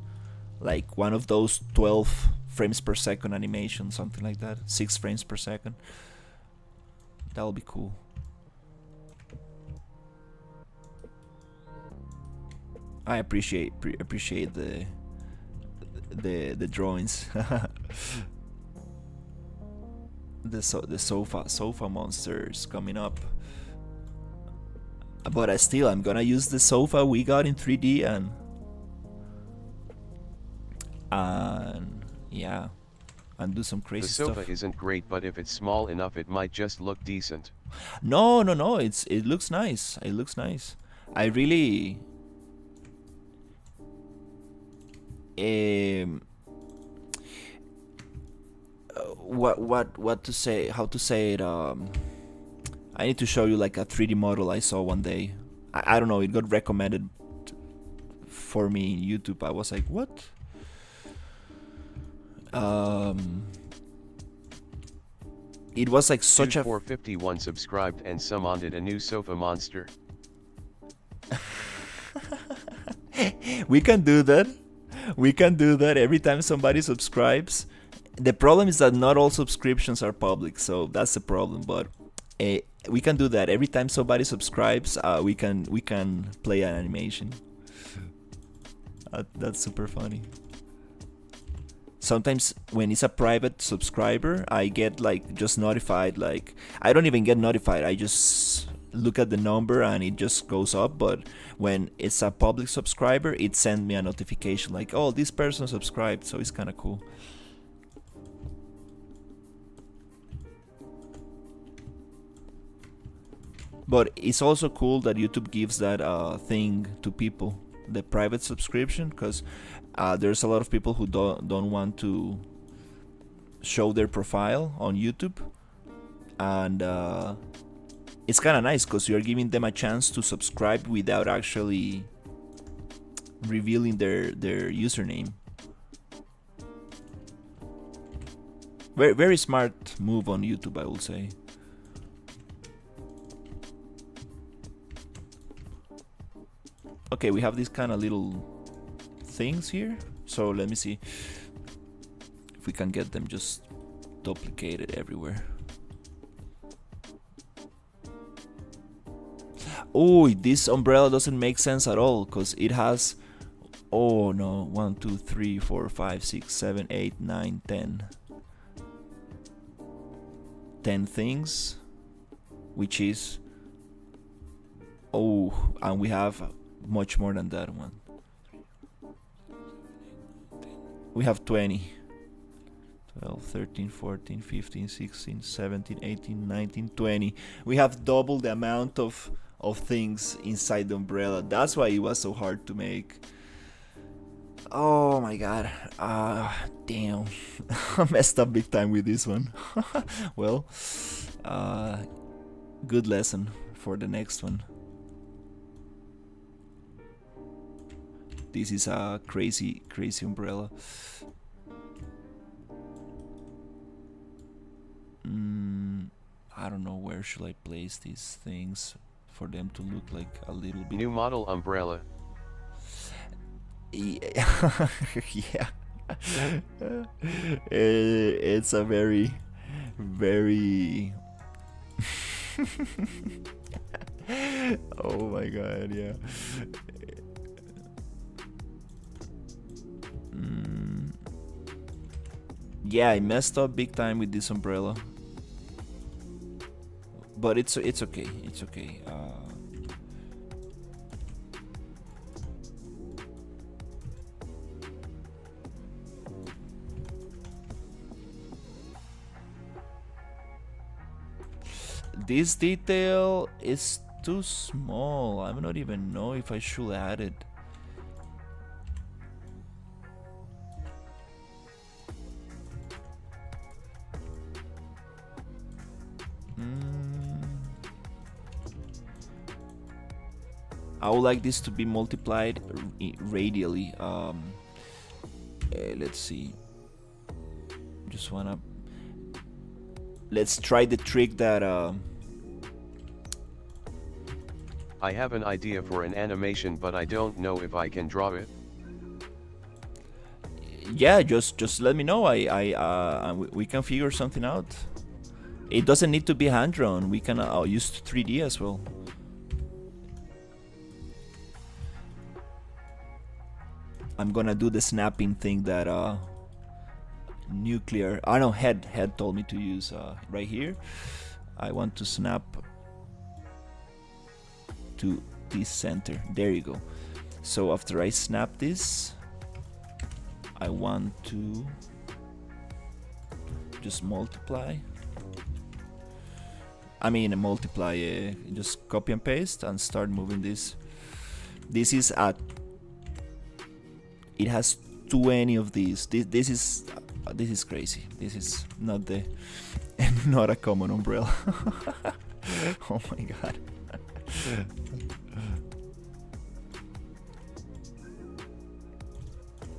like one of those 12 frames per second animation, something like that, 6 frames per second. That'll be cool. I appreciate the drawings. the sofa monsters coming up. But I'm gonna use the sofa we got in 3D, and yeah, and do some crazy stuff. The sofa isn't great, but if it's small enough, it might just look decent. No, it looks nice. It looks nice. I really what to say, how to say it. I need to show you like a 3D model I saw one day. I don't know, it got recommended for me in YouTube. I was like, what? It was like such a 451 subscribed and summoned a new sofa monster. We can do that. We can do that every time somebody subscribes. The problem is that not all subscriptions are public, so that's the problem. But we can do that every time somebody subscribes. We can play an animation. That's super funny. Sometimes when it's a private subscriber, I get like just notified. Like, I don't even get notified. I just look at the number and it just goes up. But when it's a public subscriber, it sends me a notification like, oh, this person subscribed. So it's kind of cool. But it's also cool that YouTube gives that thing to people, the private subscription, because there's a lot of people who don't want to show their profile on YouTube, and it's kind of nice because you're giving them a chance to subscribe without actually revealing their username. Very, very smart move on YouTube, I will say. Okay, we have these kind of little things here. So let me see if we can get them just duplicated everywhere. Oh, this umbrella doesn't make sense at all because it has, oh no, 1, 2, 3, 4, 5, 6, 7, 8, 9, 10. 10 things, which is, oh, and we have much more than that one. We have 20, 12, 13, 14, 15, 16, 17, 18, 19, 20. We have double the amount of things inside the umbrella. That's why it was so hard to make. Oh my god. Damn. I messed up big time with this one. Well, good lesson for the next one. This is a crazy umbrella. I don't know where should I place these things for them to look like a little bit. New model umbrella. Yeah. It's a very, very. Oh my god, yeah. Yeah, I messed up big time with this umbrella. But it's okay. It's okay. This detail is too small. I don't even know if I should add it. I would like this to be multiplied radially. Let's see. Just wanna. Let's try the trick that. I have an idea for an animation, but I don't know if I can draw it. Yeah, just let me know. We can figure something out. It doesn't need to be hand drawn. We can use 3D as well. I'm gonna do the snapping thing that Nuclear. I know Head told me to use right here. I want to snap to this center. There you go. So after I snap this, I want to just multiply. Just copy and paste and start moving this. This is it has 20 of these. This is crazy. This is not not a common umbrella. Oh my god.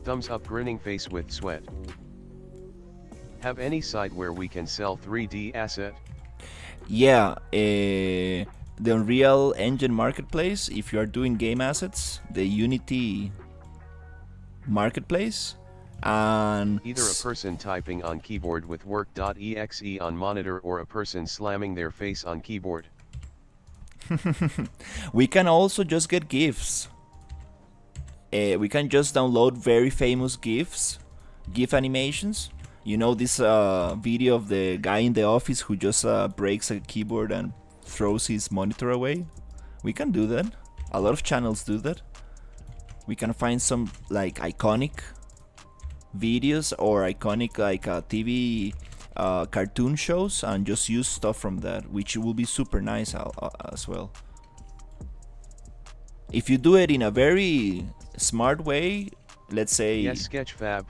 Thumbs up grinning face with sweat. Have any site where we can sell 3D asset? Yeah, the Unreal Engine Marketplace, if you are doing game assets, the Unity Marketplace, and either a person typing on keyboard with work.exe on monitor or a person slamming their face on keyboard. We can also just get GIFs. We can just download very famous GIF animations. You know this video of the guy in the office who just breaks a keyboard and throws his monitor away? We can do that. A lot of channels do that. We can find some like iconic videos or iconic like TV cartoon shows and just use stuff from that, which will be super nice as well. If you do it in a very smart way, let's say... Yes, Sketchfab,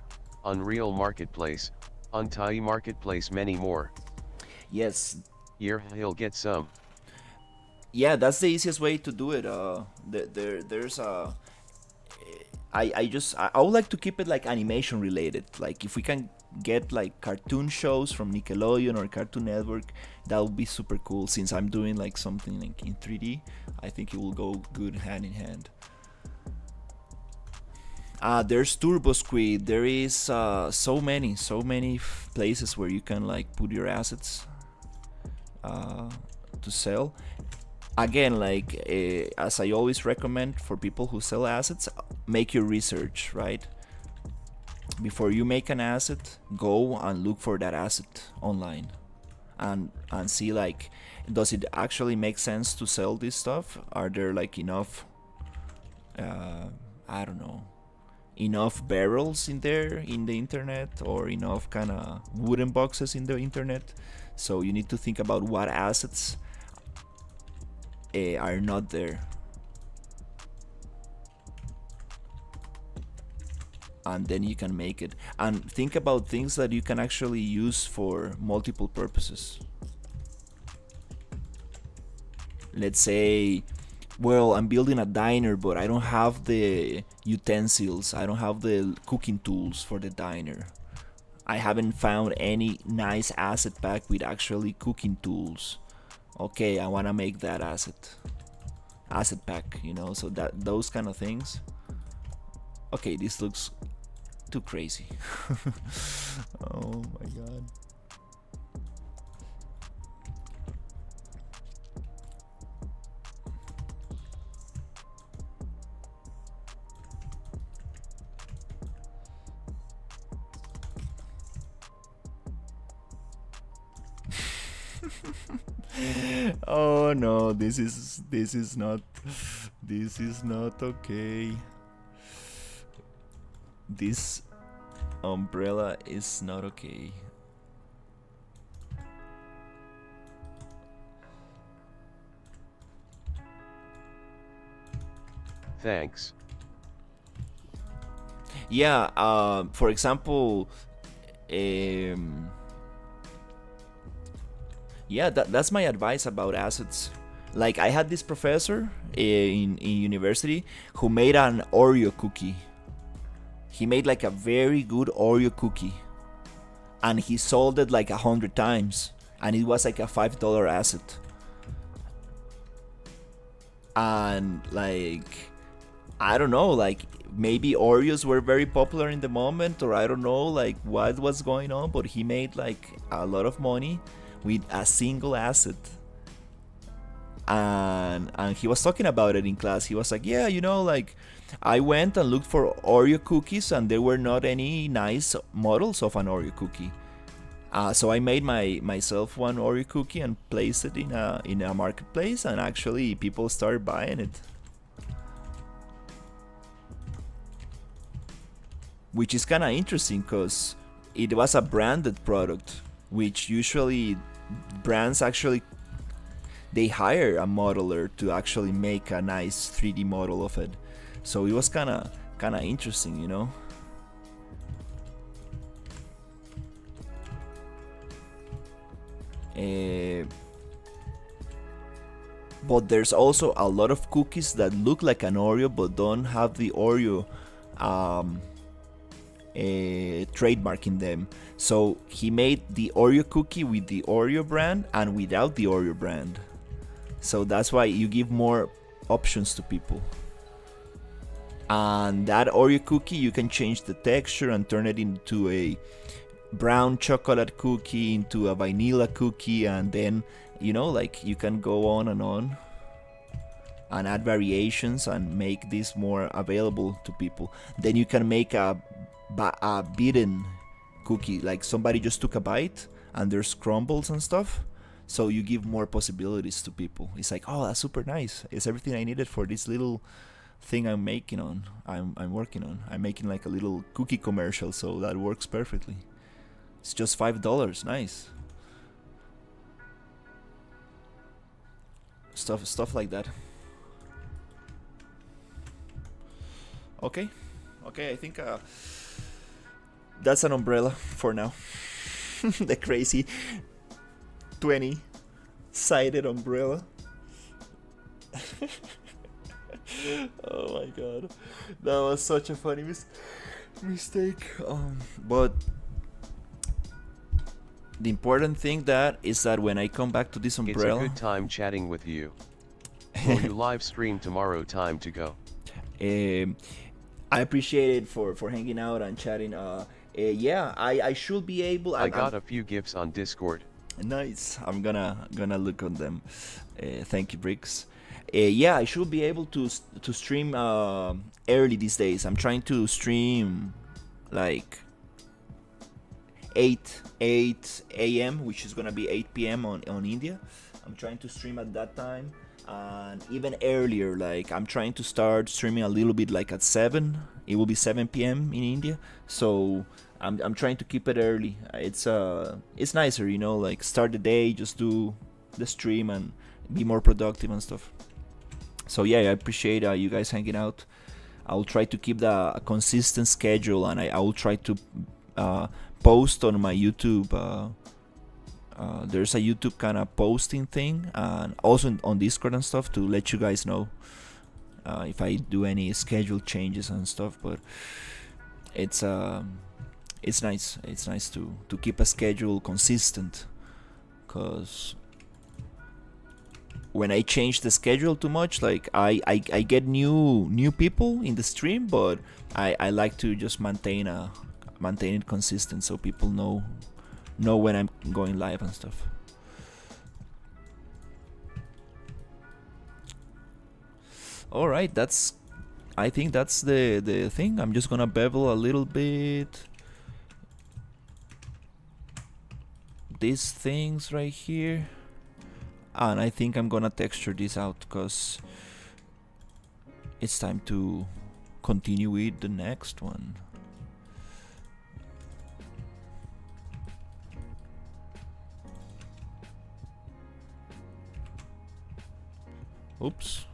Unreal Marketplace, Untie Marketplace, many more. Yes. Yeah, he'll get some. Yeah, that's the easiest way to do it. There's a... I would like to keep it like animation related. Like if we can get like cartoon shows from Nickelodeon or Cartoon Network, that would be super cool. Since I'm doing like something like in 3D, I think it will go good hand in hand. There's Turbo Squid. There is so many places where you can like put your assets to sell. Again, like as I always recommend for people who sell assets, make your research, right? Before you make an asset, go and look for that asset online and see like, does it actually make sense to sell this stuff? Are there like enough I don't know, enough barrels in there in the internet, or enough kind of wooden boxes in the internet? So you need to think about what assets are not there, and then you can make it. And think about things that you can actually use for multiple purposes. Let's say, well, I'm building a diner, but I don't have the utensils, I don't have the cooking tools for the diner. I haven't found any nice asset pack with actually cooking tools. okay, I want to make that asset pack, so that those kind of things. Okay, this looks too crazy. Oh my god. Oh no, this is not okay. This umbrella is not okay. Thanks. Yeah, for example, um, yeah, that's my advice about assets. Like I had this professor in university who made an Oreo cookie. He made like a very good Oreo cookie, and he sold it like 100 times, and it was like a $5 asset. And like, I don't know, like maybe Oreos were very popular in the moment, or I don't know like what was going on, but he made like a lot of money with a single asset. And he was talking about it in class. He was like, yeah, like I went and looked for Oreo cookies, and there were not any nice models of an Oreo cookie. So I made myself one Oreo cookie and placed it in a marketplace, and actually people started buying it, which is kind of interesting because it was a branded product, which usually brands actually they hire a modeler to actually make a nice 3D model of it. So it was kind of interesting. But there's also a lot of cookies that look like an Oreo but don't have the Oreo trademark in them. So he made the Oreo cookie with the Oreo brand and without the Oreo brand. So that's why you give more options to people. And that Oreo cookie, you can change the texture and turn it into a brown chocolate cookie, into a vanilla cookie, and then like you can go on and add variations and make this more available to people. Then you can make a beaten cookie, like somebody just took a bite and there's crumbles and stuff. So you give more possibilities to people. It's like, oh, that's super nice. It's everything I needed for this little thing I'm making on. I'm working on. I'm making like a little cookie commercial, so that works perfectly. It's just $5. Nice. Stuff like that. Okay, I think that's an umbrella for now. The crazy 20-sided umbrella. Oh my god, that was such a funny mistake. But the important thing is that when I come back to this umbrella, it's a good time chatting with you. Will you live stream tomorrow? Time to go. I appreciate it for hanging out and chatting. Yeah, I should be able. I got a few gifts on Discord. Nice. I'm gonna look on them. Thank you, Bricks. Yeah, I should be able to stream early these days. I'm trying to stream like 8 a.m., which is gonna be 8 p.m. on India. I'm trying to stream at that time, and even earlier. Like I'm trying to start streaming a little bit like at 7. It will be 7 p.m. in India. So I'm trying to keep it early. It's nicer, like start the day, just do the stream and be more productive and stuff. So yeah, I appreciate you guys hanging out. I will try to keep a consistent schedule, and I will try to post on my YouTube. There's a YouTube kind of posting thing, and also on Discord and stuff, to let you guys know if I do any schedule changes and stuff. But it's nice. It's nice to keep a schedule consistent, cause when I change the schedule too much, like I get new people in the stream, but I like to just maintain it consistent so people know when I'm going live and stuff. All right, I think that's the thing. I'm just gonna bevel a little bit these things right here, and I think I'm gonna texture this out because it's time to continue with the next one. Oops.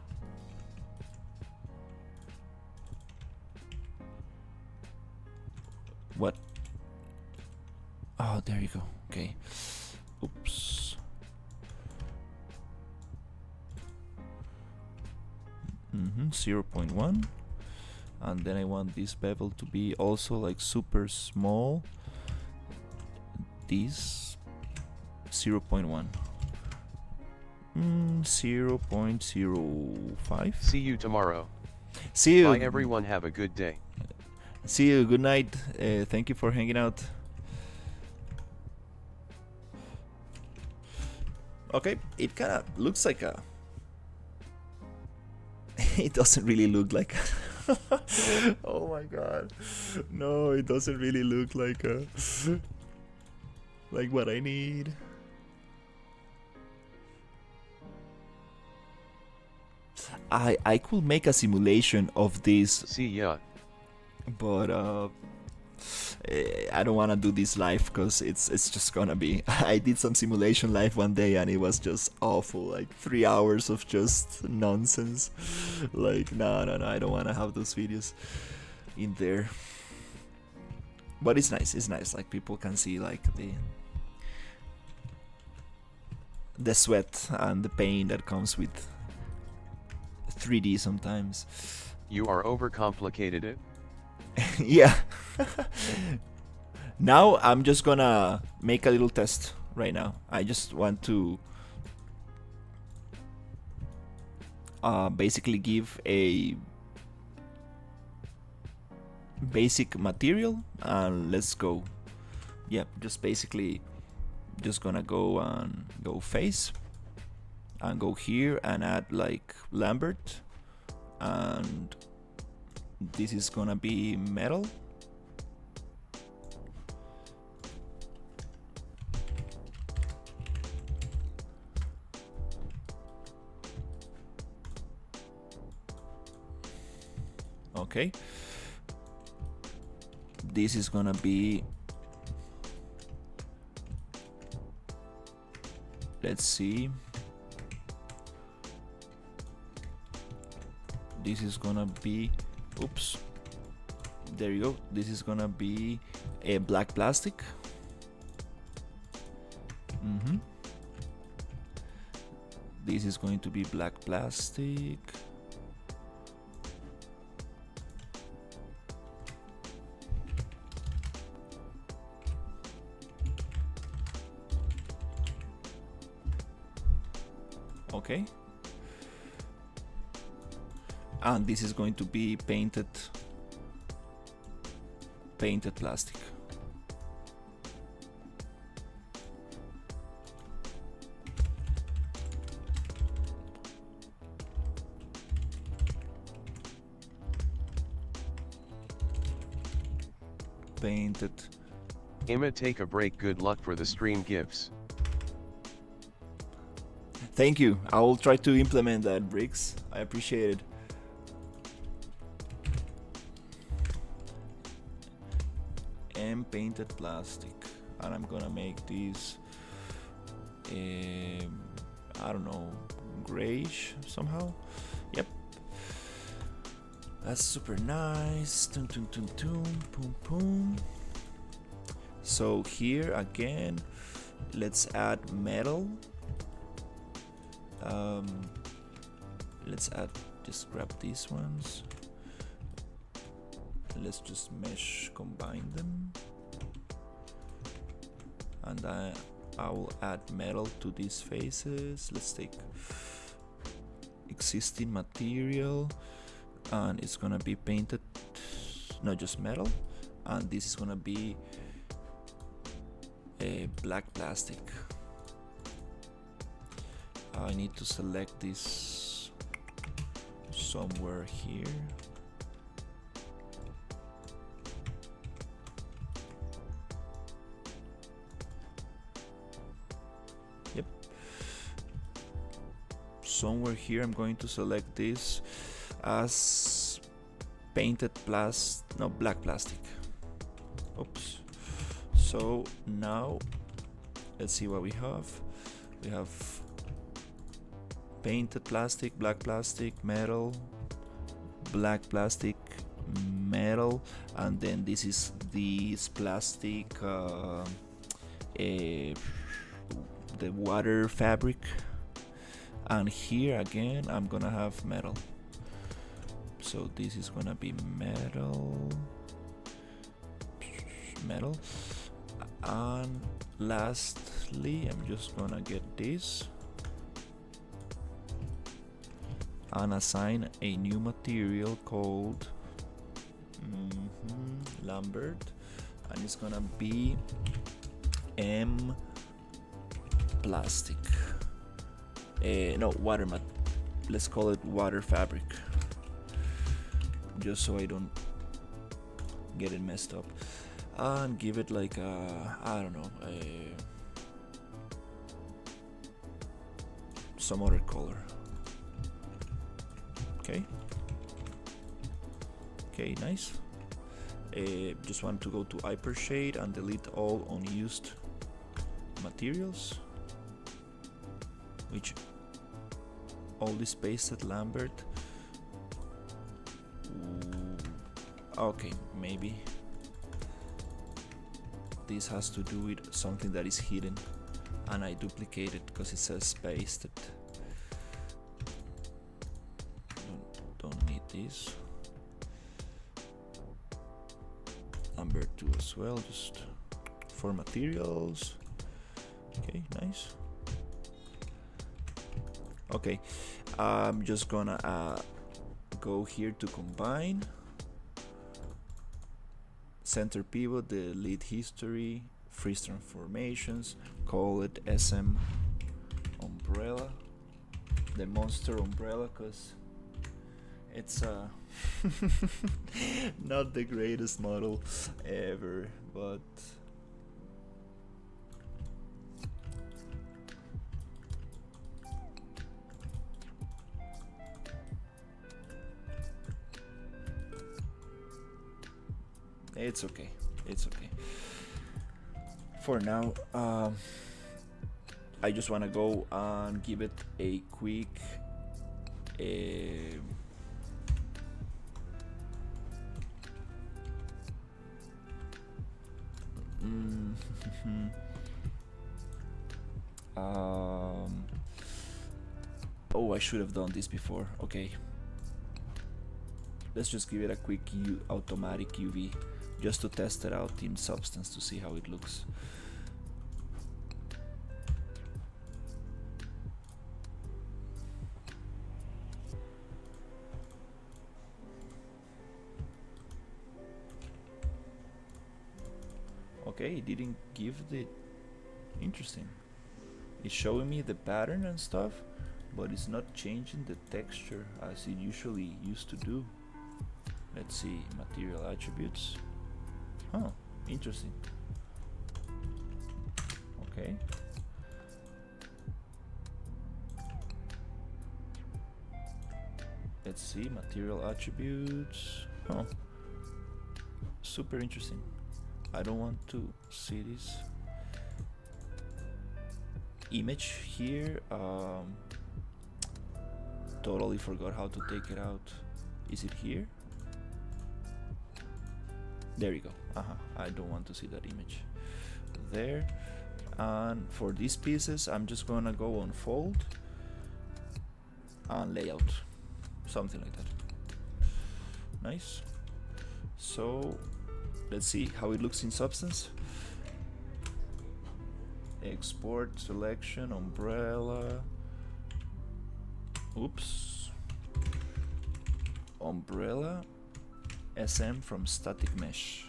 What? Oh, there you go. Okay. Oops. 0.1. And then I want this bevel to be also like super small. This 0.1. 0.05. See you tomorrow. See you. Bye everyone, have a good day. See you, good night. Thank you for hanging out. Okay, it kind of looks like a... It doesn't really look like... Oh my god. No, it doesn't really look like a... Like what I need. I could make a simulation of this. See ya. But I don't want to do this live because it's just gonna be... I did some simulation live one day and it was just awful, like 3 hours of just nonsense. Like no, I don't want to have those videos in there. But it's nice, like people can see like the sweat and the pain that comes with 3D sometimes. You are overcomplicated it. Yeah. Now I'm just gonna make a little test right now. I just want to basically give a basic material and let's go. Yep, just basically just gonna go and go face and go here and add like Lambert, and this is gonna be metal. Okay, this is gonna be, let's see, this is gonna be, oops, there you go, this is gonna be a black plastic. This is going to be black plastic. Okay, and this is going to be painted plastic. Painted. Emma, take a break. Good luck for the stream gifts. Thank you. I will try to implement that, Briggs. I appreciate it. And painted plastic. And I'm gonna make these, I don't know, grayish somehow. Yep. That's super nice. Tum, tum, tum, tum, boom, boom. So here again, let's add metal. Let's add, just grab these ones. Let's just mesh combine them. And I will add metal to these faces. Let's take existing material, and it's gonna be painted, not just metal, and this is gonna be a black plastic. I need to select this somewhere here. Yep. Somewhere here I'm going to select this as painted black plastic. Oops. So now let's see what we have. We have painted plastic, black plastic, metal, black plastic, metal, and then this is this plastic, the water fabric, and here again I'm gonna have metal. So this is gonna be metal, and lastly I'm just gonna get this and assign a new material called Lambert, and it's gonna be M plastic. No, water mat. Let's call it water fabric, just so I don't get it messed up. And give it like a, I don't know, some other color. Okay, nice. Just want to go to Hypershade and delete all unused materials, which all this pasted Lambert. Okay, maybe this has to do with something that is hidden, and I duplicated because it says pasted. Don't need this. Lambert 2 as well, just for materials. Okay, nice. Okay, I'm just gonna go here to combine, center pivot, delete history, freeze transformations, call it SM umbrella, the monster umbrella, because it's not the greatest model ever, but it's okay. It's okay. For now, I just want to go and give it a quick oh, I should have done this before. Okay, let's just give it a quick automatic UV just to test it out in Substance to see how it looks. Okay, it didn't give the... Interesting. It's showing me the pattern and stuff, but it's not changing the texture as it usually used to do. Let's see, material attributes. Huh, interesting. Okay. Let's see, material attributes. Huh. Super interesting. I don't want to see this image here. Totally forgot how to take it out. Is it here? There you go. I don't want to see that image there. And for these pieces, I'm just gonna go on fold and layout, something like that. Nice. So let's see how it looks in Substance. Export, selection, umbrella. Oops. Umbrella SM from static mesh.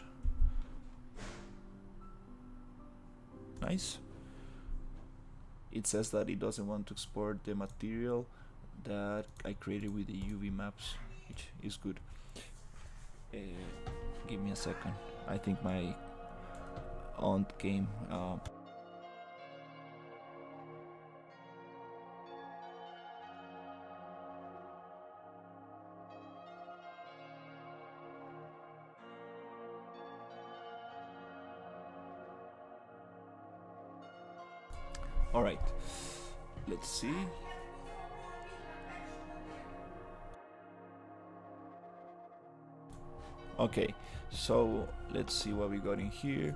Nice. It says that it doesn't want to export the material that I created with the UV maps, which is good. Give me a second. I think my aunt came. All right, let's see. Okay, so let's see what we got in here.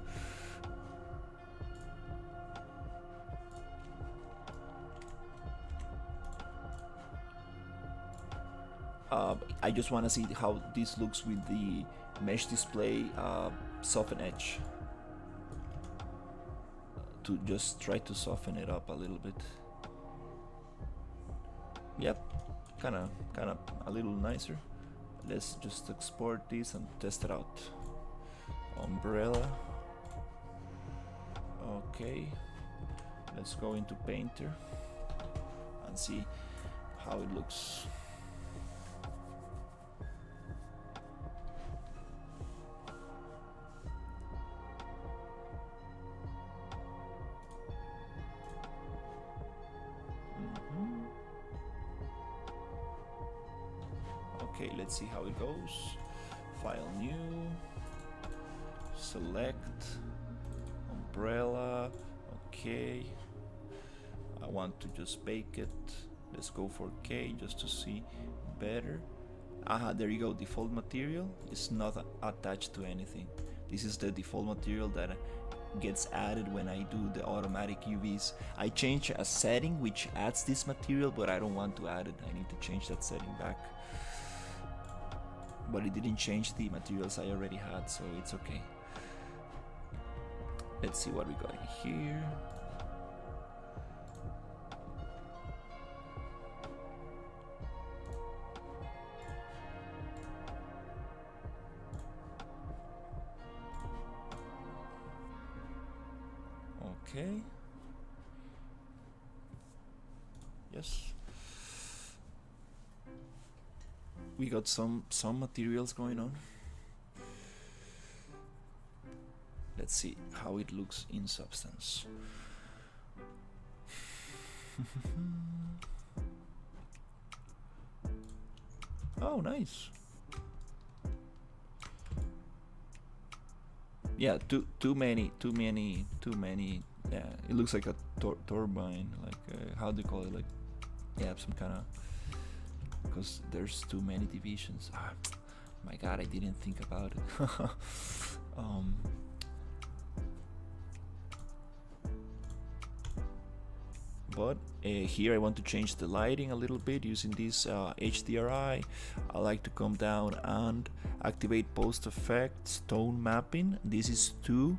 I just want to see how this looks with the mesh display soften edge. To just try to soften it up a little bit. Yep, kind of a little nicer. Let's just export this and test it out. Umbrella. Okay, let's go into Painter and see how it looks. Okay, let's see how it goes. File new, select, umbrella, okay. I want to just bake it. Let's go for K just to see better. Aha, there you go, default material is not attached to anything. This is the default material that gets added when I do the automatic UVs. I change a setting which adds this material, but I don't want to add it. I need to change that setting back. But it didn't change the materials I already had, so it's okay. Let's see what we got in here. Okay. Yes. We got some materials going on. Let's see how it looks in Substance. Oh, nice. Yeah, too many. Yeah, it looks like a turbine. Like how do you call it? Like, yeah, some kind of. Because there's too many divisions. Ah, my God, I didn't think about it. But here I want to change the lighting a little bit using this HDRI. I like to come down and activate post effects, tone mapping. This is to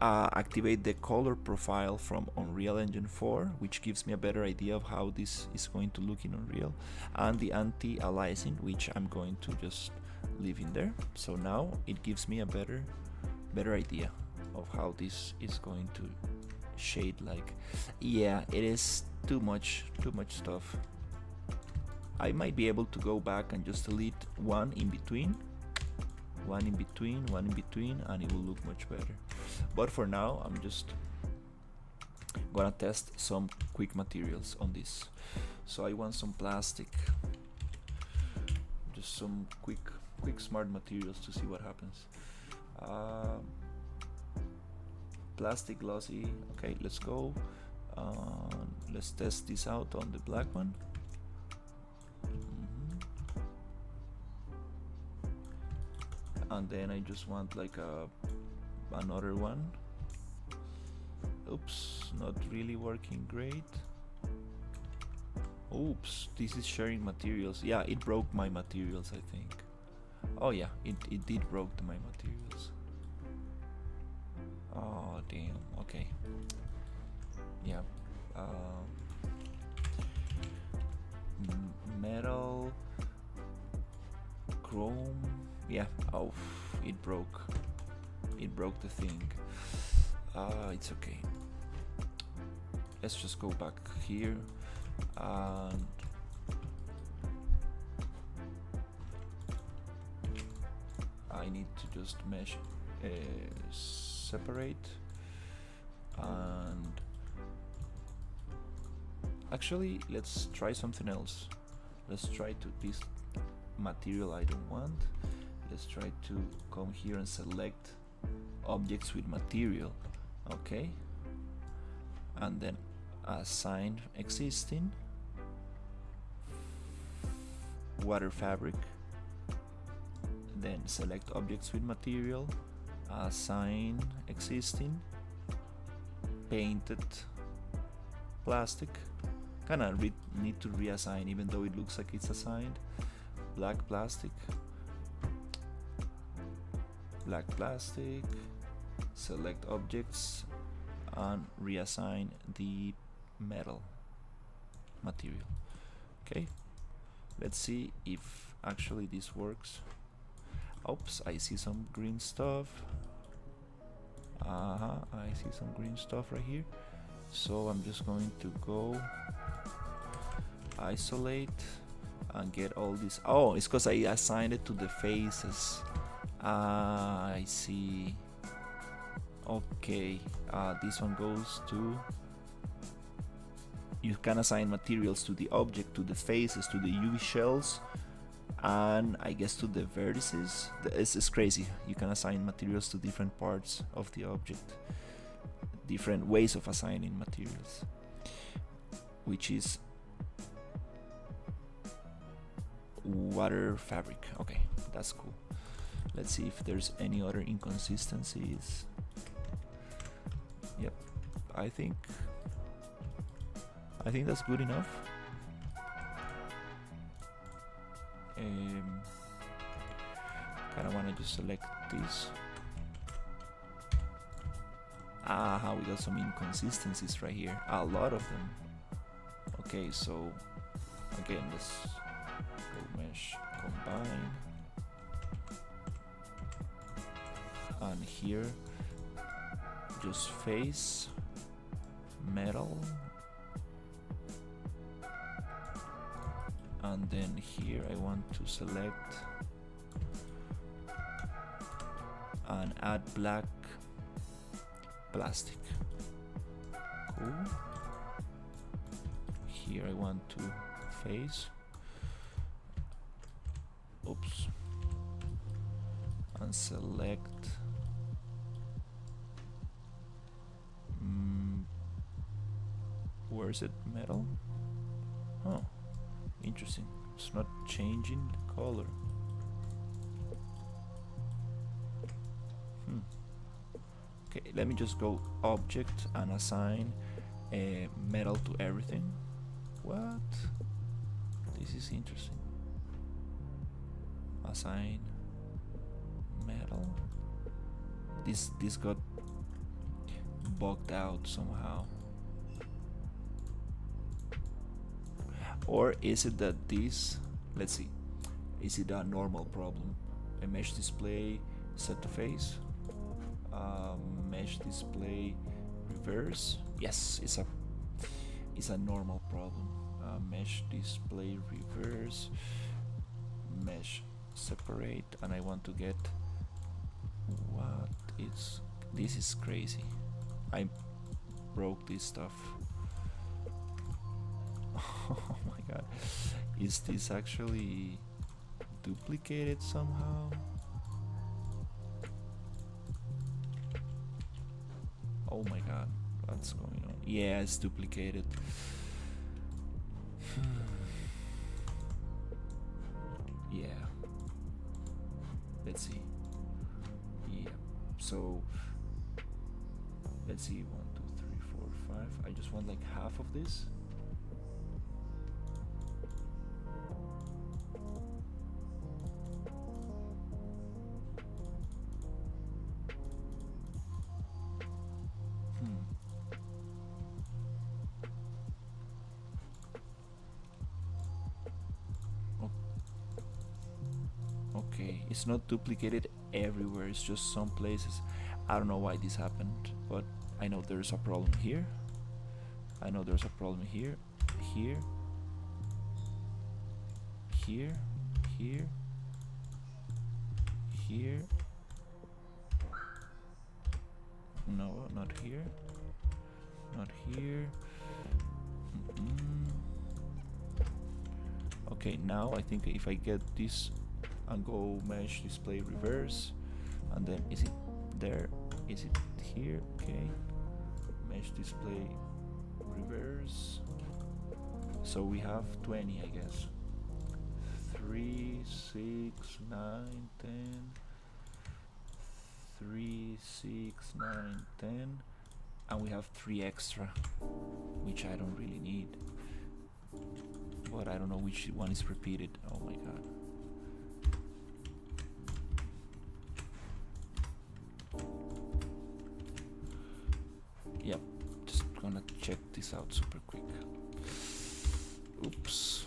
activate the color profile from Unreal Engine 4, which gives me a better idea of how this is going to look in Unreal, and the anti-aliasing, which I'm going to just leave in there. So now it gives me a better idea of how this is going to shade like. Yeah, it is too much stuff. I might be able to go back and just delete one in between, and it will look much better. But for now, I'm just gonna test some quick materials on this. So I want some plastic, just some quick smart materials to see what happens. Plastic glossy. Okay, let's go. Let's test this out on the black one. And then I just want like another one. Oops, not really working great. Oops, this is sharing materials. Yeah, it broke my materials, I think. Oh yeah, it did broke my materials. Oh damn, okay. Yeah. Metal, chrome. Yeah. Oh, it broke. It broke the thing. It's okay. Let's just go back here and I need to just mesh separate, and actually let's try something else. Let's try to this material I don't want. Let's try to come here and select objects with material. Okay, and then assign existing water fabric, then select objects with material, assign existing painted plastic. Kinda need to reassign even though it looks like it's assigned. Black plastic, select objects and reassign the metal material. Okay, let's see if actually this works. Oops, I see some green stuff. I see some green stuff right here. So I'm just going to go isolate and get all this. Oh, it's because I assigned it to the faces. I see. Okay, this one goes to, you can assign materials to the object, to the faces, to the UV shells, and I guess to the vertices. It's crazy. You can assign materials to different parts of the object, different ways of assigning materials, which is water fabric. Okay, that's cool. Let's see if there's any other inconsistencies. Yep, I think that's good enough. Kinda wanna just select this. We got some inconsistencies right here, a lot of them. Okay, so again, let's go mesh combine, and here just face metal, and then here I want to select and add black plastic. Cool. Here I want to face, oops, and select where is it? Metal? Oh, interesting. It's not changing the color. Okay, let me just go object and assign metal to everything. What? This is interesting. Assign metal. This got bugged out somehow. Or is it that this, let's see, is it a normal problem? A mesh display set to face, mesh display reverse. Yes, it's a normal problem. Mesh display reverse, mesh separate, and I want to get what is this is crazy. I broke this stuff. Oh my god, is this actually duplicated somehow? Oh my god, what's going on? Yeah, it's duplicated. Yeah, let's see. Yeah, so let's see, 1 2 3 4 5. I just want like half of this. Okay, it's not duplicated everywhere, it's just some places. I don't know why this happened, but I know there's a problem here. I know there's a problem here, here, here, here, here. No, not here. Not here. Okay, now I think if I get this and go mesh display reverse, and then is it there? Is it here? Okay, mesh display reverse. So we have 20, I guess. 3, 6, 9, 10. 3, 6, 9, 10, and we have 3 extra, which I don't really need, but I don't know which one is repeated. Oh my god. Yep, just gonna check this out super quick. Oops.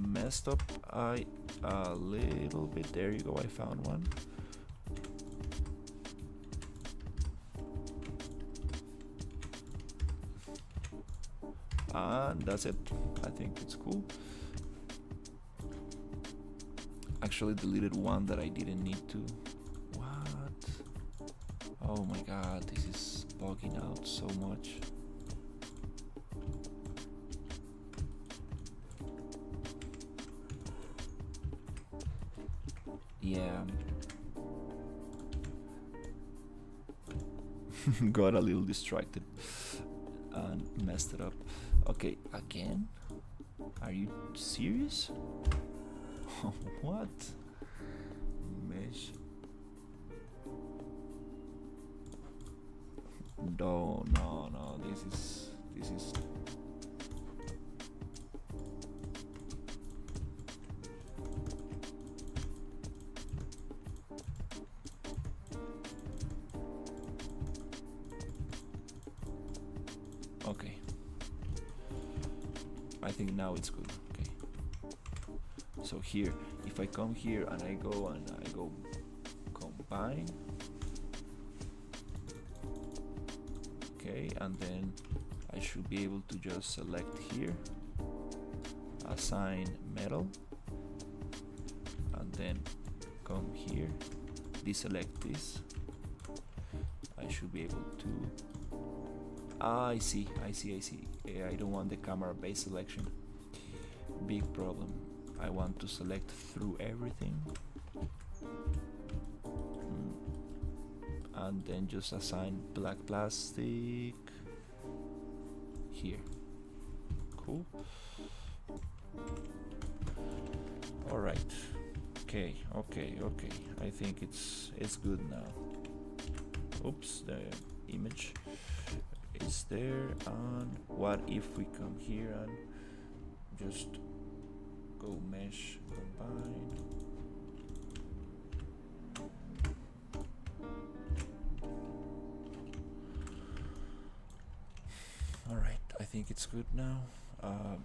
Messed up a little bit. There you go, I found one. And that's it. I think it's cool. Actually deleted one that I didn't need to. What? Oh my god, this is bugging out so much. Yeah. Got a little distracted and messed it up. Okay, again? Are you serious? What? Mesh. No, this is okay. I think now it's good. Okay. So here, if I come here and I go combine, okay, and then I should be able to just select here, assign metal, and then come here, deselect this. I should be able to. I see. I don't want the camera based selection. Big problem. I want to select through everything. And then just assign black plastic here. Cool. Alright. Okay. I think it's good now. Oops, the image is there. And what if we come here and just go mesh combine? Alright, I think it's good now.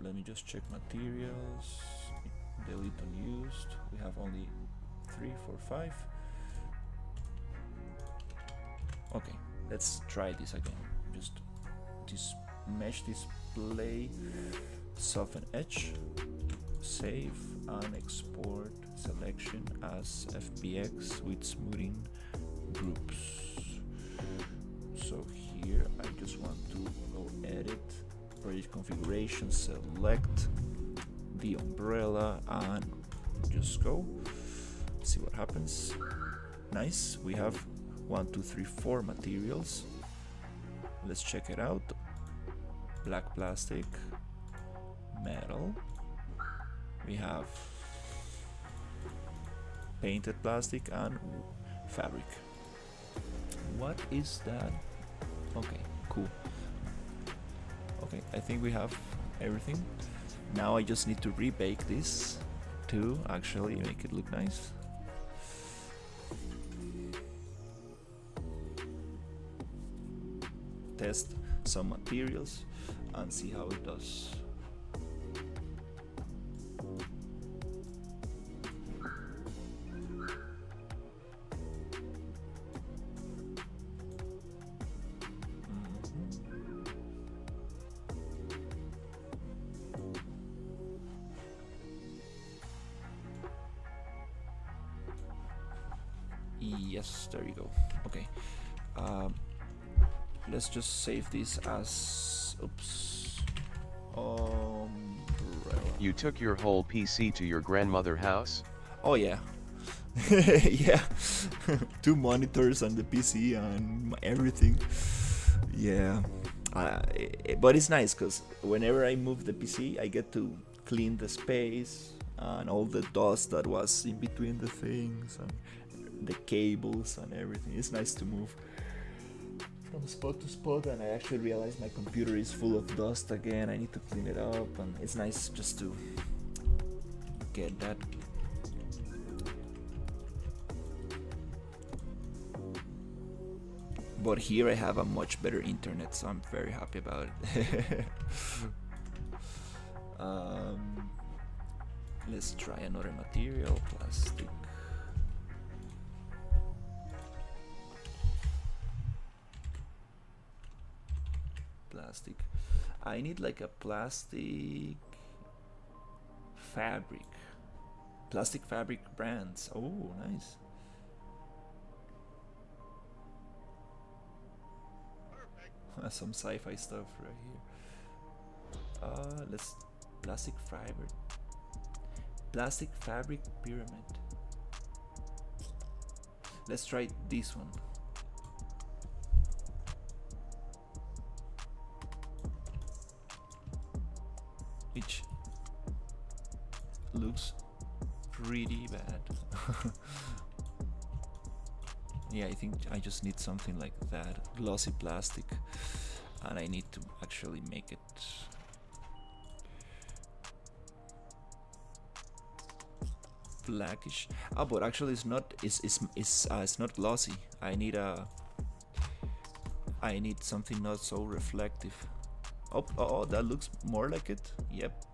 Let me just check materials. Delete unused. We have only 3, 4, 5. Okay, let's try this again. Just this mesh display, soften edge, save and export selection as FBX with smoothing groups. So here I just want to go edit, project configuration, select the umbrella and just go. See what happens. Nice, we have 1, 2, 3, 4 materials. Let's check it out. Black plastic, metal. We have painted plastic and fabric. What is that? Okay, cool. Okay, I think we have everything. Now I just need to rebake this to actually make it look nice. test some materials and see how it does. Yes, there you go. Okay, let's just save this as, oops, You took your whole PC to your grandmother's house? Oh yeah. Yeah. 2 monitors and the PC and everything. Yeah. But it's nice because whenever I move the PC, I get to clean the space and all the dust that was in between the things and the cables and everything. It's nice to move from spot to spot, and I actually realized my computer is full of dust again. I need to clean it up, and it's nice just to get that. But here I have a much better internet, so I'm very happy about it. Let's try another material, plastic. Plastic. I need like a plastic fabric. Plastic fabric brands. Oh, nice. Some sci-fi stuff right here. Let's plastic fabric pyramid. Let's try this one. Which looks pretty bad. Yeah, I think I just need something like that, glossy plastic, and I need to actually make it blackish. Oh, but actually it's not. It's not glossy. I need something not so reflective. Oh, that looks more like it. Yep.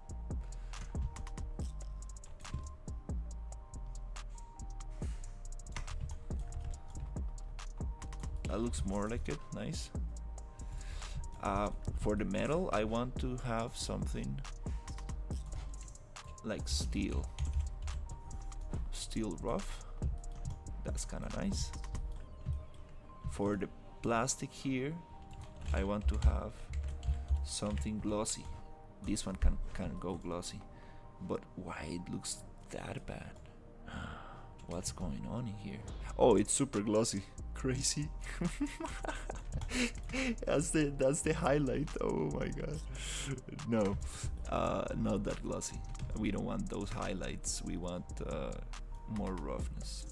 That looks more like it. Nice. For the metal, I want to have something like steel rough. That's kind of nice. For the plastic here, I want to have something glossy. This one can go glossy, but why it looks that bad? What's going on in here? Oh, it's super glossy. Crazy. that's the highlight. Oh my god. No, not that glossy. We don't want those highlights. We want more roughness.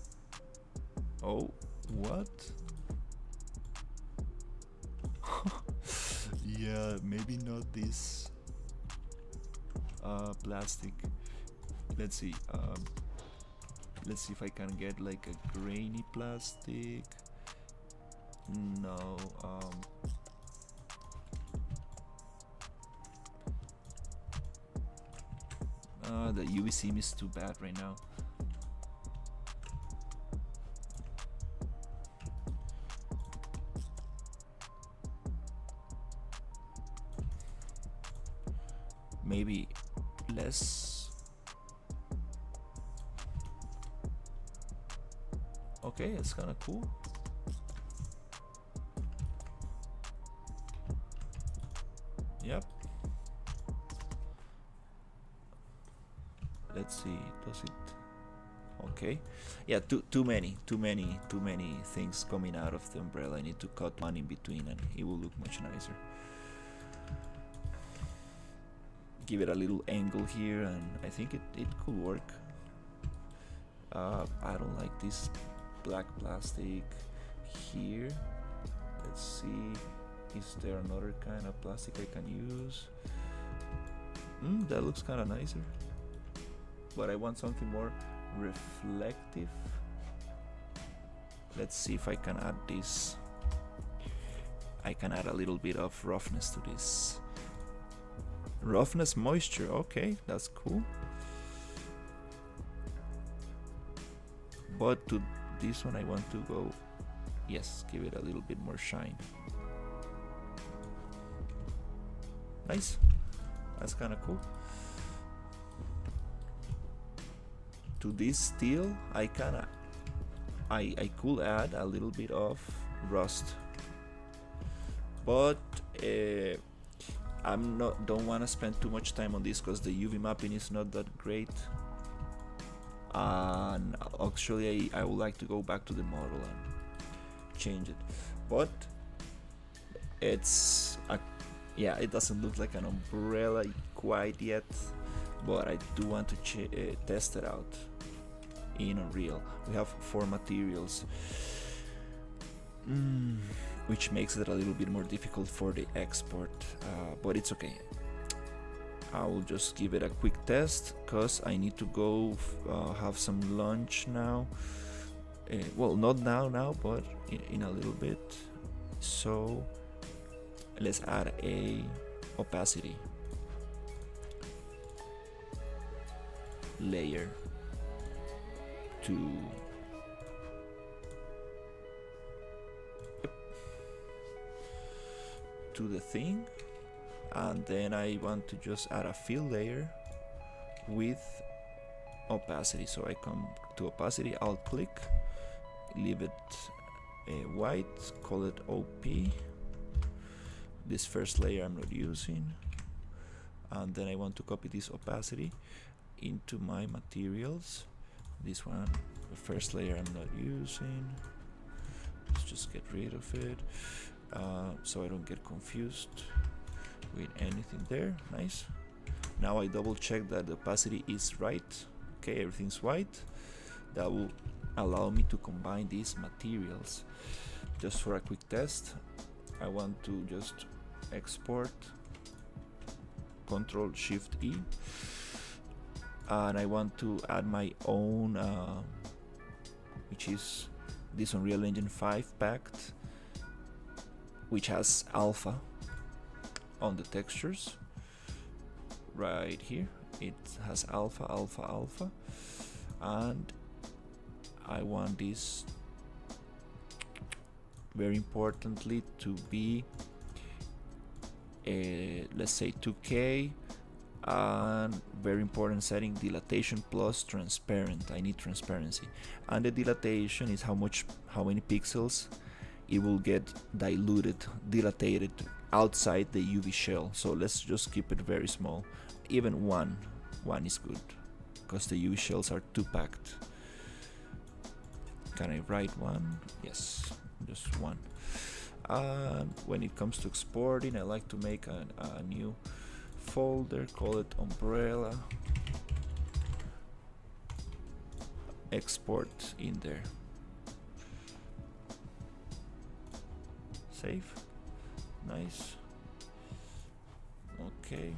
Oh, what? Yeah, maybe not this plastic. Let's see. Let's see if I can get like a grainy plastic. No. The UV seam is too bad right now. Maybe less. Okay, it's kind of cool. Yep. Let's see. Does it? Okay. Yeah. Too many things coming out of the umbrella. I need to cut one in between, and it will look much nicer. Give it a little angle here, and I think it could work. I don't like this black plastic here. Let's see, is there another kind of plastic I can use? That looks kind of nicer, but I want something more reflective. Let's see if I can add this. I can add a little bit of roughness to this. Roughness moisture, okay, that's cool. But to this one I want to go, yes, give it a little bit more shine. Nice, that's kind of cool. To this steel, I could add a little bit of rust, but don't want to spend too much time on this because the UV mapping is not that great. And actually I would like to go back to the model and change it, but it's yeah, it doesn't look like an umbrella quite yet, but I do want to test it out in Unreal. We have 4 materials, which makes it a little bit more difficult for the export, but it's okay. I will just give it a quick test because I need to go have some lunch now. Well, not now, but in a little bit. So let's add a opacity layer to the thing, and then I want to just add a fill layer with opacity. So I come to opacity, alt click, leave it white, call it OP. This first layer I'm not using, and then I want to copy this opacity into my materials. This one, the first layer I'm not using. Let's just get rid of it, so I don't get confused with anything there. Nice. Now I double check that the opacity is right. Okay, everything's white. That will allow me to combine these materials. Just for a quick test, I want to just export, Control Shift E, and I want to add my own, which is this Unreal Engine 5 packed, which has alpha on the textures. Right here it has alpha, and I want this, very importantly, to be let's say 2K, and very important setting, dilatation plus transparent. I need transparency, and the dilatation is how many pixels it will get dilated outside the UV shell. So let's just keep it very small. Even one is good because the UV shells are too packed. Can I write one? Yes, just one. When it comes to exporting, I like to make a new folder, call it umbrella, export in there, save. Nice. Okay.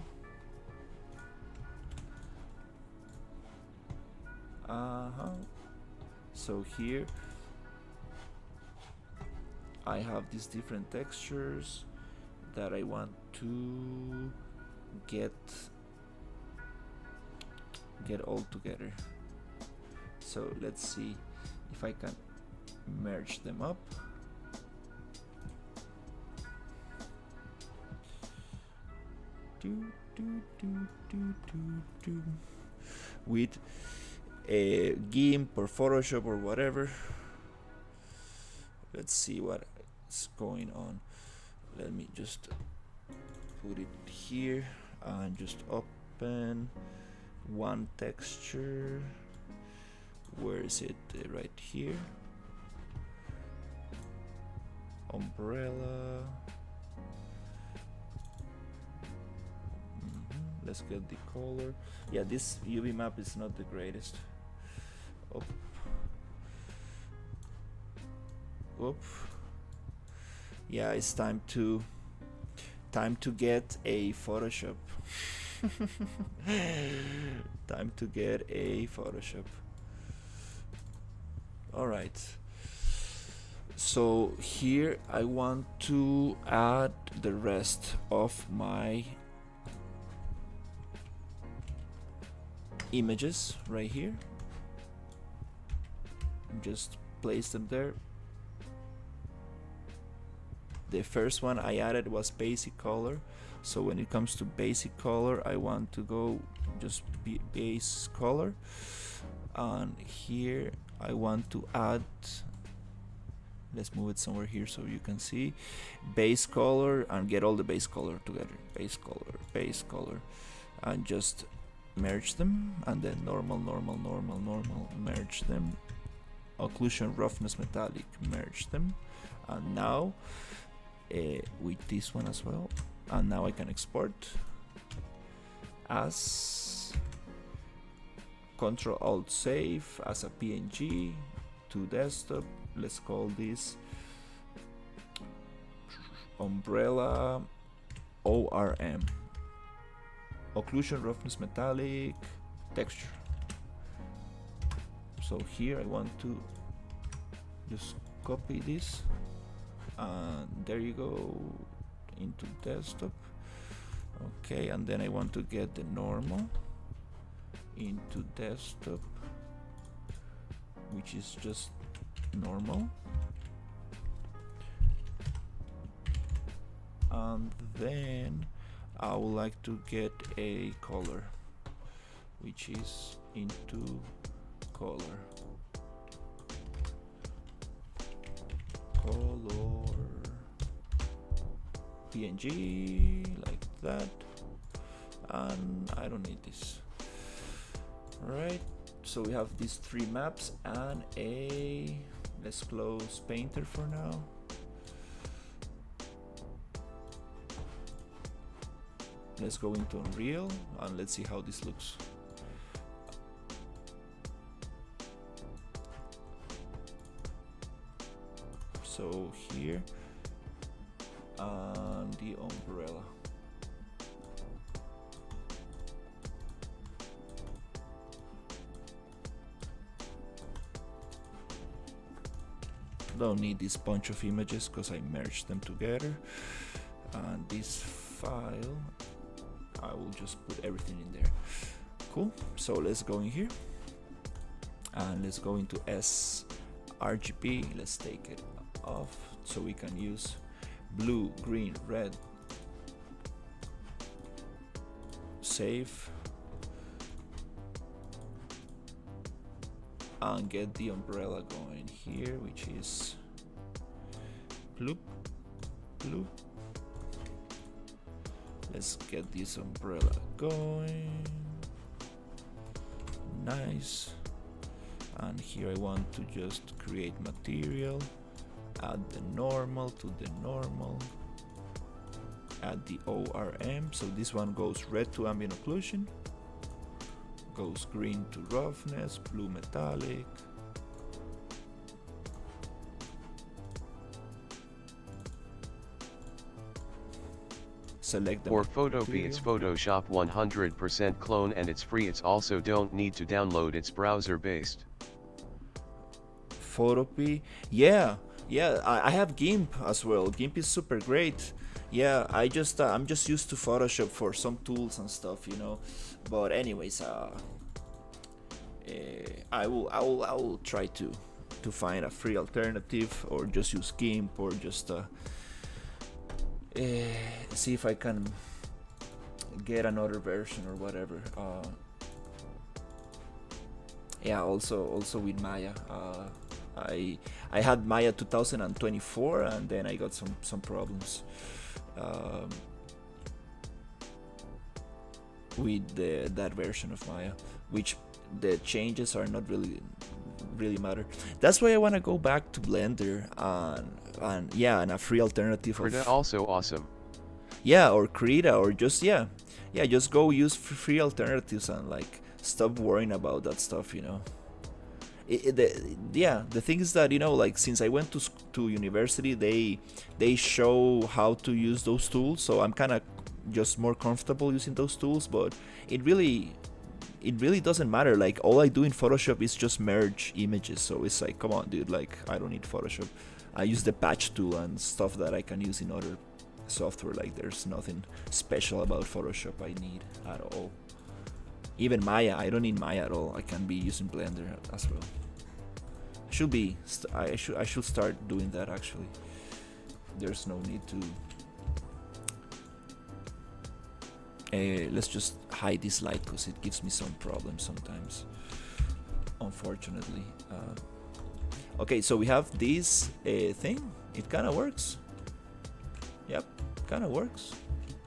So here I have these different textures that I want to get all together. So let's see if I can merge them up. With a GIMP or Photoshop or whatever. Let's see what's going on. Let me just put it here and just open one texture. Where is it? Right here. Umbrella. Let's get the color. Yeah, this UV map is not the greatest. Up. Yeah, it's time to get a Photoshop. Time to get a Photoshop. All right. So here I want to add the rest of my images right here. Just place them there. The first one I added was basic color, so when it comes to basic color I want to go just base color, and here I want to add, let's move it somewhere here so you can see, base color, and get all the base color together, base color, and just merge them, and then normal, merge them, occlusion, roughness, metallic, merge them, and now with this one as well, and now I can export as Control Alt Save as a PNG to desktop. Let's call this umbrella ORM, occlusion, roughness, metallic, texture. So here I want to just copy this, and there you go, into desktop. Okay, and then I want to get the normal into desktop, which is just normal, and then I would like to get a color, which is into color, PNG, like that, and I don't need this. Alright, so we have these three maps and let's close Painter for now. Let's go into Unreal and let's see how this looks. So here, and the umbrella. Don't need this bunch of images because I merged them together, and this file I will just put everything in there. Cool. So let's go in here and let's go into sRGB. Let's take it off so we can use blue, green, red. Save and get the umbrella going here, which is bloop, bloop. Let's get this umbrella going. Nice. And here I want to just create material, add the normal to the normal, add the ORM. So this one goes red to ambient occlusion, goes green to roughness, blue metallic. Select the For Photopea, it's Photoshop 100% clone and it's free. It's also don't need to download, it's browser based. Photopea, yeah, I have GIMP as well. GIMP is super great. Yeah, I'm just used to Photoshop for some tools and stuff, you know. But anyways, I will try to find a free alternative, or just use GIMP, or just see if I can get another version or whatever. Yeah, also with Maya, I had Maya 2024 and then I got some problems with that version of Maya, which the changes are not really matter. That's why I want to go back to Blender and yeah, and a free alternative. Krita also awesome. Yeah, or Krita, or just just go use free alternatives and like stop worrying about that stuff, you know. The thing is that, you know, like since I went to university, they show how to use those tools, so I'm kind of just more comfortable using those tools. But it really doesn't matter. Like all I do in Photoshop is just merge images, so it's like, come on dude, like I don't need Photoshop. I use the patch tool and stuff that I can use in other software. Like there's nothing special about Photoshop I need at all. Even Maya, I don't need Maya at all. I can be using Blender as well. I should start doing that actually. There's no need to. Let's just hide this light because it gives me some problems sometimes, unfortunately. Okay, so we have this thing. It kind of works. Yep, kind of works.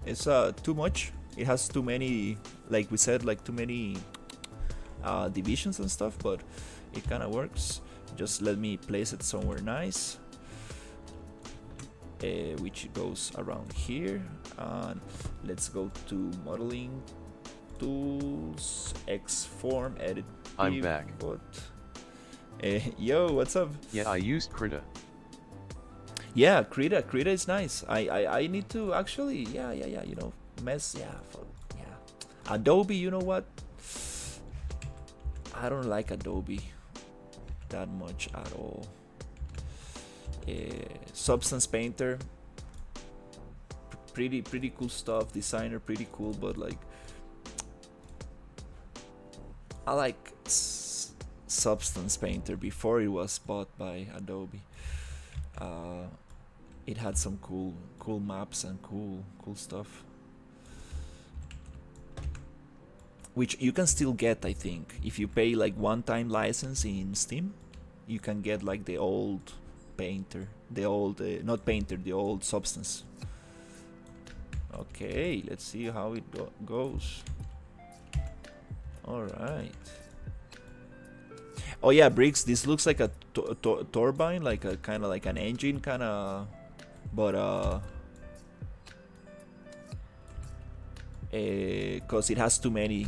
It's too much. It has too many, like we said, like too many divisions and stuff, but it kind of works. Just let me place it somewhere nice, which goes around here. And let's go to modeling tools, X-form, edit. I'm back. Yo, what's up? Yeah, I used Krita. Yeah, Krita is nice. I need to actually, yeah, you know, Adobe, you know what? I don't like Adobe that much at all. Substance Painter, pretty cool stuff. Designer, pretty cool, but like I like Substance Painter before it was bought by Adobe. It had some cool maps and cool stuff, which you can still get, I think, if you pay like one-time license in Steam. You can get like the old Painter, the old not Painter, the old Substance. Okay, let's see how it goes. All right. Oh yeah, Briggs, this looks like a turbine, like a kind of like an engine, kind of, but because it has too many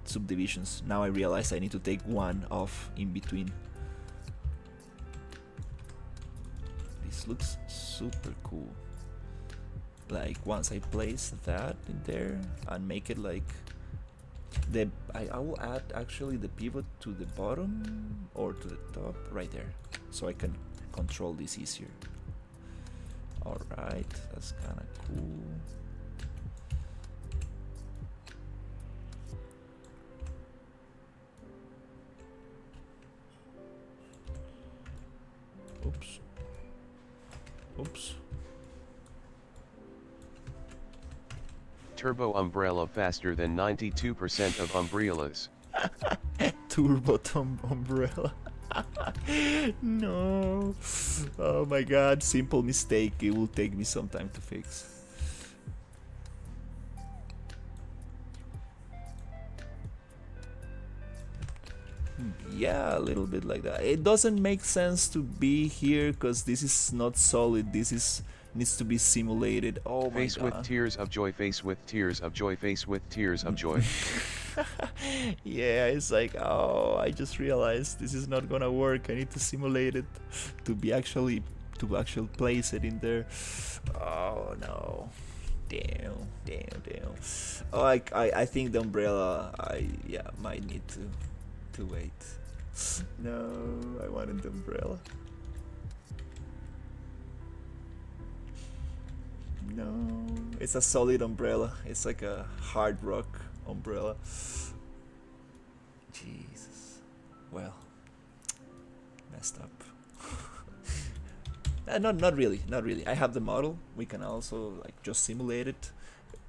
subdivisions. Now I realize I need to take one off in between. This looks super cool. Like once I place that in there and make it like I will add actually the pivot to the bottom or to the top right there, so I can control this easier. All right, that's kind of cool. Oops. Turbo umbrella faster than 92% of umbrellas. Turbo umbrella. No. Oh my god, simple mistake. It will take me some time to fix. Yeah, a little bit like that. It doesn't make sense to be here because this is not solid. This needs to be simulated. Oh my god. Face with tears of joy, face with tears of joy, face with tears of joy. Yeah, it's like, oh, I just realized this is not gonna work. I need to simulate it to actually place it in there. Oh no. Damn. Oh, I think the umbrella, might need to wait. No, I wanted the umbrella. No, it's a solid umbrella. It's like a hard rock umbrella. Jesus. Well, messed up. Not really. I have the model. We can also like just simulate it.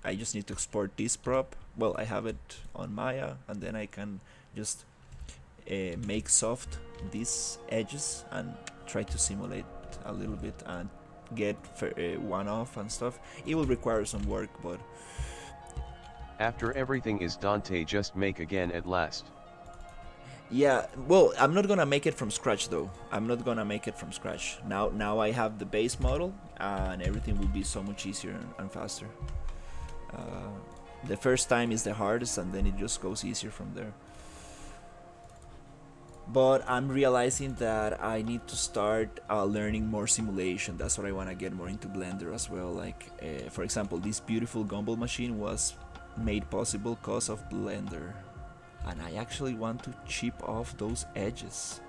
I just need to export this prop. Well, I have it on Maya, and then I can just make soft these edges and try to simulate a little bit and get one off and stuff. It will require some work, but after everything is Dante, just make again at last. Yeah, well, I'm not gonna make it from scratch though. I'm not gonna make it from scratch. Now I have the base model and everything will be so much easier and faster. The first time is the hardest and then it just goes easier from there. But I'm realizing that I need to start learning more simulation. That's what I want to get more into Blender as well. Like, for example, this beautiful gumball machine was made possible because of Blender. And I actually want to chip off those edges.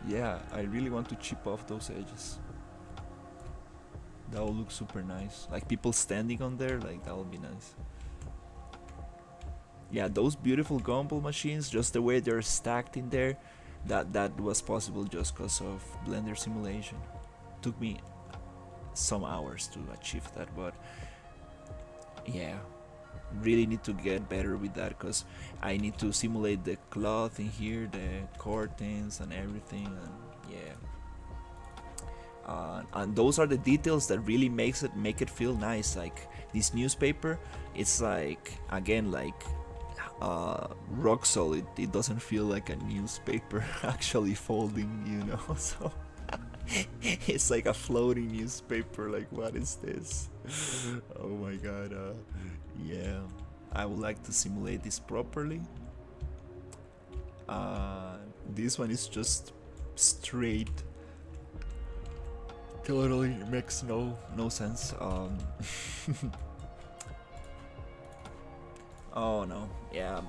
Yeah, I really want to chip off those edges. That will look super nice. Like people standing on there, like that will be nice. Yeah, those beautiful gumball machines, just the way they're stacked in there, that was possible just because of Blender simulation. Took me some hours to achieve that, but yeah, really need to get better with that because I need to simulate the cloth in here, the curtains and everything, and yeah. And those are the details that really make it feel nice. Like this newspaper, it's like again like rock solid. It doesn't feel like a newspaper actually folding, you know. So it's like a floating newspaper. Like what is this? Oh my god. Yeah, I would like to simulate this properly. This one is just straight. Totally makes no sense. Oh no, yeah,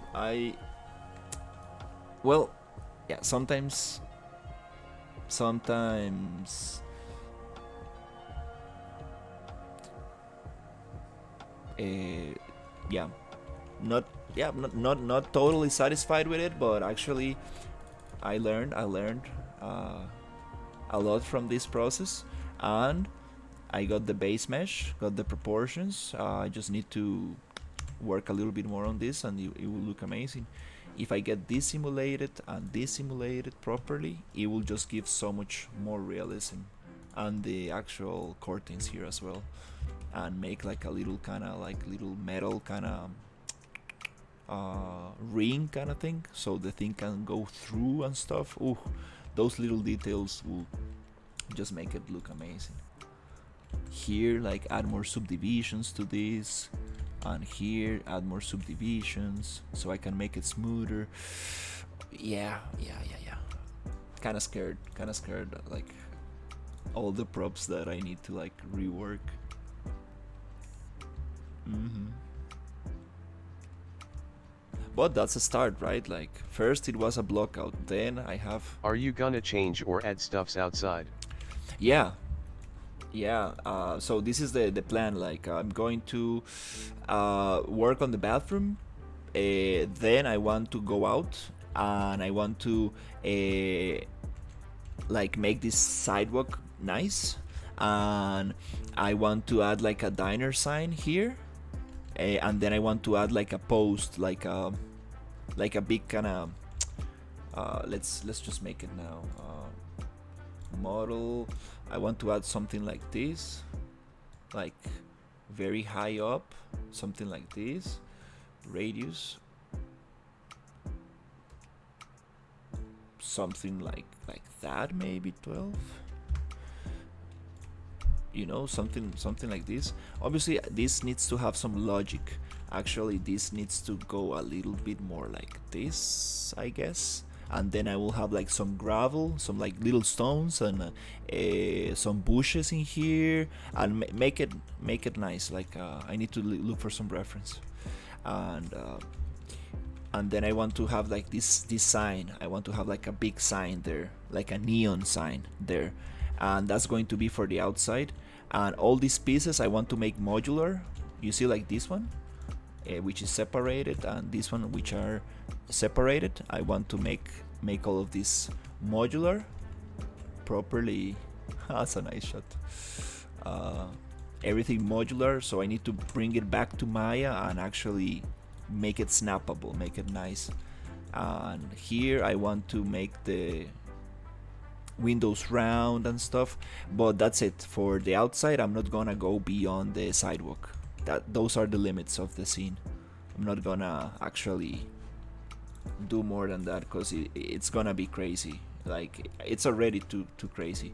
well, yeah, sometimes, yeah, not totally satisfied with it, but actually, I learned a lot from this process, and I got the base mesh, got the proportions. I just need to work a little bit more on this, and it will look amazing. If I get this simulated and this simulated properly, it will just give so much more realism, and the actual curtains here as well, and make like a little kind of like little metal kind of ring kind of thing, so the thing can go through and stuff. Ooh, those little details will just make it look amazing. Here, like add more subdivisions to this, and here add more subdivisions so I can make it smoother. Yeah. Kind of scared. Like all the props that I need to like rework. But that's a start, right? Like first it was a blockout, then I have. Are you gonna change or add stuffs outside? Yeah. So this is the plan. Like I'm going to work on the bathroom. Then I want to go out and I want to like make this sidewalk nice, and I want to add like a diner sign here, and then I want to add like a post, like a big kind of. Let's just make it now. Model. I want to add something like this, like very high up, something like this. Radius, something like that, maybe 12. You know, something like this. Obviously, this needs to have some logic. Actually, this needs to go a little bit more like this, I guess. And then I will have like some gravel, some like little stones, and some bushes in here, and make it nice. Like I need to look for some reference, and then I want to have like this sign. I want to have like a big sign there, like a neon sign there, and that's going to be for the outside. And all these pieces I want to make modular. You see, like this one, which is separated, and this one which are separated. I want to make all of this modular properly. That's a nice shot. Everything modular, so I need to bring it back to Maya and actually make it snappable, make it nice. And here I want to make the windows round and stuff, but that's it. For the outside, I'm not gonna go beyond the sidewalk. Those are the limits of the scene. I'm not gonna actually do more than that, because it's gonna be crazy. Like, it's already too crazy.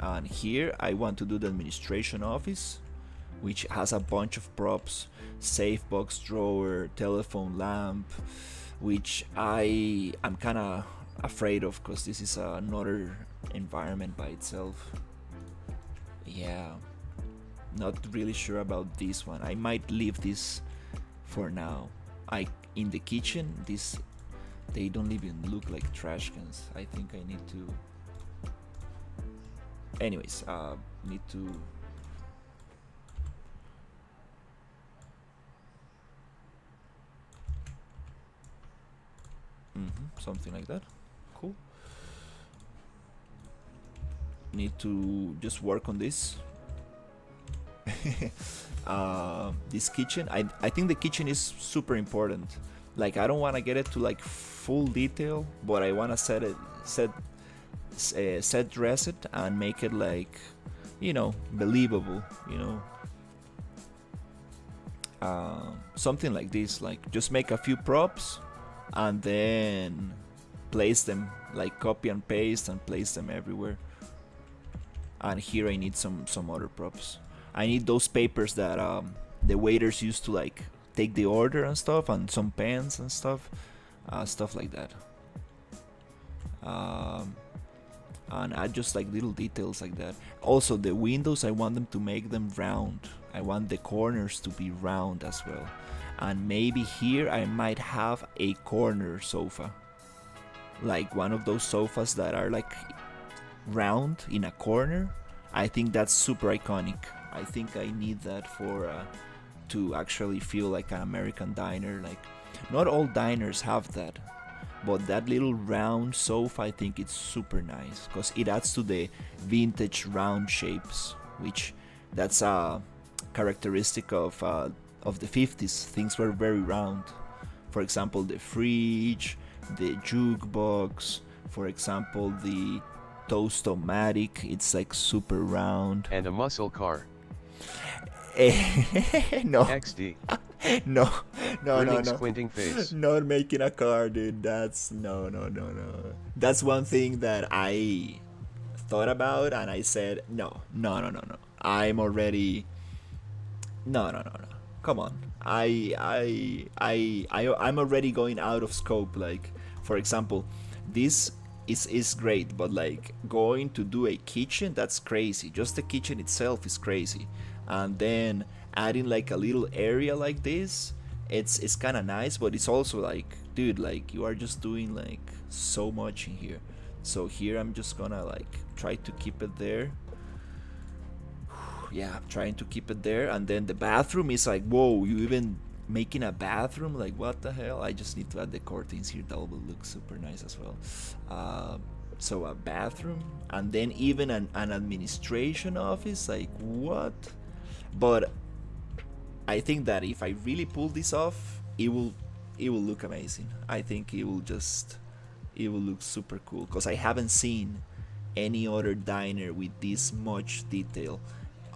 And here I want to do the administration office, which has a bunch of props: safe box drawer, telephone lamp, which I'm kind of afraid of, because this is another environment by itself. Yeah, not really sure about this one. I might leave this for now. In the kitchen, they don't even look like trash cans. I think I need to anyways, need to. Something like that. Cool. Need to just work on this. This kitchen, I think the kitchen is super important. Like, I don't want to get it to like full detail, but I want to set dress it and make it like, believable, something like this. Like, just make a few props and then place them, like copy and paste and place them everywhere. And here I need some other props. I need those papers that the waiters used to like take the order and stuff, and some pens and stuff like that. And add just like little details like that. Also, the windows, I want them to make them round. I want the corners to be round as well. And maybe here I might have a corner sofa, like one of those sofas that are like round in a corner. I think that's super iconic. I think I need that for to actually feel like an American diner. Like, not all diners have that, but that little round sofa, I think it's super nice because it adds to the vintage round shapes, which that's a characteristic of the 50s. Things were very round. For example, the fridge, the jukebox, for example, the Toast-O-Matic, it's like super round. And a muscle car. No. XD. No. Squinting face. Not making a car, dude. That's no. That's one thing that I thought about and I said no. I'm already. No. Come on. I'm already going out of scope. Like, for example, this is great, but like going to do a kitchen, that's crazy. Just the kitchen itself is crazy, and then adding like a little area like this, it's kind of nice, but it's also like, dude, like you are just doing like so much in here. So here I'm just gonna like try to keep it there. Yeah, I'm trying to keep it there. And then the bathroom is like, whoa, you even making a bathroom? Like, what the hell? I just need to add the curtains here. That will look super nice as well. So a bathroom, and then even an administration office. Like, what? But I think that if I really pull this off, it will look amazing. I think it will look super cool, because I haven't seen any other diner with this much detail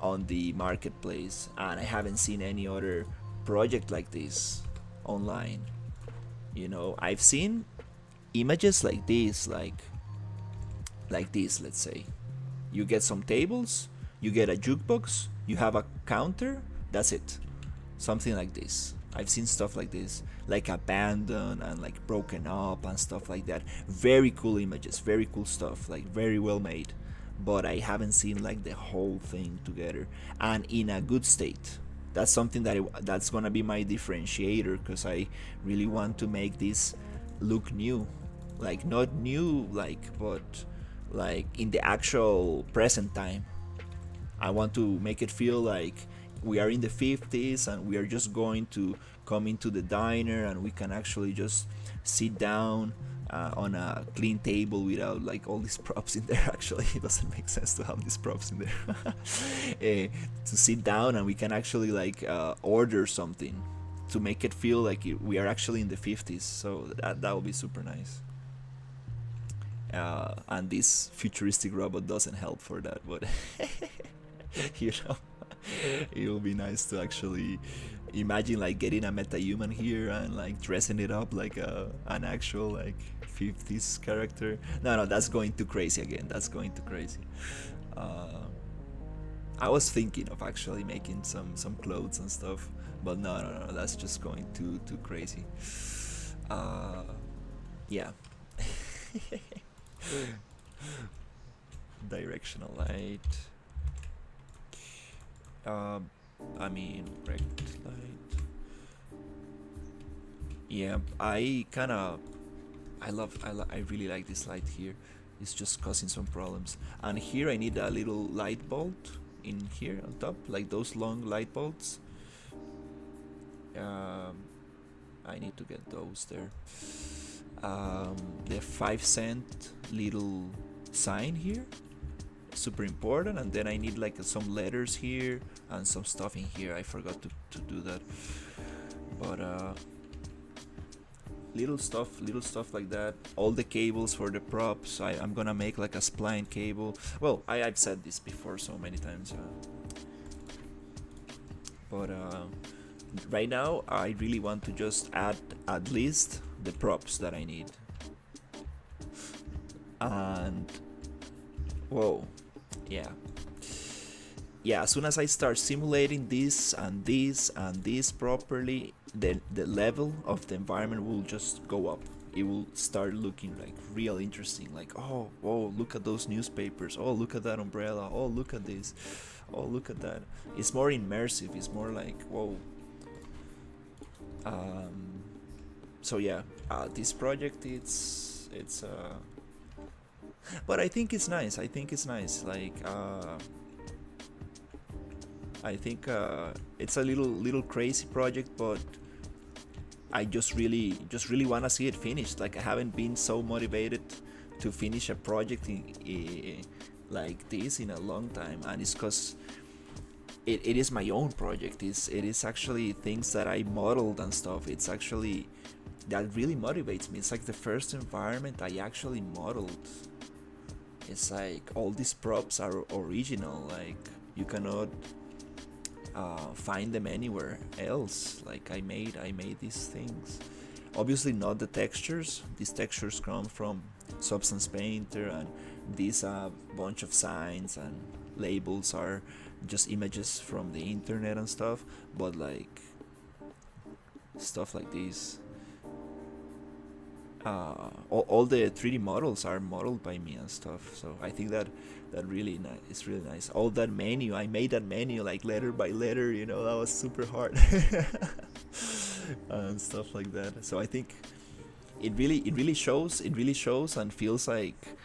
on the marketplace, and I haven't seen any other project like this online. I've seen images like this, like this. Let's say you get some tables, you get a jukebox, you have a counter, that's it. Something like this. I've seen stuff like this, like abandoned and like broken up and stuff like that. Very cool images, very cool stuff, like very well made. But I haven't seen like the whole thing together and in a good state. That's something that's gonna be my differentiator, because I really want to make this look new. Like, not new, like, but like in the actual present time. I want to make it feel like we are in the 50s and we are just going to come into the diner and we can actually just sit down on a clean table without like all these props in there. Actually, it doesn't make sense to have these props in there. To sit down and we can actually like order something to make it feel like we are actually in the 50s. So that will be super nice. And this futuristic robot doesn't help for that, but it will be nice to actually imagine like getting a meta-human here and like dressing it up like an actual like 50s character. No, that's going too crazy again. That's going too crazy. I was thinking of actually making some clothes and stuff, but no, that's just going too crazy. Yeah. Directional light. Rect light. Yeah, I really like this light here. It's just causing some problems. And here I need a little light bulb in here on top, like those long light bulbs. I need to get those there. The 5 cent little sign here, super important. And then I need like some letters here and some stuff in here. I forgot to do that, but little stuff like that. All the cables for the props, I'm gonna make like a spline cable. Well, I've said this before so many times, but right now I really want to just add at least the props that I need. And whoa, yeah, as soon as I start simulating this and this and this properly, the level of the environment will just go up. It will start looking like real interesting, like, oh, whoa, look at those newspapers, oh, look at that umbrella, oh, look at this, oh, look at that. It's more immersive, it's more like, whoa. So yeah, this project, it's but I think it's nice. Like, I think it's a little crazy project, but I just really want to see it finished. Like, I haven't been so motivated to finish a project like this in a long time, and it's because it is my own project. It is actually things that I modeled and stuff. It's actually that really motivates me. It's like the first environment I actually modeled. It's like all these props are original. Like, you cannot find them anywhere else. Like, I made these things. Obviously not the textures. These textures come from Substance Painter, and these bunch of signs and labels are just images from the internet and stuff. But like stuff like this, all the 3D models are modeled by me and stuff. So I think that really it's really nice. All that menu, I made that menu like letter by letter. That was super hard. And stuff like that. So I think it really shows and feels like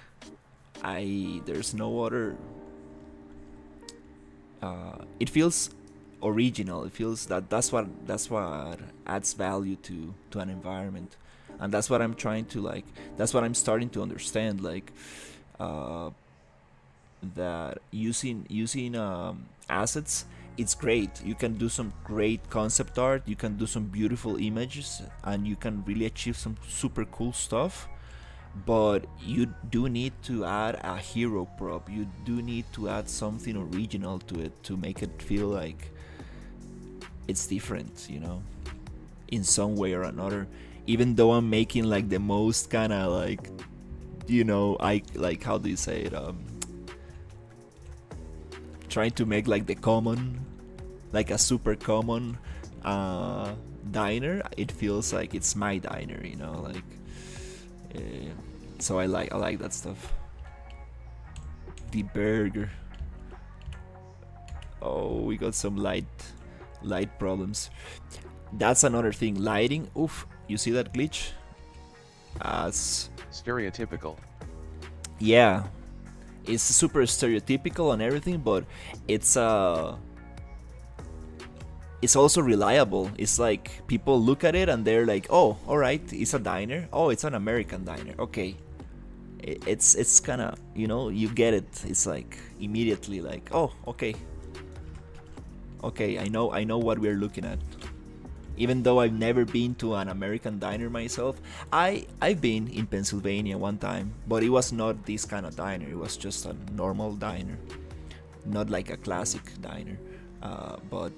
there's no other. It feels original. It feels that's what adds value to an environment. And that's what I'm trying to like. That's what I'm starting to understand. Like, that using assets, it's great. You can do some great concept art. You can do some beautiful images, and you can really achieve some super cool stuff. But you do need to add a hero prop. You do need to add something original to it to make it feel like it's different. In some way or another. Even though I'm making like the most kind of like, I like, how do you say it? Trying to make like the common, like a super common diner. It feels like it's my diner, like. So I like that stuff. The burger. Oh, we got some light problems. That's another thing. Lighting. Oof. You see that glitch? Stereotypical. Yeah, it's super stereotypical and everything, but it's also reliable. It's like people look at it and they're like, oh, all right, it's a diner. Oh, it's an American diner. Okay, it's kind of, you get it. It's like immediately like, oh, okay, I know what we're looking at. Even though I've never been to an American diner myself, I've been in Pennsylvania one time, but it was not this kind of diner. It was just a normal diner, not like a classic diner. But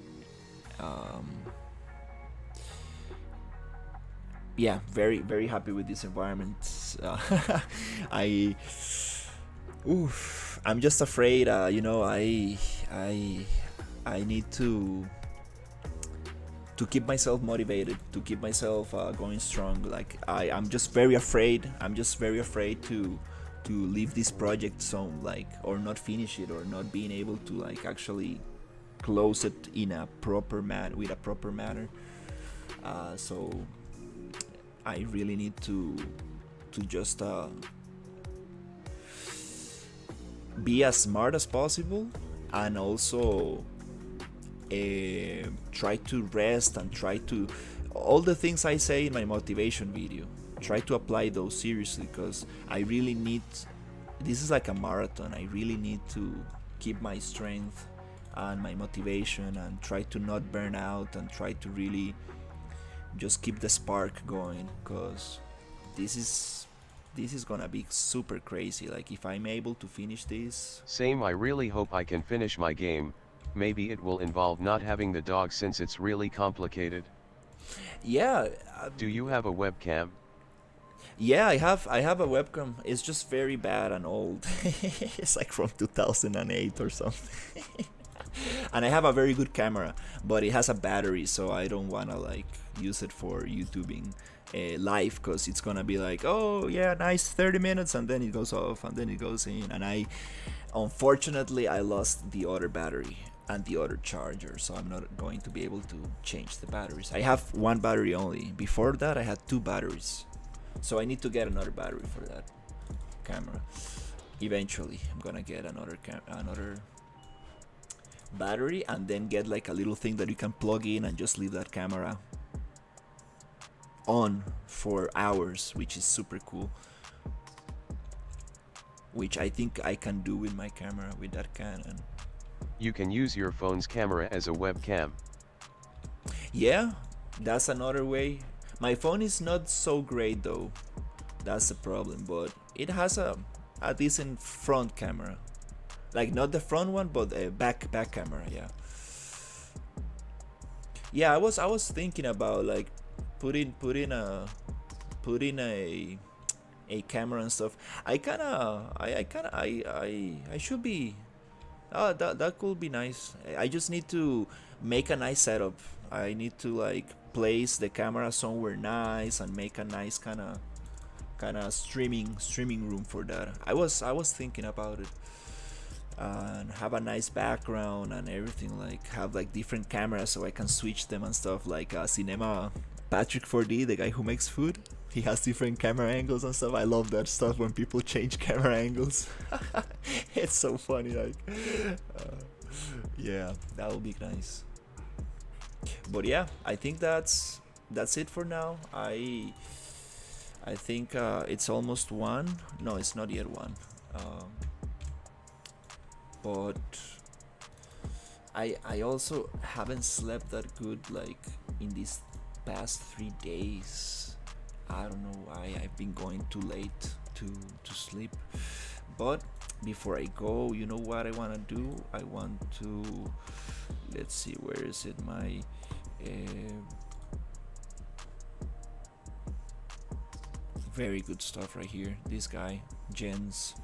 yeah, very very happy with this environment. I'm just afraid. I need to keep myself motivated, to keep myself going strong. Like, I'm just very afraid to leave this project some, like, or not finish it, or not being able to like actually close it in a proper with a proper manner. So I really need to just be as smart as possible, and also try to rest and try to all the things I say in my motivation video. Try to apply those seriously, because I really need. This is like a marathon. I really need to keep my strength and my motivation, and try to not burn out, and try to really just keep the spark going, because this is gonna be super crazy. Like, if I'm able to finish this. Same, I really hope I can finish my game. Maybe it will involve not having the dog since it's really complicated. Yeah. Do you have a webcam? Yeah, I have a webcam. It's just very bad and old. It's like from 2008 or something. And I have a very good camera, but it has a battery, so I don't wanna like use it for YouTubing live, because it's gonna be like, oh yeah, nice 30 minutes, and then it goes off, and then it goes in, and unfortunately I lost the other battery and the other charger, so I'm not going to be able to change the batteries. I have one battery only. Before that I had two batteries, so I need to get another battery for that camera. Eventually I'm gonna get another battery, and then get like a little thing that you can plug in and just leave that camera on for hours, which is super cool, which I think I can do with my camera, with that Canon. You can use your phone's camera as a webcam. Yeah, that's another way. My phone is not so great though, that's the problem, but it has a decent front camera. Like, not the front one, but a back camera. Yeah. Yeah, I was thinking about like putting a camera and stuff. I should be. Oh, that could be nice. I just need to make a nice setup. I need to like place the camera somewhere nice and make a nice kind of streaming room for that. I was thinking about it, and have a nice background and everything, like have like different cameras so I can switch them and stuff, like Cinema Patrick 4D, the guy who makes food. He has different camera angles and stuff. I love that stuff when people change camera angles. It's so funny, like yeah, that would be nice. But yeah, I think that's it for now. I think it's almost 1. No, it's not yet 1. But I also haven't slept that good, like in these past 3 days. I don't know why. I've been going too late to sleep. But before I go, you know what I want to do? I want to, let's see, where is it? My very good stuff right here. This guy, Jens,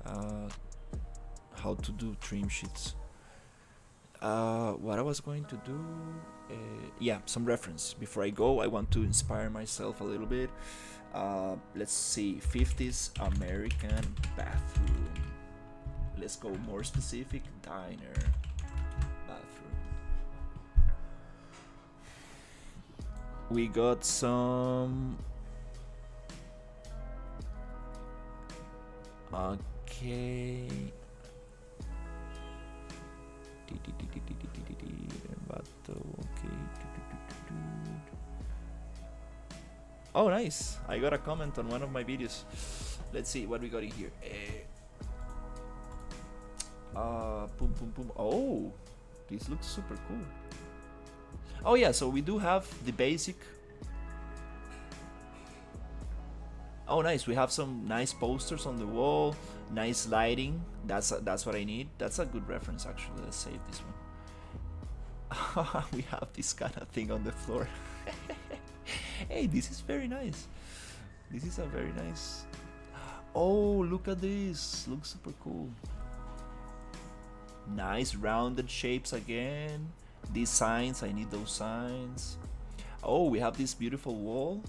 how to do trim sheets. What I was going to do, yeah, some reference. Before I go, I want to inspire myself a little bit. Let's see, 50s American bathroom. Let's go more specific, diner bathroom. We got some. Okay. Oh, nice. I got a comment on one of my videos. Let's see what we got in here. Boom, boom, boom. Oh, this looks super cool. Oh yeah, so we do have the basic. Oh, nice. We have some nice posters on the wall, nice lighting. That's what I need. That's a good reference, actually. Let's save this one. We have this kind of thing on the floor. Hey, this is very nice. This is a very nice. Oh, look at this. Looks super cool. Nice rounded shapes again. These signs, I need those signs. Oh, we have this beautiful wall.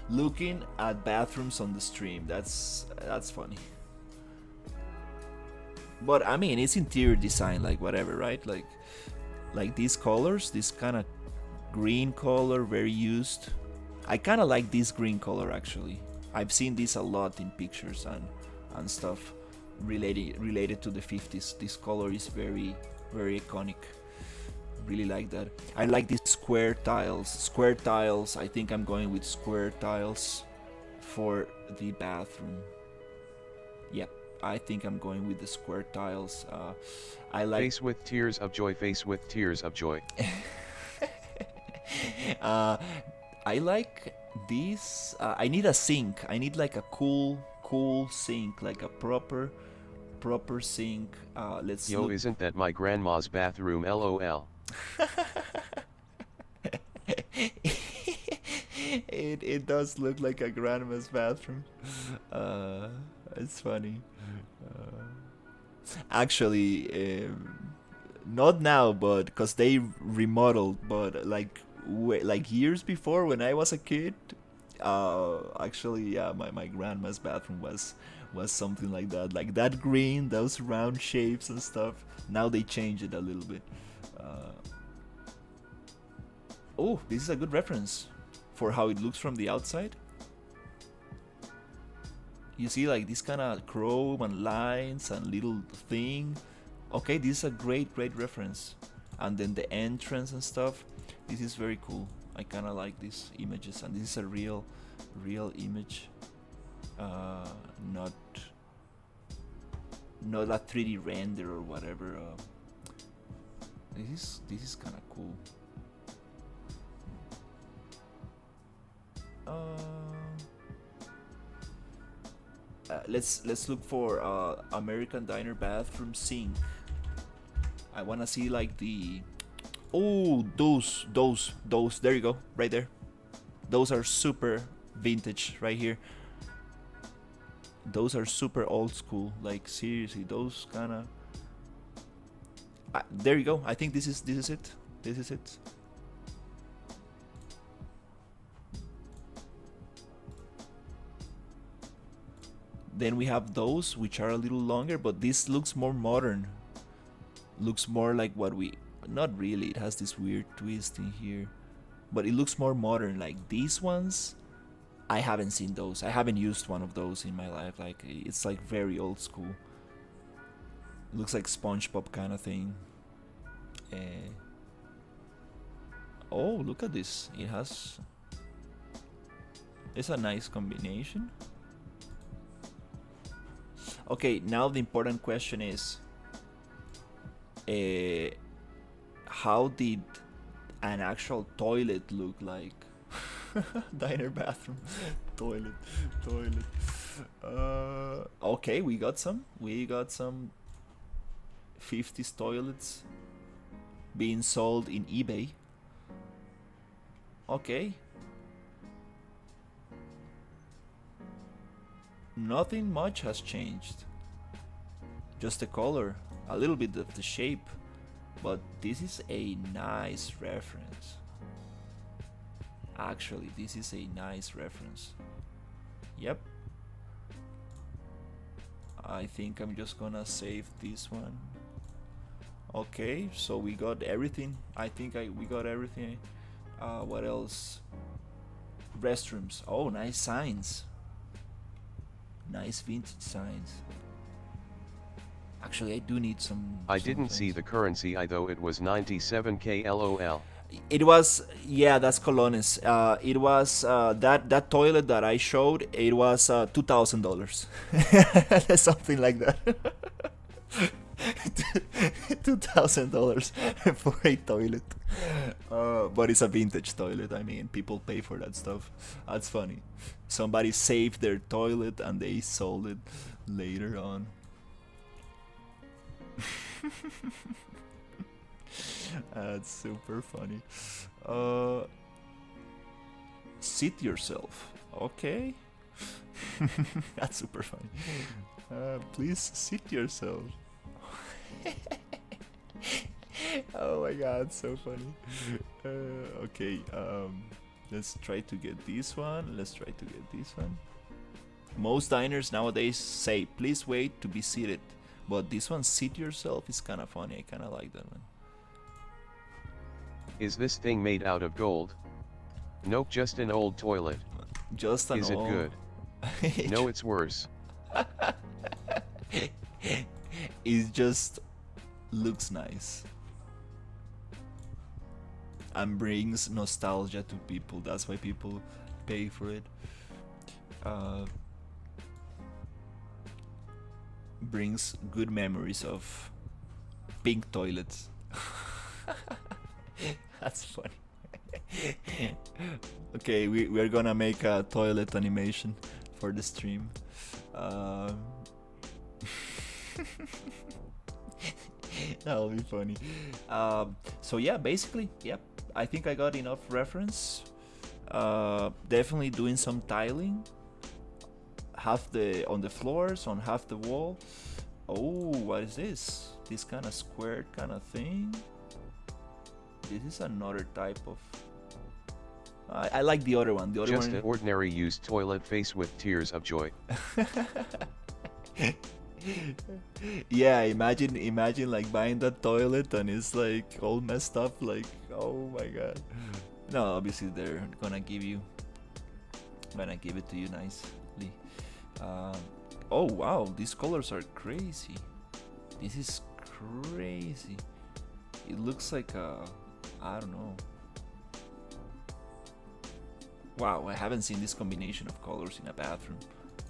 Looking at bathrooms on the stream. That's funny. But I mean, it's interior design, like whatever, right? Like these colors, this kind of green color, very used. I kind of like this green color actually. I've seen this a lot in pictures and stuff related to the 50s. This color is very iconic. Really like that. I like these square tiles. Square tiles. I think I'm going with square tiles for the bathroom. Yep, I think I'm going with the square tiles. I like face with tears of joy. Face with tears of joy. I like this. I need a sink. I need like a cool sink, like a proper sink. Let's Yo, look. isn't that my grandma's bathroom? LOL. It does look like a grandma's bathroom. It's funny. Actually, not now, but because they remodeled, but like years before when I was a kid, actually, yeah, my grandma's bathroom was something like that green, those round shapes and stuff. Now they changed it a little bit. Oh, this is a good reference for how it looks from the outside. You see, like this kind of chrome and lines and little thing. Okay, this is a great reference. And then the entrance and stuff. This is very cool. I kind of like these images, and this is a real image. Not a 3D render or whatever. This is kind of cool. Let's look for American Diner bathroom sink. I wanna see like the those there you go, right there. Those are super vintage right here. Those are super old school, like seriously, those kind of there you go. I think this is it. This is it. Then we have those which are a little longer, but this looks more modern. Looks more like what we... Not really, it has this weird twist in here. But it looks more modern. Like these ones, I haven't seen those. I haven't used one of those in my life. Like it's like very old school. It looks like SpongeBob kind of thing. Oh, look at this. It has... It's a nice combination. Okay, now the important question is, how did an actual toilet look like? Diner bathroom, toilet. Okay, we got some 50s toilets being sold in eBay. Okay. Nothing much has changed. Just the color, a little bit of the shape, but this is a nice reference. Actually, this is a nice reference. Yep. I think I'm just gonna save this one. Okay, so we got everything. I think we got everything. What else? Restrooms. Oh, nice signs. Nice vintage signs. Actually, I do need some... I didn't things. see the currency, though it was 97k LOL. It was, yeah, that's colones. It was that toilet that I showed. It was $2,000, something like that. $2,000 for a toilet. But it's a vintage toilet. I mean, people pay for that stuff. That's funny. Somebody saved their toilet and they sold it later on. That's super funny. Sit yourself. Okay. That's super funny. Please sit yourself. Oh my god, so funny. Okay, let's try to get this one. Most diners nowadays say, please wait to be seated. But this one, Sit Yourself, is kind of funny. I kind of like that one. Is this thing made out of gold? Nope, just an old toilet. Just an Is old... it good? No, it's worse. It just looks nice and brings nostalgia to people. That's why people pay for it. Brings good memories of pink toilets. That's funny. Okay, we're gonna make a toilet animation for the stream. That'll be funny. So yeah, basically, yep. I think I got enough reference. Definitely doing some tiling. Half on the floors, on half the wall. Oh, what is this? This kind of squared kind of thing. This is another type of... I like the other one. The other Just one... an ordinary used toilet face with tears of joy. Yeah, imagine like buying that toilet and it's like all messed up, like, oh my god. No, obviously they're gonna give it to you nicely. Oh wow, these colors are crazy. This is crazy. It looks like I don't know. Wow, I haven't seen this combination of colors in a bathroom.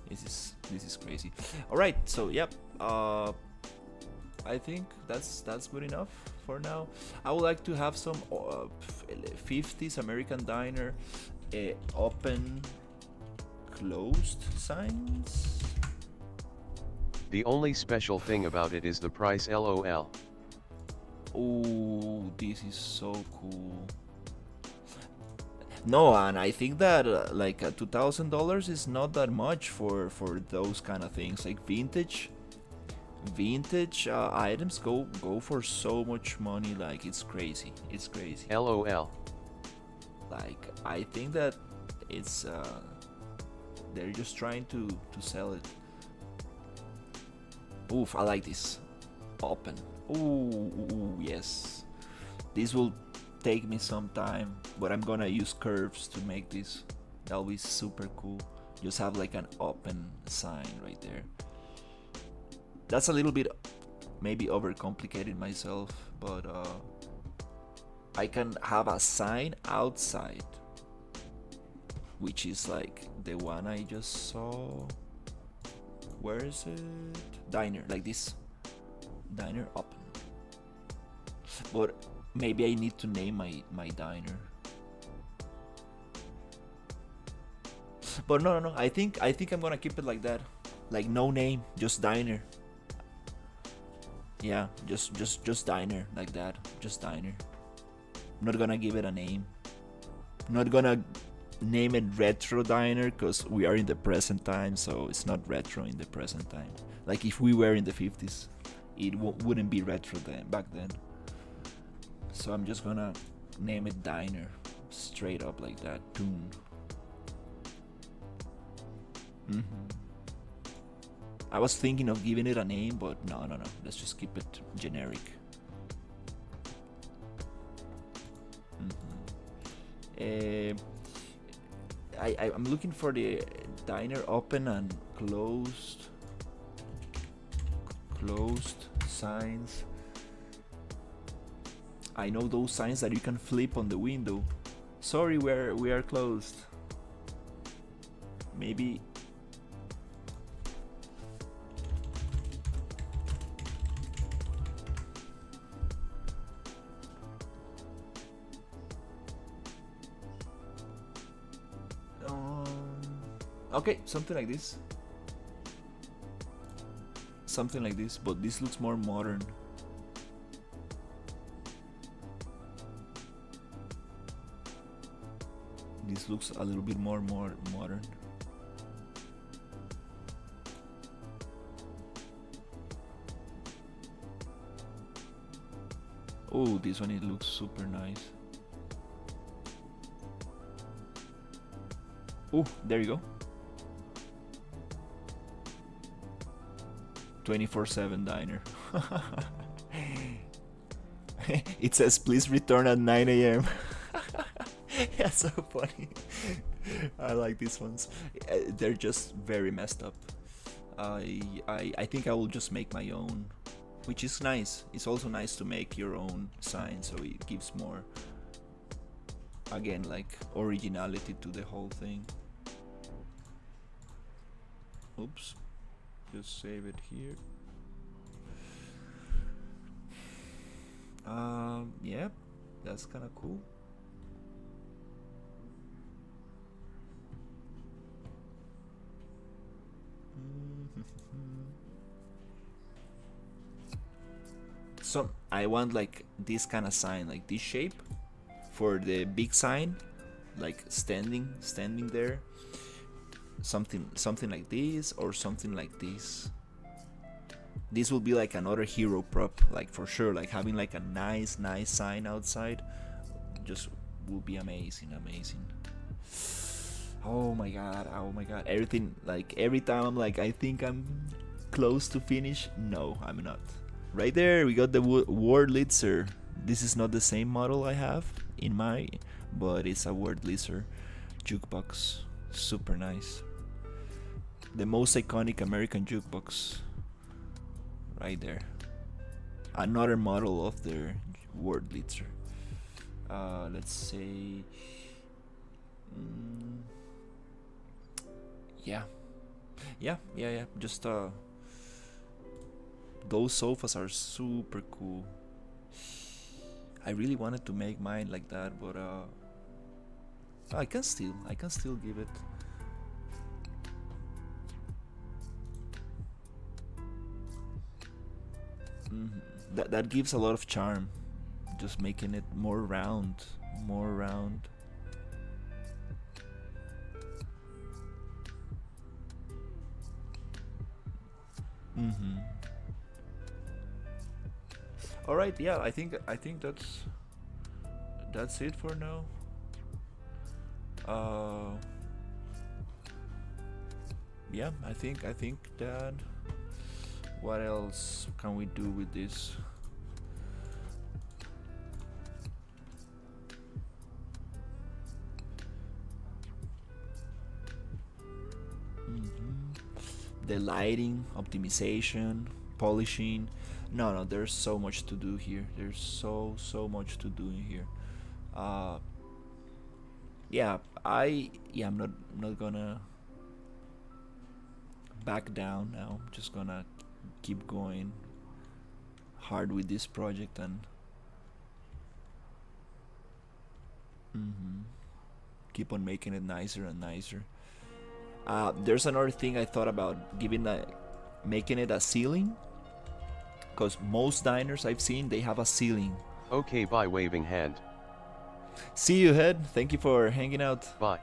This is crazy. All right, so yep. I think that's good enough for now. I would like to have some 50s American Diner open, closed signs. The only special thing about it is the price, LOL. Oh, this is so cool. No, and I think that like $2,000 is not that much for those kind of things. Like vintage items go for so much money. Like it's crazy. It's crazy. LOL. Like I think that it's they're just trying to sell it. Oof, I like this. Open. Ooh, yes. This will take me some time, but I'm gonna use curves to make this. That'll be super cool. Just have like an open sign right there. That's a little bit maybe overcomplicated myself, but I can have a sign outside, which is like the one I just saw. Where is it? Diner, like this. Diner open. But maybe I need to name my diner. But no. I think I'm gonna keep it like that. Like no name, just diner. Yeah, just diner like that. Just diner. I'm not gonna give it a name. I'm not gonna name it retro diner because we are in the present time, so it's not retro in the present time. Like if we were in the 50s, it wouldn't be retro then back then. So I'm just gonna name it diner, straight up like that. Tune. I was thinking of giving it a name, but no. Let's just keep it generic. I'm looking for the diner open and closed signs. I know those signs that you can flip on the window. Sorry, we are closed. Maybe. Okay, something like this. Something like this, but this looks more modern. This looks a little bit more modern. Oh, this one, it looks super nice. Oh, there you go. 24/7 diner. It says please return at 9 a.m. Yeah, so funny. I like these ones. They're just very messed up. I think I will just make my own, which is nice. It's also nice to make your own sign, so it gives more, again, like originality to the whole thing. Oops, just save it here. Yeah, that's kind of cool. So I want like this kind of sign, like this shape for the big sign, like standing there. Something like this, or something like this. This will be like another hero prop, like for sure. Like having like a nice sign outside just will be amazing. Oh my god, everything, like every time I'm like, I think I'm close to finish. No, I'm not. Right there, we got the Wurlitzer. This is not the same model I have in my, but it's a Wurlitzer jukebox. Super nice. The most iconic American jukebox. Right there. Another model of their Wurlitzer. Let's say. Yeah. Just those sofas are super cool. I really wanted to make mine like that, but I can still give it. That gives a lot of charm, just making it more round. All right, yeah, I think that's it for now. Yeah, I think that. What else can we do with this? The lighting, optimization, polishing. No, there's so much to do here. There's so much to do in here. I'm not gonna back down now. I'm just gonna keep going hard with this project and keep on making it nicer and nicer. There's another thing I thought about, making it a ceiling, because most diners I've seen, they have a ceiling. Okay, bye, waving hand. See you, Head. Thank you for hanging out. Bye.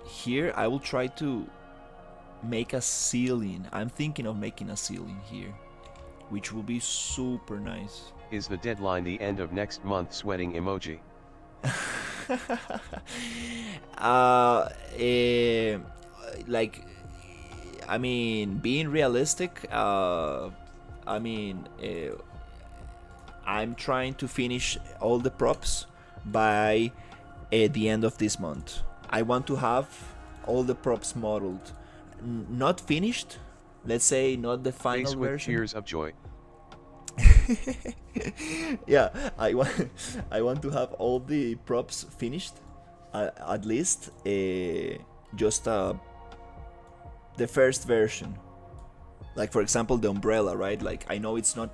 Here I will try to make a ceiling. I'm thinking of making a ceiling here, which will be super nice. Is the deadline the end of next month? Sweating emoji. Like, I mean, being realistic, I'm trying to finish all the props by the end of this month. I want to have all the props modeled. Not finished, let's say, not the final Face with version. tears of joy. Yeah, I want to have all the props finished, at least just the first version. Like for example, the umbrella, right? Like I know it's not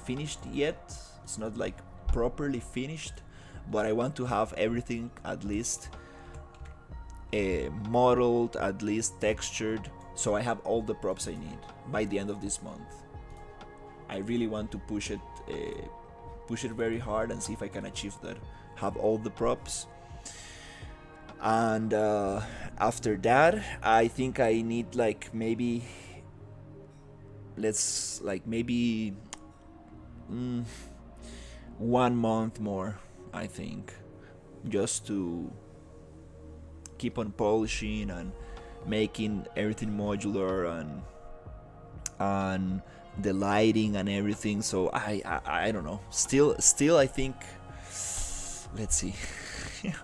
finished yet. It's not like properly finished, but I want to have everything at least modeled, at least textured, so I have all the props I need by the end of this month. I really want to push it very hard and see if I can achieve that. Have all the props, and after that, I think I need like maybe 1 month more, I think, just to keep on polishing and making everything modular and the lighting and everything. So I don't know. Still I think. Let's see.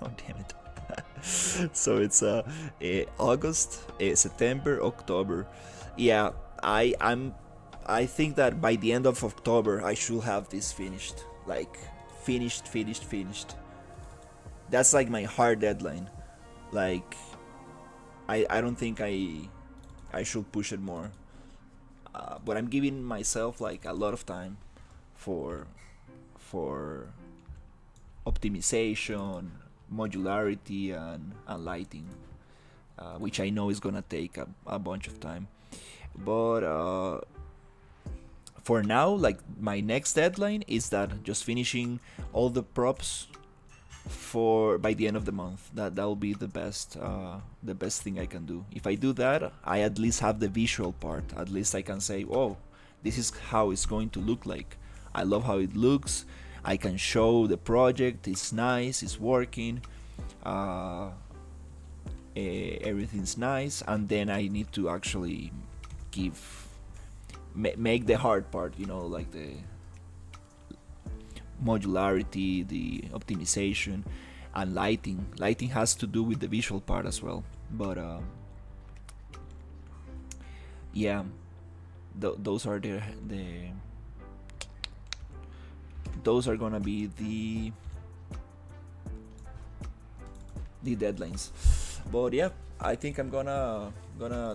Oh damn it. So it's August, September, October. Yeah, I think that by the end of October I should have this finished. Like finished. That's like my hard deadline. Like I don't think I should push it more. But I'm giving myself like a lot of time for optimization, modularity, and lighting, which I know is gonna take a bunch of time. But for now, like my next deadline is that just finishing all the props for by the end of the month. That will be the best thing I can do. If I do that, I at least have the visual part. At least I can say, oh, this is how it's going to look like. I love how it looks. I can show the project. It's nice. It's working. Everything's nice, and then I need to actually make the hard part. You know, like the modularity, the optimization, and lighting. Lighting has to do with the visual part as well. But yeah, those are those are gonna be the deadlines. But yeah, I think I'm gonna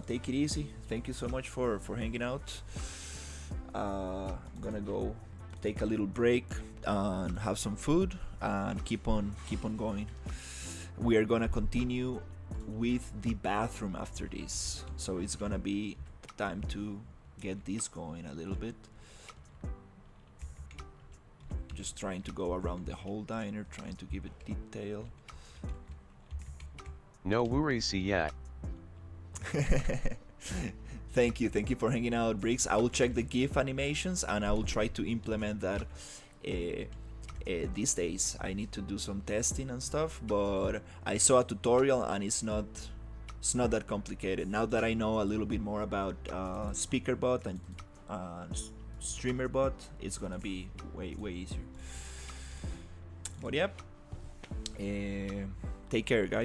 take it easy. Thank you so much for hanging out. I'm gonna go take a little break and have some food and keep on going. We are gonna continue with the bathroom after this, so it's gonna be time to get this going a little bit. Just trying to go around the whole diner, trying to give it detail. No worries, yeah. Thank you for hanging out, Briggs. I will check the GIF animations and I will try to implement that these days. I need to do some testing and stuff, but I saw a tutorial and it's not that complicated. Now that I know a little bit more about SpeakerBot and StreamerBot, it's gonna be way easier. But yep, take care, guys.